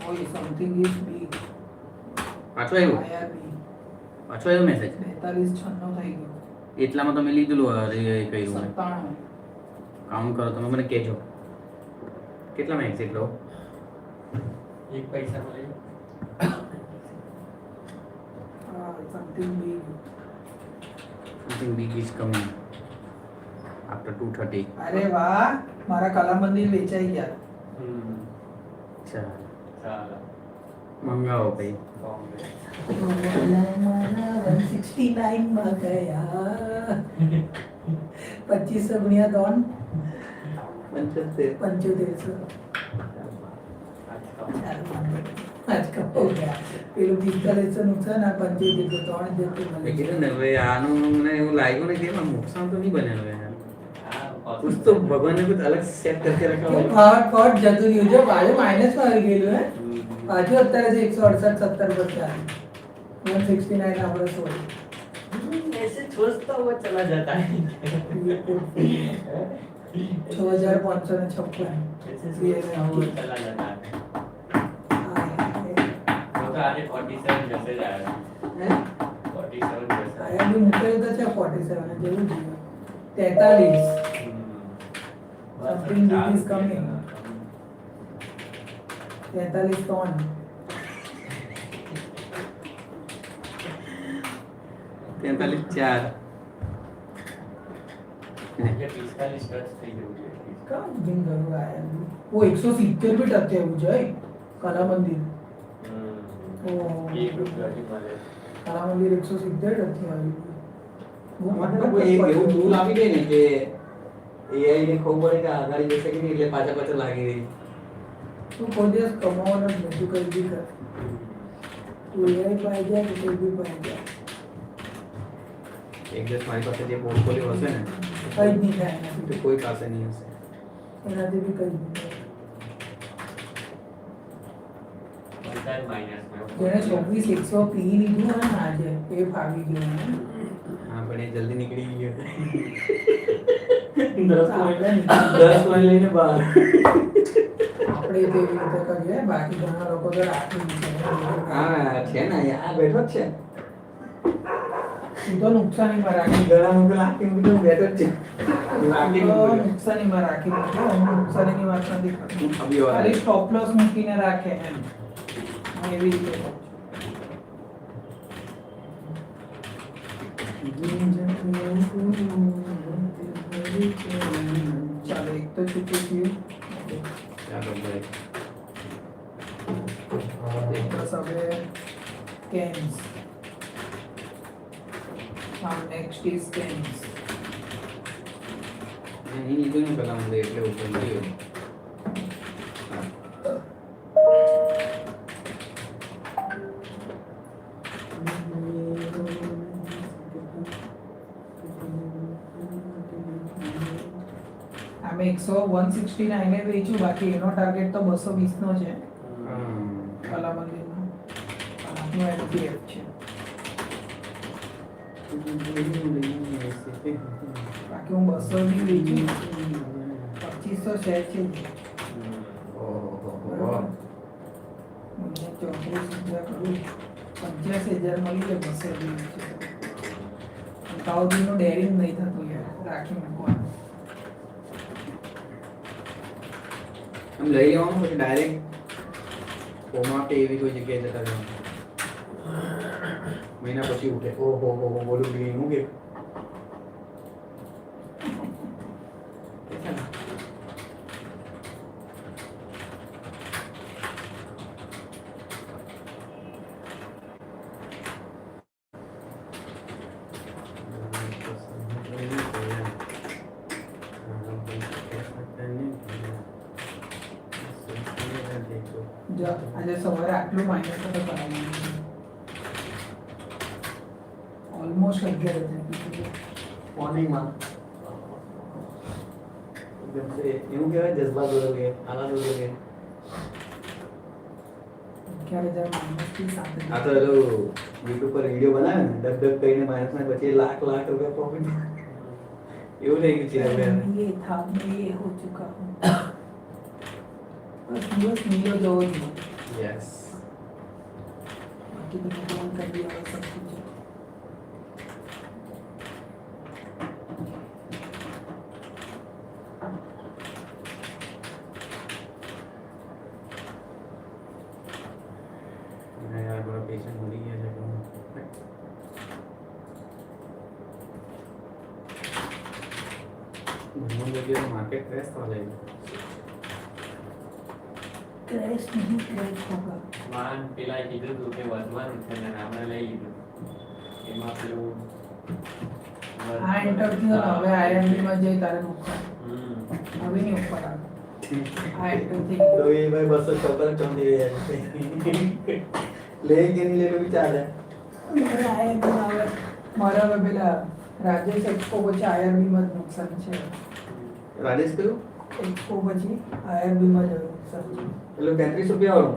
કોઈ સમથિંગ ઇઝ બિગ પાછો આવ્યો આઈઆરબી પાછો આવ્યો મેસેજ 4296 થઈ ગયો એટલામાં તમે લીધેલું કર્યું 97 કાઉન્ટ કરો તમે મને કહેજો કેટલામાં એક્ઝિટ લો એક પૈસા મળે something big something big is coming after 2:30 અરે વાહ મારા કલા મંદિર વેચાઈ ગયા ચાલ ચાલો મંગાવો ભાઈ કોંગ્રેસ 169 માં ગયા 2500 ગુણ્યા 3 7500 આજ કપ હો ગયા પેલું 4500 નુકસાન આ 7500 3 જેટલું મેં મળે કીધું ને હવે આનું મને એવું લાગ્યું ને કે એમાં નુકસાન તો નહીં બને હવે कुछ तो भगवान ने कुछ अलग सेट करके रखा કે होगा ફટ જતું રહ્યું જો બાજુ માઇનસ માં આવી ગયેલું હે પાછું અત્યારે છે 168 70 પર ચાલે 169 આપણે સોળ ऐसे सोचता हुआ चला जाता है 6556 ऐसे सोचता हुआ चला जाता है वो तो आज 47 जैसे जा रहा है 47 जैसा આયા બી મૂકેલું તો છે 47 જેવું જ 43 Something big is coming. 43 ton. तैंतालीस चार ये 45 टच થઈ ગયું છે કામ બિંગ ગયો આયા ઓ 170 બી ટકે એવું છે કલા મંદિર એક રૂપિયાથી મળે કલા મંદિર 170 ટકે આવી मतलब कोई एक એવું ટૂલ આપી દે ને કે એઆઈ ને ખબર પડે કે આગાડી જશે કે નહીં એટલે પાછા પાછા લાગી રહી તું કોઈ દિવસ કમાવાનો જ નથી કઈ બી કર તું એ પાઈ જાય કે કોઈ બી પાઈ જાય એક દિવસ મારી પાસે જે પોર્ટફોલિયો હશે ને કઈ જ નહીં થાય એનાથી તો કોઈ પાસે નહીં હશે એનાથી બી કઈ જ નહીં થાય બધા માઈનસ માં જેને 24100 પી લીધું ને આજે એ ફાવી ગયું ને હા પણ એ જલ્દી નીકળી ગયો 10 પોઈન્ટ લઈને બહાર આપણે તેવી રીતે કરીએ બાકી ઘણા લોકો તો રાખી છે હા છે ને આ બેઠો જ છે તું તો નુકસાનીમાં રાખી ગળા મુકે લાગી મૂકી બેઠો જ છે લાગી મૂકી નુકસાનીમાં રાખી મૂકી હું નુકસાનીની વાત નથી કરતો અભી વાર ખાલી સ્ટોપ લોસ મૂકીને રાખે એમ હું એવી રીતે કહું ચાલો એક તો ચૂકી ગયું ચાલો ભાઈ બસ હવે કેન્સ નેક્સ્ટ ઇઝ કેન્સ નહીં લીધું ને પેલા મને એટલે ઉપર ગયો આમે 169 એ વેચ્યું બાકી એનો ટાર્ગેટ તો 220 નો છે કલા મંદિરનો આપનો એફડીએફ છે બાકી હું 200 ની વેચી 2500 શેર છે ઓહો મને 34,000 કરું 85,000 મળી જાય 200 ની કાઉદીનો ડેરિંગ નહીં થતું યાર રાખી મૂકવાનું हम લઈ લેવાનું પછી ડાયરેક્ટ કોમા કે એવી કોઈ જગ્યાએ જતા રહેવાનું મહિના પછી ઉઠે ઓહો હો હો બોલું ગ્રીન હું કે આજે સવારે આટલું માઇનસ તો કરાવવાનું ઓલમોસ્ટ 11,000 મોર્નિંગમાં એકદમ સે એવું કહેવાય જજ્બા દોડોગે આલા દોડોગે 11,000 -થી 7,000 આ તો જો YouTube પર વિડિયો બનાવે ને ડગ ડગ કરીને માઇનસ માં પછી લાખ રૂપિયા પ્રોફિટ એવું નહીં કે ચિરાગ ભાઈ ये था मैं ये हो चुका हूँ बस बस नीलो जो યસ बाकी तो भगवान कर दिया है सब कुछ યાર બड़ा પેશન્ટ ભૂલી ગયા છે ઘણું જગ્યાએ માર્કેટ ક્રેશ થવા લાગ્યું क्रैश नहीं क्रैश होगा વાન પેલા કીધું હતું કે વધવાનું છે ને આપણે લઈ લીધું એમાં પેલું આ એન્ટર થયો ને હવે આઈએમબી માં જઈ તારે નુકસાન હવે નહીં ઉપર આવે આ એન્ટર થઈ તો ગયો એ ભાઈ 254 ચોંધી રહ્યા છે લે કે નહીં લે તો વિચાર મારે આઈએમબી માં હવે મારા હવે પેલા રાજેશ એક્સપો પછી આઈએમબી માં જ નુકસાન છે રાજેશ કયું એક્સપો પછી આઈએમબી માં જ નુકસાન છે પેલો 33 રૂપિયા વાળો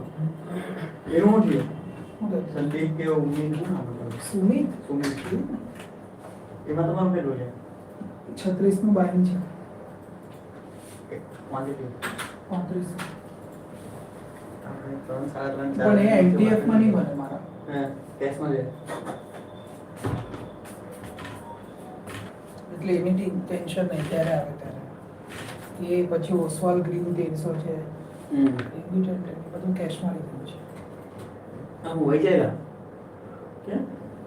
એનું શું થયું શું કહે? સંદીપ કે ઉમ્મીદ શું નામ હતું સુમિત સુમિત એમાં તમારું કેટલું છે 36 નું બાઈન છે ક્વોન્ટિટી 35 આપણે 3 સાડા 3 પણ એ એમટીએફ માં નહીં બને મારા હા કેશમાં છે એટલે એની ટેન્શન નહીં ત્યારે આવે ત્યારે એ પછી ઓસવાલ ગ્રીન 300 છે એમ્બ્યુટન્ટ બધું કેશમાં લીધું છે આમ હોય જાય કે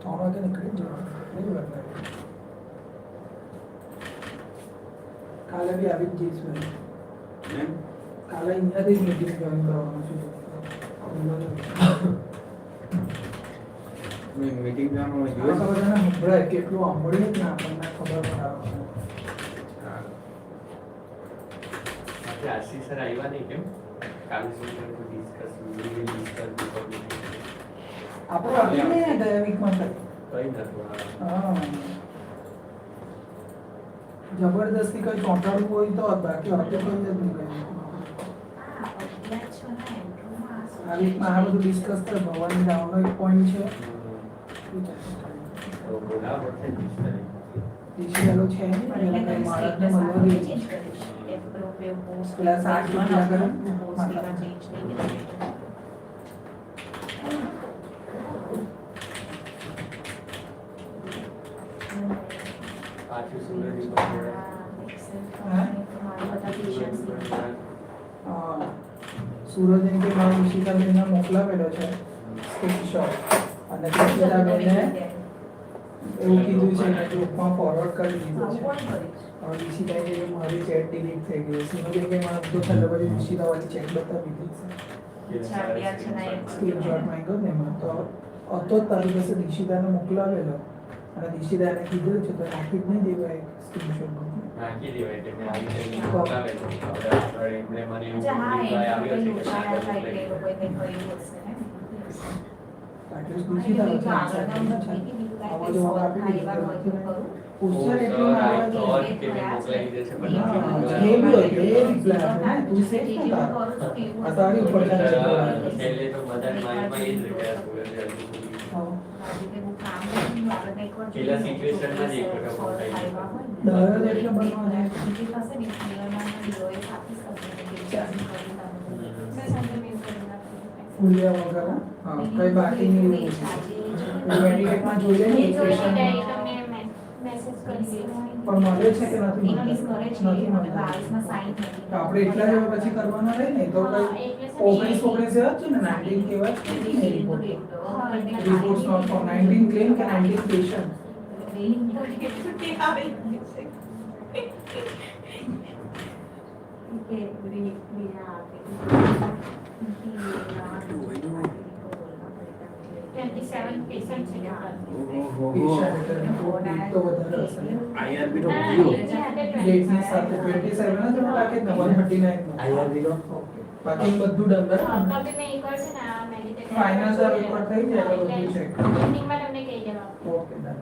3 વાગે નીકળી જવાનું નહીં બદલાય કાલે બી આવી જ જઈશ મેં એમ કાલે અહીંયાથી જ મીટિંગ જોઈન કરવાનું છે મેં મીટિંગ જવાનું હોય આ દિવસ તો બધાને સંભળાય કેટલું સાંભળીએ જ ને આપણને ખબર પડે આપણે આશીષ સર આવ્યા નહીં કેમ કાલે શું કરવું ડિસ્કસ આપણે હતી ને ગયા વીકમાં થઈ કઈ નતું હા જબરદસ્તી કઈ ચોંટાડવું હોય તો બાકી વાતો કઈ જ નહીં કઈ આ વીકમાં આ બધું ડિસ્કસ કરે ભવાની રાવનો એક પોઈન્ટ છે તો બોલાવો છે ડિસ્કસ ડિજિટલો છે નહીં પણ એને કઈ માણસને મળવા દે પેલા 60 રૂપિયા કરે પાછું સુરજ સુરજ એમ કે મારા ઈશિતાબેનને મોકલાવેલો છે સ્ક્રીનશોટ અને ઈશિતાબેને એવું કીધું છે કે ગ્રુપમાં ફોરવર્ડ કરી દીધું છે હવે ઈશિતાએ કે મારી ચેટ ડિલીટ થઈ ગઈ સિનોબેન કે મને બધું થયેલો પછી ઈશિતા વાળી ચેટ બતાવી દીધી છે સ્ક્રીનશોટ માંગ્યો ને એમાં તો હતો જ તારી પાસે દીક્ષિતાને મોકલાવેલો અને દીક્ષિતાને કીધું છે તો નાખી જ નહીં દેવાય સ્ક્રીનશોટ નાખી દેવાય કે મેં આવી રીતે મોકલાવેલો હવે એમણે મને એવું રિપ્લાય આવ્યો છે કે આગળ પૂછ્યા એટલે और के में મોકલાઈ દેશે પણ નથી એ બી હોય કે એ રિપ્લાય આપે ને તું સેફ નતા આ તારી ઉપર મોકલાવી. છેલ્લે તો બધા માઇન્ડમાં એ જ રહ્યા સુરજ પેલા સિચ્યુએશનમાં જ એક ટકા મોકલાઈ દરરોજ એટલે બનવાનો ફૂલ્યા વગર હા કઈ બાકી નહીં મેડિકેટમાં જોઈએ ને ઇક્વેશન પણ મળે છે કે નથી મળતા? નથી મળતા તો આપણે એટલા જ હવે પછી કરવાના રહે ને તો કઈ 19 જ છે ને 19 કેવા રિપોર્ટ્સ નોટ ફોર 19 ક્લેમ કે 19 પેશન્ટ તો વધારે હશે ને આઈઆરબી નો જીરો ડેટની સાથે 27 જ રાખે ને 139 આઈઆરબી નો ઓકે બાકી બધું ડન ફાઇનાન્સ ઉપર થઈ જાય બધું ચેક ઓકે ડન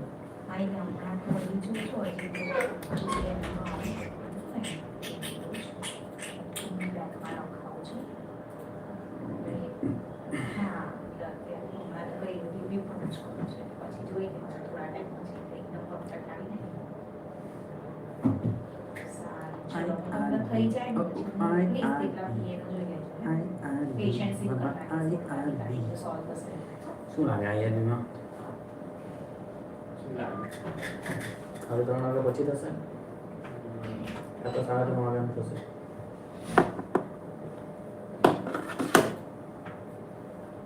હા જ કરું છું પછી જોઈ લઈશું થોડા ટાઈમ પછી એકદમ પરફેક્ટ આવી જાય સારું ચલો તમને થઈ જાય ને પછી પ્લીઝ કેટલા પીએ તો જોઈ લેજો પેશન્સલી કરવાની કાઢી સોલ્વ થશે શું લાગે આઈઆરબીમાં શું લાગે? હવે 3 વાગ્યા પછી થશે કાં તો 3:30 વાગ્યામાં થશે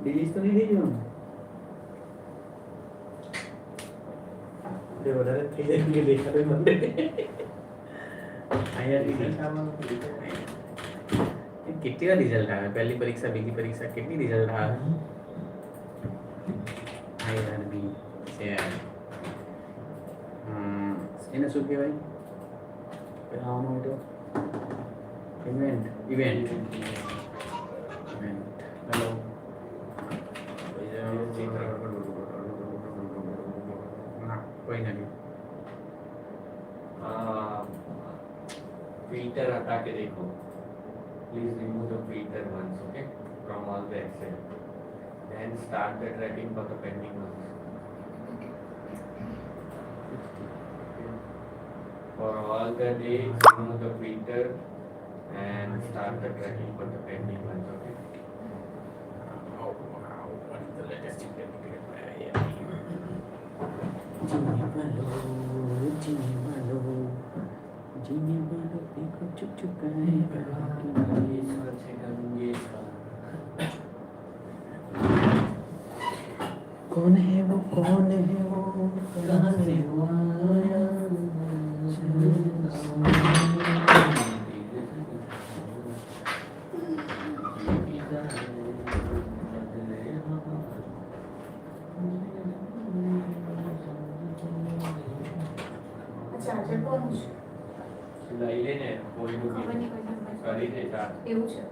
ડિલીટ તો નહીં થઈ જવાનું તે વધારે થઈ જાય કે દેખાડે મને આઈઆરબી કેટલી વાર રિઝલ્ટ આવે પહેલી પરીક્ષા બીજી પરીક્ષા કેટલી રિઝલ્ટ આવે આઈઆરબી શેર એને શું કહેવાય પેલા આવવાનો હતો ઇવેન્ટ હેલો કોઈ નથી filter हटा के देखो please remove the filter ones okay from all the excel then start the tracking for the pending ones for all the days remove the filter and start the tracking for the pending ones okay Oh wow, what is the latest indicator by IIM? जीने वालों पे को चुप चुपाए ईश्वर से करूंगे कौन है वो कहाँ से वो आया ચાર્જર કોનું છે લઈ લેને કોઈનું બી ખબર નહીં કોઈના કરી દે ચાર્જ એવું છે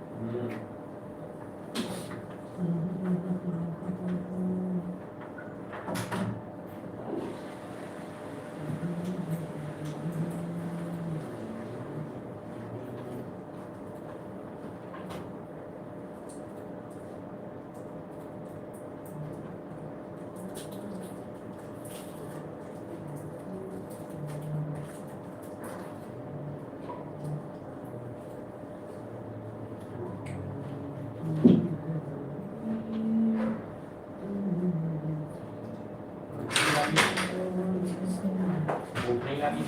ઓપનિંગ આપી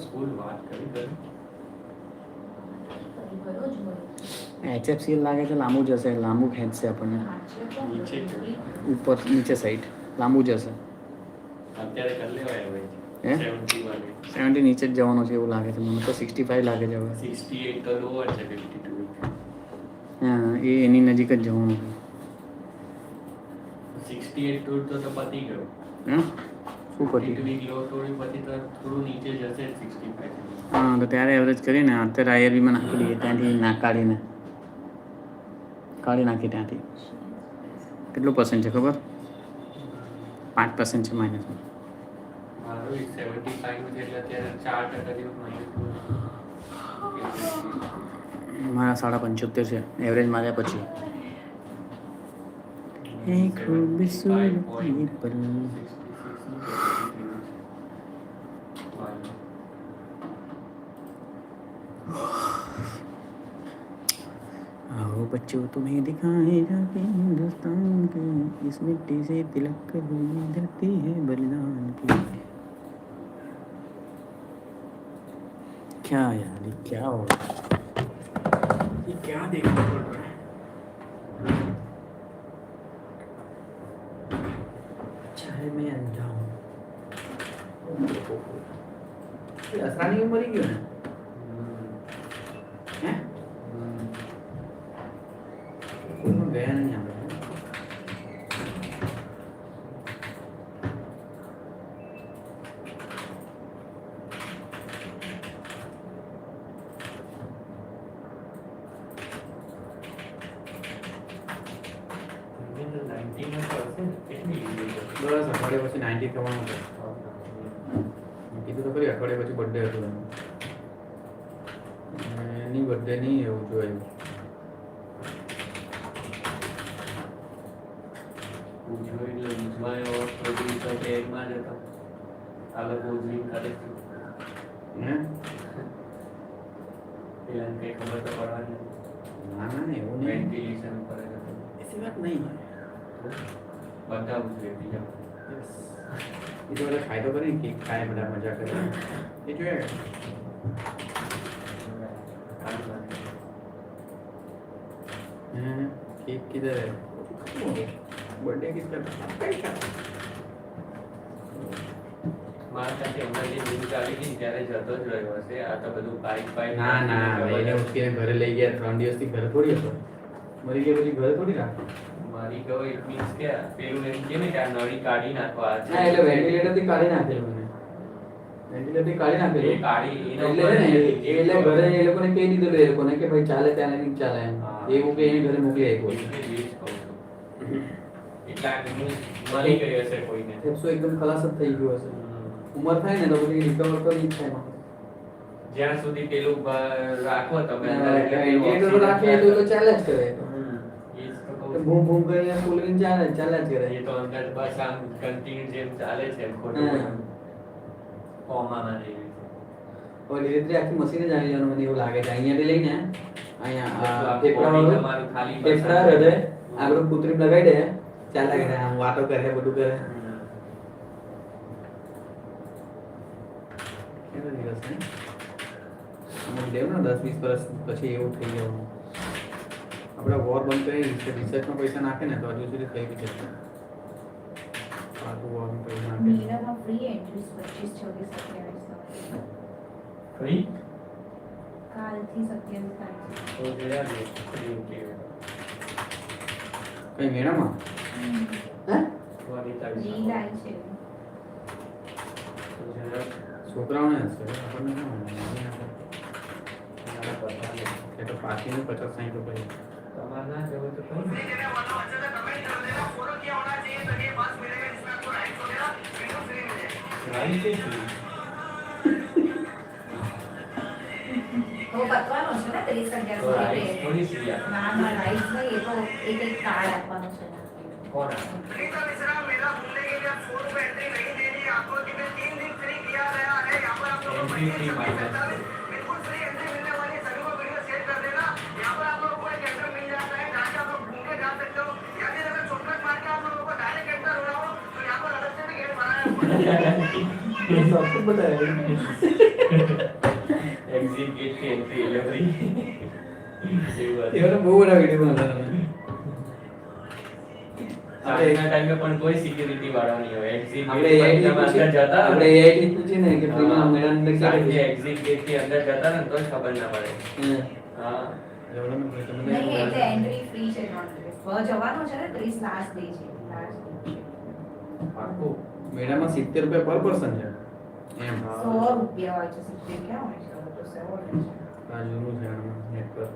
સ્કૂલ વાત કરી HFCL લાગે છે લાંબુ જશે લાંબુ ખેંચશે આપણને નીચે ઉપર નીચે સાઈડ લાંબુ જશે અત્યારે કરી લેવાય હવે હે 70 વાગે 70 નીચે જ જવાનું છે એવું લાગે છે મને તો 65 લાગે છે હવે 68 તો લોઅર છે 52 હા એ એની નજીક જ જવાનું છે 68 તોડ તો પતી ગયો હા શું પતી એક વીક લો થોડી પછી તો થોડું નીચે જશે 65 હા તો ત્યારે એવરેજ કરીને અત્યારે આઈઆરબીમાં નાખી દઈએ ત્યાંથી કાઢી નાખી ત્યાંથી કેટલું પર્સન્ટ છે ખબર 5% છે માઇનસમાં મારો 75 નું છે એટલે અત્યારે 4% જેવું માઇનસ મારા 75 છે એવરેજ માર્યા પછી એક ખૂબસૂરતી પર આવો जो तुम्हें दिखाए जाके हिंदुस्तान के, इस मिट्टी से तिलक हुई धरती है बलिदान की। क्या यार ये क्या हो रहा है, ये क्या देखना पड़ रहा है। चाहे मैं अंधा हूँ। असरानी में मरी क्यों है? गया नहीं यहाँ पे। બસ અઠવાડિયા પછી 90 થવાનું છે. કીધું તો ખરી અઠવાડિયા પછી બર્થડે હતો એનો. એની બર્થડે નહીં એવું જોયું. ના ના એવું નહીં. વેન્ટિલેશન કરે છે. એસી વાત નહીં. બધા ઉજવે બીજા. એ તો બધા ખાય તો કરે કેક ખાય બધા મજા કરે એ જોઈએ. केक किधर है? बर्थडे किसका था? મારા સાથે હમણાં જે ન્યૂઝ આવી હતી ત્યારે જતો જ રહ્યો હશે. આ તો બધું પાઇપ ના ના એને ઉઠીને ઘરે લઈ ગયા. 3 દિવસથી ઘરે થોડી હતો. મરી ગયા પછી ઘરે થોડી રાખો. મારી ગયો ઇટ મીન્સ કે પેલું એમ કે ને કે આ નળી કાઢી નાખવા છે. ના એટલે વેન્ટિલેટર થી કાઢી નાખેલું મને. વેન્ટિલેટર થી કાઢી નાખેલું. એ કાઢી એનો એટલે ઘરે એ લોકોને કહી દીધું એ લોકોને કે ભાઈ ચાલે ત્યાં નહીં ચાલે એમ. એવું કે એને ઘરે મોકલી આપ્યો. એટલા મરી ગયો હશે કોઈને. ફેફસો એકદમ ખલાસ જ થઈ ગયો હશે. ઉંમર થાય ને તો પછી રિકવર તો નહીં થાય. જ્યાં સુધી પેલું રાખો તમે વેન્ટિલેટર રાખીએ તો ચાલે જ કરે. ભૂમ ભૂમ કરીને ફૂલવીને ચાલે જ કરે. એ તો અંદર બસ આમ કન્ટિન્યુ જેમ ચાલે છે ખોટું કોમામાં રહી છે. ધીરે ધીરે આખી મશીન જ આવી જવાનું મને એવું લાગે છે. અહીંયાથી લઈને અહીંયા ફેફડા હૃદય આગળ કૃત્રિમ લગાવી દે ચાલે કરે. આમ વાતો કરે બધું કરે. કેટલો દિવસ છે અમુક દેવ ને 10-20 વર્ષ પછી એવું થઈ જવાનું. આપણા વોર બંધ કરી રિસર્ચમાં પૈસા નાખે ને તો હજુ સુધી થઈ બી જશે. આખું વોરમાં પૈસા નાખે. મીરામાં ફ્રી એન્ટ્રીસ 25-26-27 ફ્રી કાલથી 27 તો જોયા ને ફ્રી કે કઈ મેળામાં હે વારીતા રીલ આવી છે. તો જરા છોકરાઓને હશે આપણને ના એ તો પાકીને 50-60 રૂપિયા. તમારે ના જવું તો કઈ રાઈટ છે તો બતવાનો છે ને 30-11 રાઈટ થોડી સી ના ના રાઈટ નહીં એ તો એક કાર્ડ આપવાનો છે ને. કોણ एंट्री फी माइनस सबको पता है एग्जिट गेट की एंट्री डिलीवरी ये तो बहुत बड़ा वीडियो बना था मैंने. આજના ટાઈમે પણ કોઈ સિક્યુરિટી વાળા નહીં હોય. એક્ઝિટ આપણે ગેટ એઆઈ અંદર જતા આપણે એઆઈ થી પૂછીને કે પ્રીમિયમ મેળા અંદર કારણ કે ક્યારે એક્ઝિટ ગેટ થી અંદર જતા ને તો જ ખબર ના પડે. હા ડેવલપમેન્ટ હોય તમને નહીં એટલે એન્ટ્રી ફ્રી છે નોટ જવાનું છે ને 30 લાસ્ટ ડે છે. લાસ્ટ ડે પાકું મેળામાં 70 રૂપિયા પર પર્સન છે એમ. 100 રૂપિયા હોય છે. 70 ક્યાં હોય છે? તો 100 હોય છે. આ જૂનું છે નેટ પર.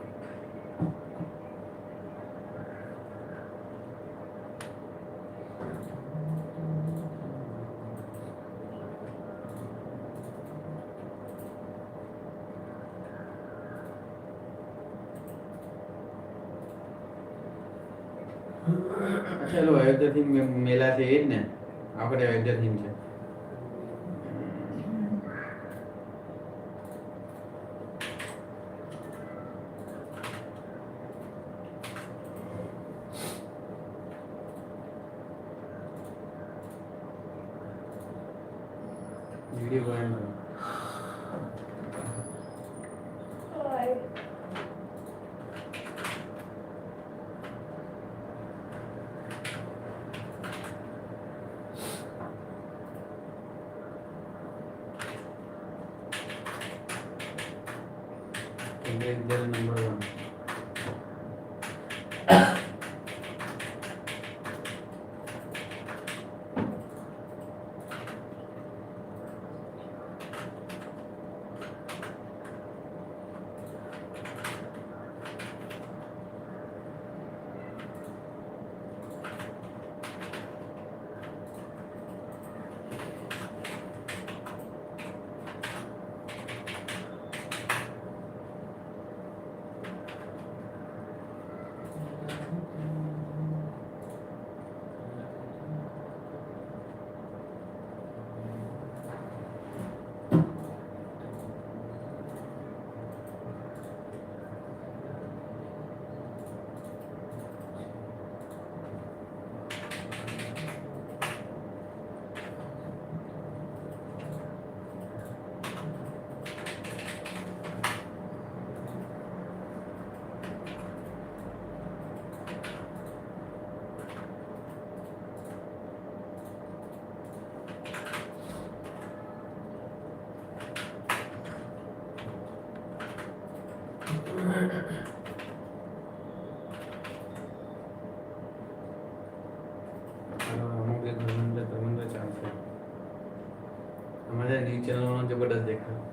ચલો અયોધ્યાથી મેલા છે એ જ ને. આપણે અયોધ્યાથી છે. वीडियो को एंड करो नंबर 1 धर्मेंद्र चांस है हमारे न्यूज चैनल में जबरदस्त देख रहे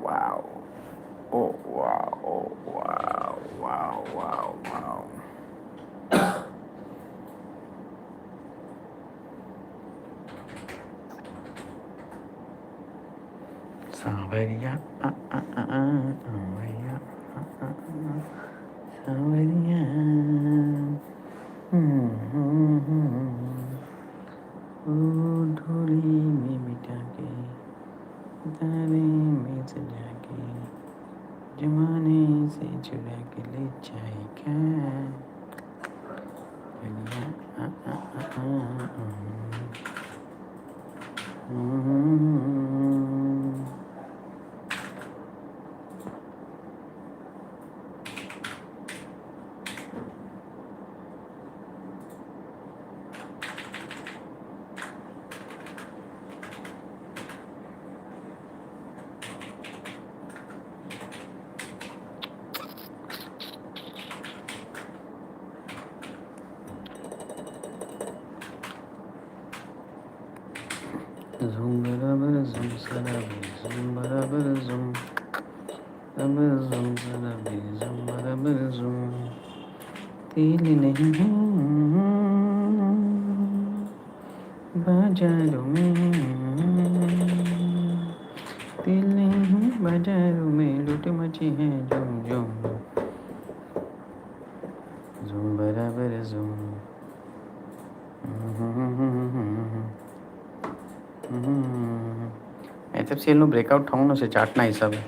wow oh wow oh wow wow wow wow Sawaria Sawaria Sawaria धूली में मिटा के तारे में सजा के जमाने से चुरा के ले जाएगा Zoom barabar zoom sarabi zoom barabar zoom barabar zoom sarabi zoom barabar zoom तिल नहीं है बाजारों में तिल नहीं है बाजारों में लूट मची है झूम झूम zoom barabar zoom એચએફસીએલનું બ્રેકઆઉટ થવાનું છે ચાર્ટના હિસાબે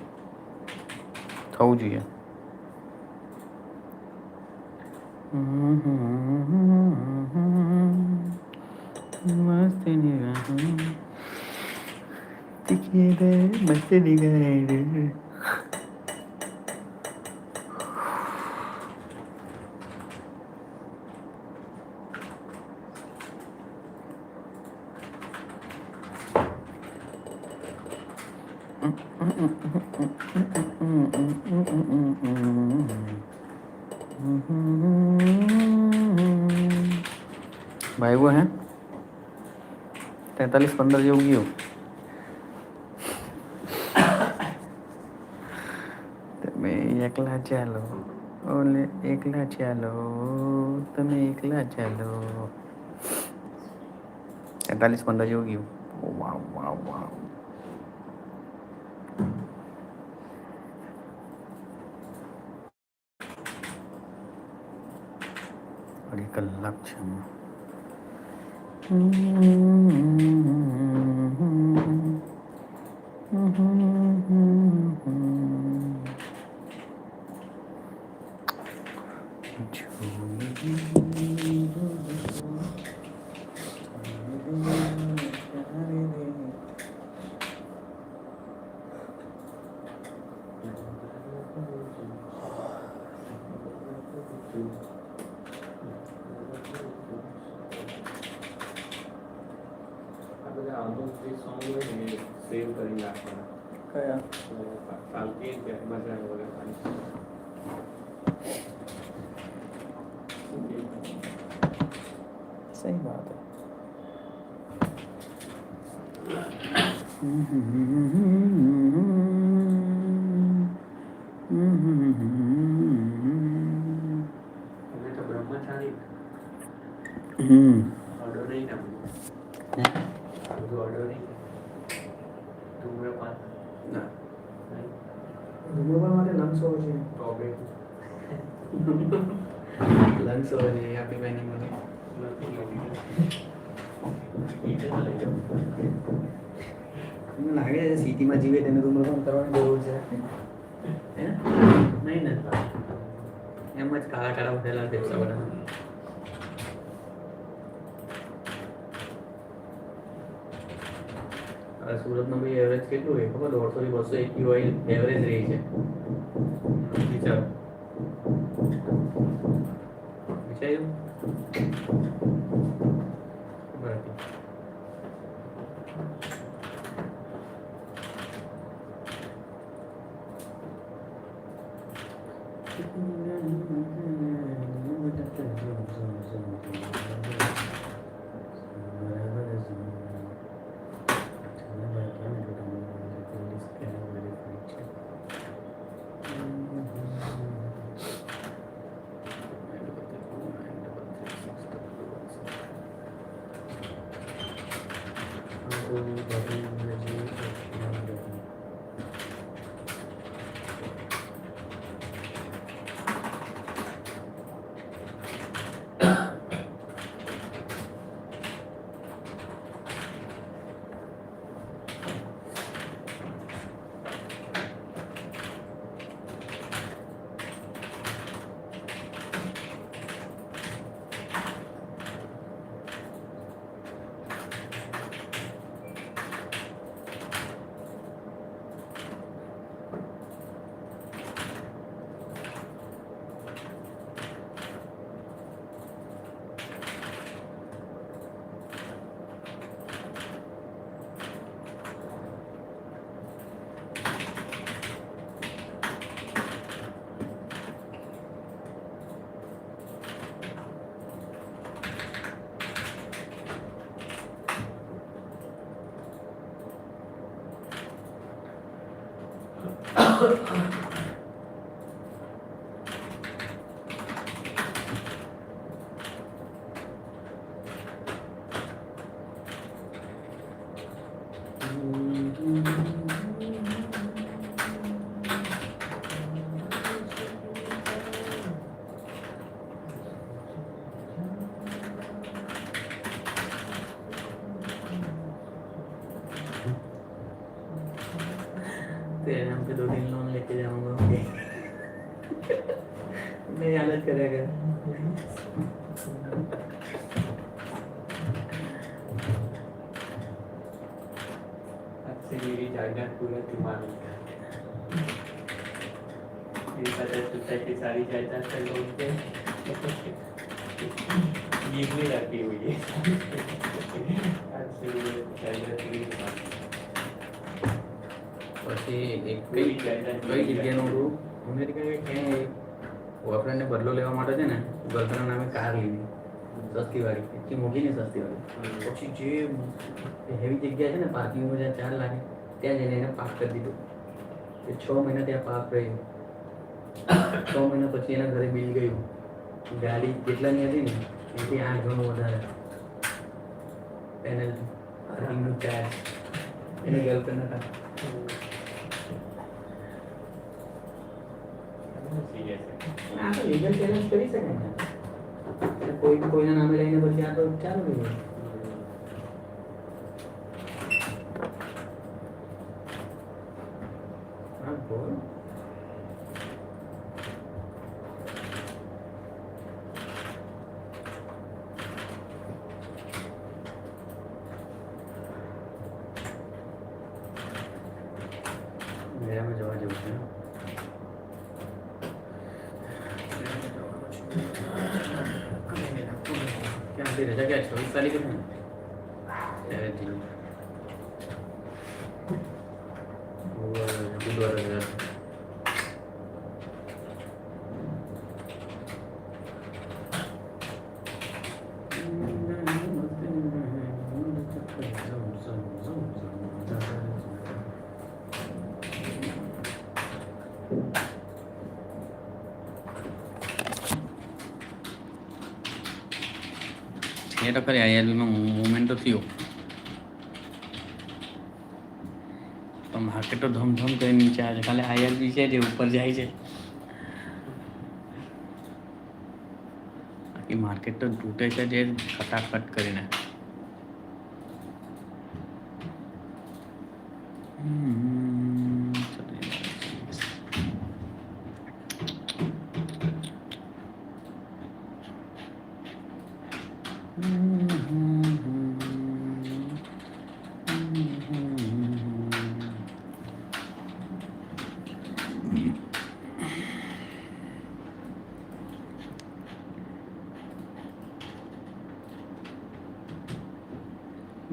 થવું જોઈએ મસ્તી નિગાહ મસ્તી નિગાહ भाई वो है 43-15 જેવું ગયું. તમે એકલા ચાલો, ઓલે એકલા ચાલો, તમે એકલા ચાલો. 43-15 જેવું ગયું. વાવ વાવ વાવ. અઢી કલાક છે હમણાં. આ બધા અમુક જે સોંગ હોય ને એ સેવ કરી નાખવાના. કયા? કાલથી જ મજા આવે ખાલી. सही बात है. અને તો બ્રહ્મચારી ઓર્ડર નહીં ના બધું ઓર્ડર નહીં ધૂમ્રપાન ના. નહીં ધૂમ્રપાન માટે લંગ્સ હોય છે. ટોબેક લંચ હોય ને આપણી બેની મને નથી લઈ લીધું લઈ જાઉં. મને લાગે છે સિટીમાં જીવે તેને ધૂમ્રપાન કરવાની જરૂર છે. હે? નહીં ને એમ જ કાળા કાળા ઉઠેલા ફેફસા બધા. સુરતનો ભાઈ એવરેજ કેટલું હોય ખબર? 150 થી 280 ઓઇલ એવરેજ રહી છે. વિચારો વિચાર્યું ખબર હતી. तेरे नाम पे 2-3 लोन लेके जाऊंगा. मेरी हालत करेगा. આજથી मेरी जायदाद पूरा तुम्हारी. मेरी पता सोसाइटी सारी जायदाद का लोन पे गिरने लगी हुई है. आज से मेरी जायदाद पूरी तुम्हारी. પછી એક કઈ જગ્યાનું હતું અમેરિકા કે ક્યાંય બોયફ્રેન્ડને બદલો લેવા માટે છે ને ગર્લફ્રેન્ડના નામે કાર લીધી સસ્તી વાળી એટલી મોંઘી ને સસ્તી વાળી પછી જે હેવી જગ્યા છે ને પાર્કિંગમાં જ્યાં 4 લાગે ત્યાં જઈને એને પાર્ક કરી દીધું એ 6 મહિના ત્યાં પાર્ક રહ્યું 6 મહિના પછી એના ઘરે બિલ ગયું ગાડી જેટલાની હતી ને એનાથી 8 ગણું વધારે પેનલ્ટી પાર્કિંગનું ચાર્જ એને ગર્લફ્રેન્ડ હતા આ તો લીગલ ચેલેન્જ કરી શકાય ને કોઈના નામે લઈને પછી આ તો ચાલુ રહી જાય હા બોલ મેળામાં જવા જેવું છે ક્યાંથી રજા ક્યાં 24 તારીખે છે ને ત્યારે જઈએ બુધવાર રજા એ તો ખરી આઈઆરબીમાં મુવમેન્ટ તો થયો તો માર્કેટ તો ધમધમ કરી નીચે આવે છે ખાલી આઈઆરબી છે જે ઉપર જાય છે બાકી માર્કેટ તો તૂટે છે જે ખટાખટ કરીને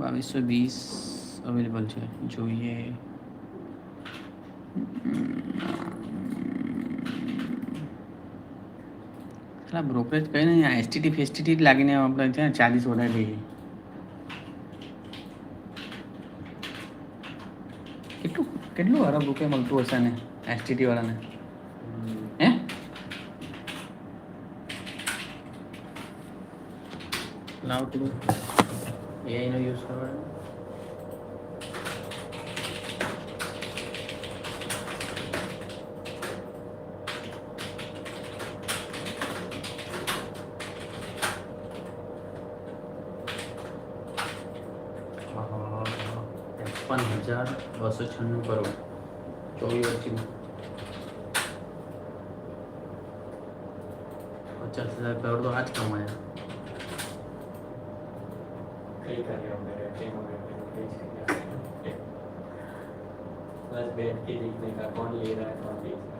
બાવીસો 20 અવેલેબલ છે જોઈએ સાલા બ્રોકરેજ કઈ નહીં એસટીટી ફેસ્ટીટી લાગીને આપણે ત્યાં 40 વધારી દઈએ કેટલું અરબ રૂપિયા મળતું હશે ને એસટીટી વાળાને હે લાવ તું AI નો યુઝ કરવાનો હા 53,296 કરોડ 24 વર્ષમાં 50,000 કરોડ તો આજ કમાયા बस बैठ के देखने का कौन ले रहा है कौन बेच रहा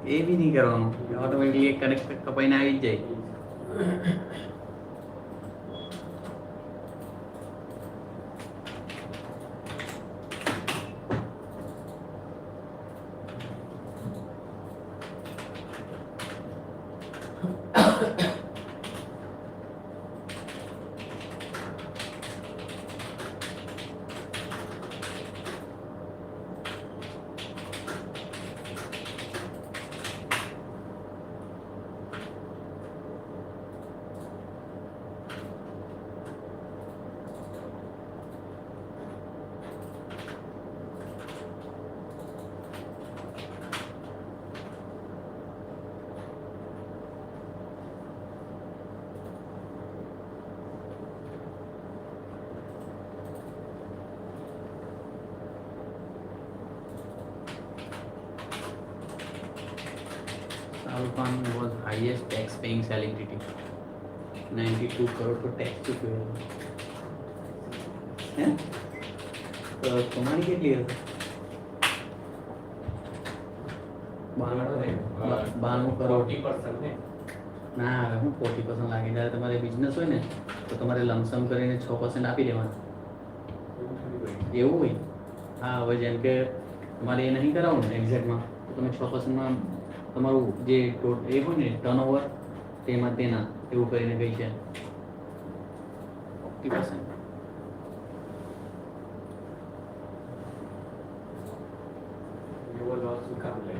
है એ બી નહીં કરવાનું ઓટોમેટિકલી એક કનેક્ટ કપાઈને આવી જ જાય Shahrukh Khan was highest tax paying celebrity. 92 crore तो टैक्स चुके हैं तो कमानी કેટલી હશે 92 કરોડ 40% ને ના હું 40% લાગે જ્યારે તમારે બિઝનેસ હોય ને તો તમારે લમસમ કરીને 6% આપી દેવાના એવું હોય હા હવે જેમ કે તમારે એ નહીં કરાવો ને એક્ઝેક્ટમાં તો તમે 6%માં તમારું જે એ હોય ને ટર્નઓવર તેમાં તેના એવું કરીને કહી છે 50%. એવો લોસ શું કામ લે?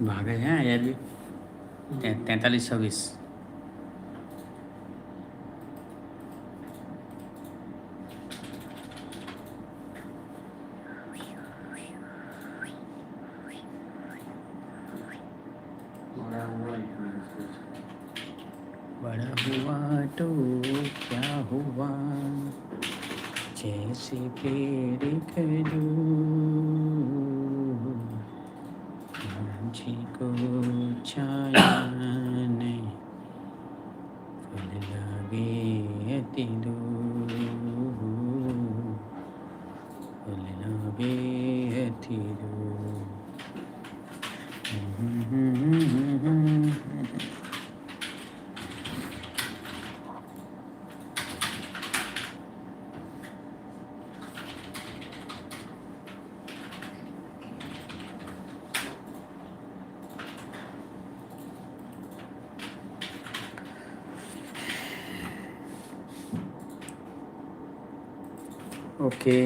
ભાગે છે યાર બી 43-26. बड़ा हुआ तो क्या हुआ जैसे पेड़ खजूर मुझको छाया नहीं फल लगे अति दूर फल लगे अति दूर. Okay,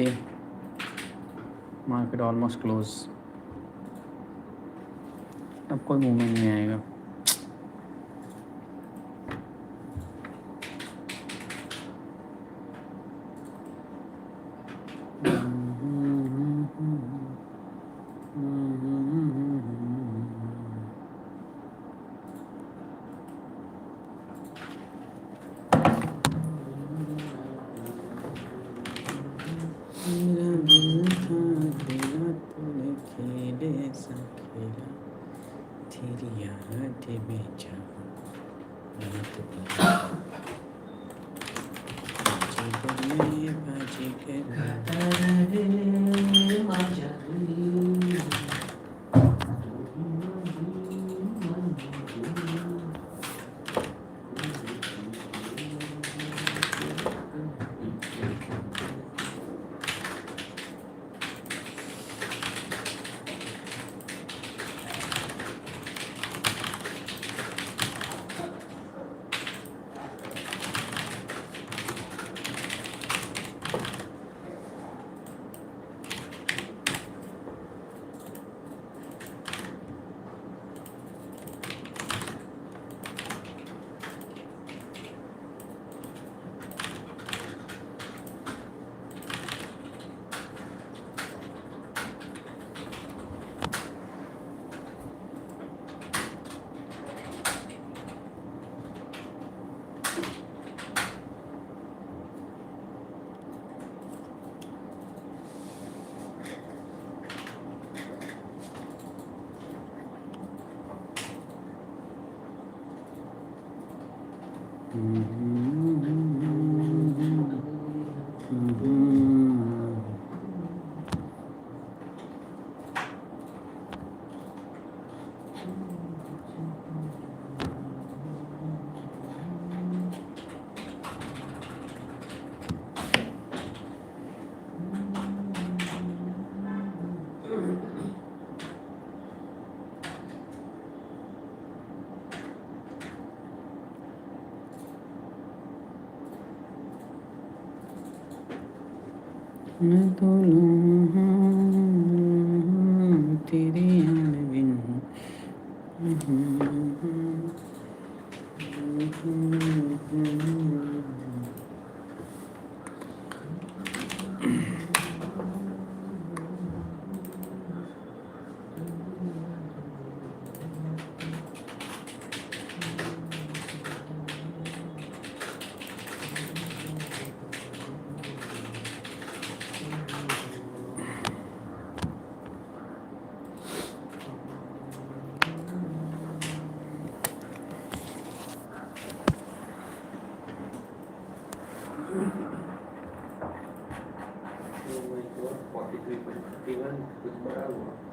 market almost close. अब कोई मूवमेंट नहीं आएगा. मैं तो लूँ तेरी याद बिन Oh my God, 43.51 कुछ बड़ा हुआ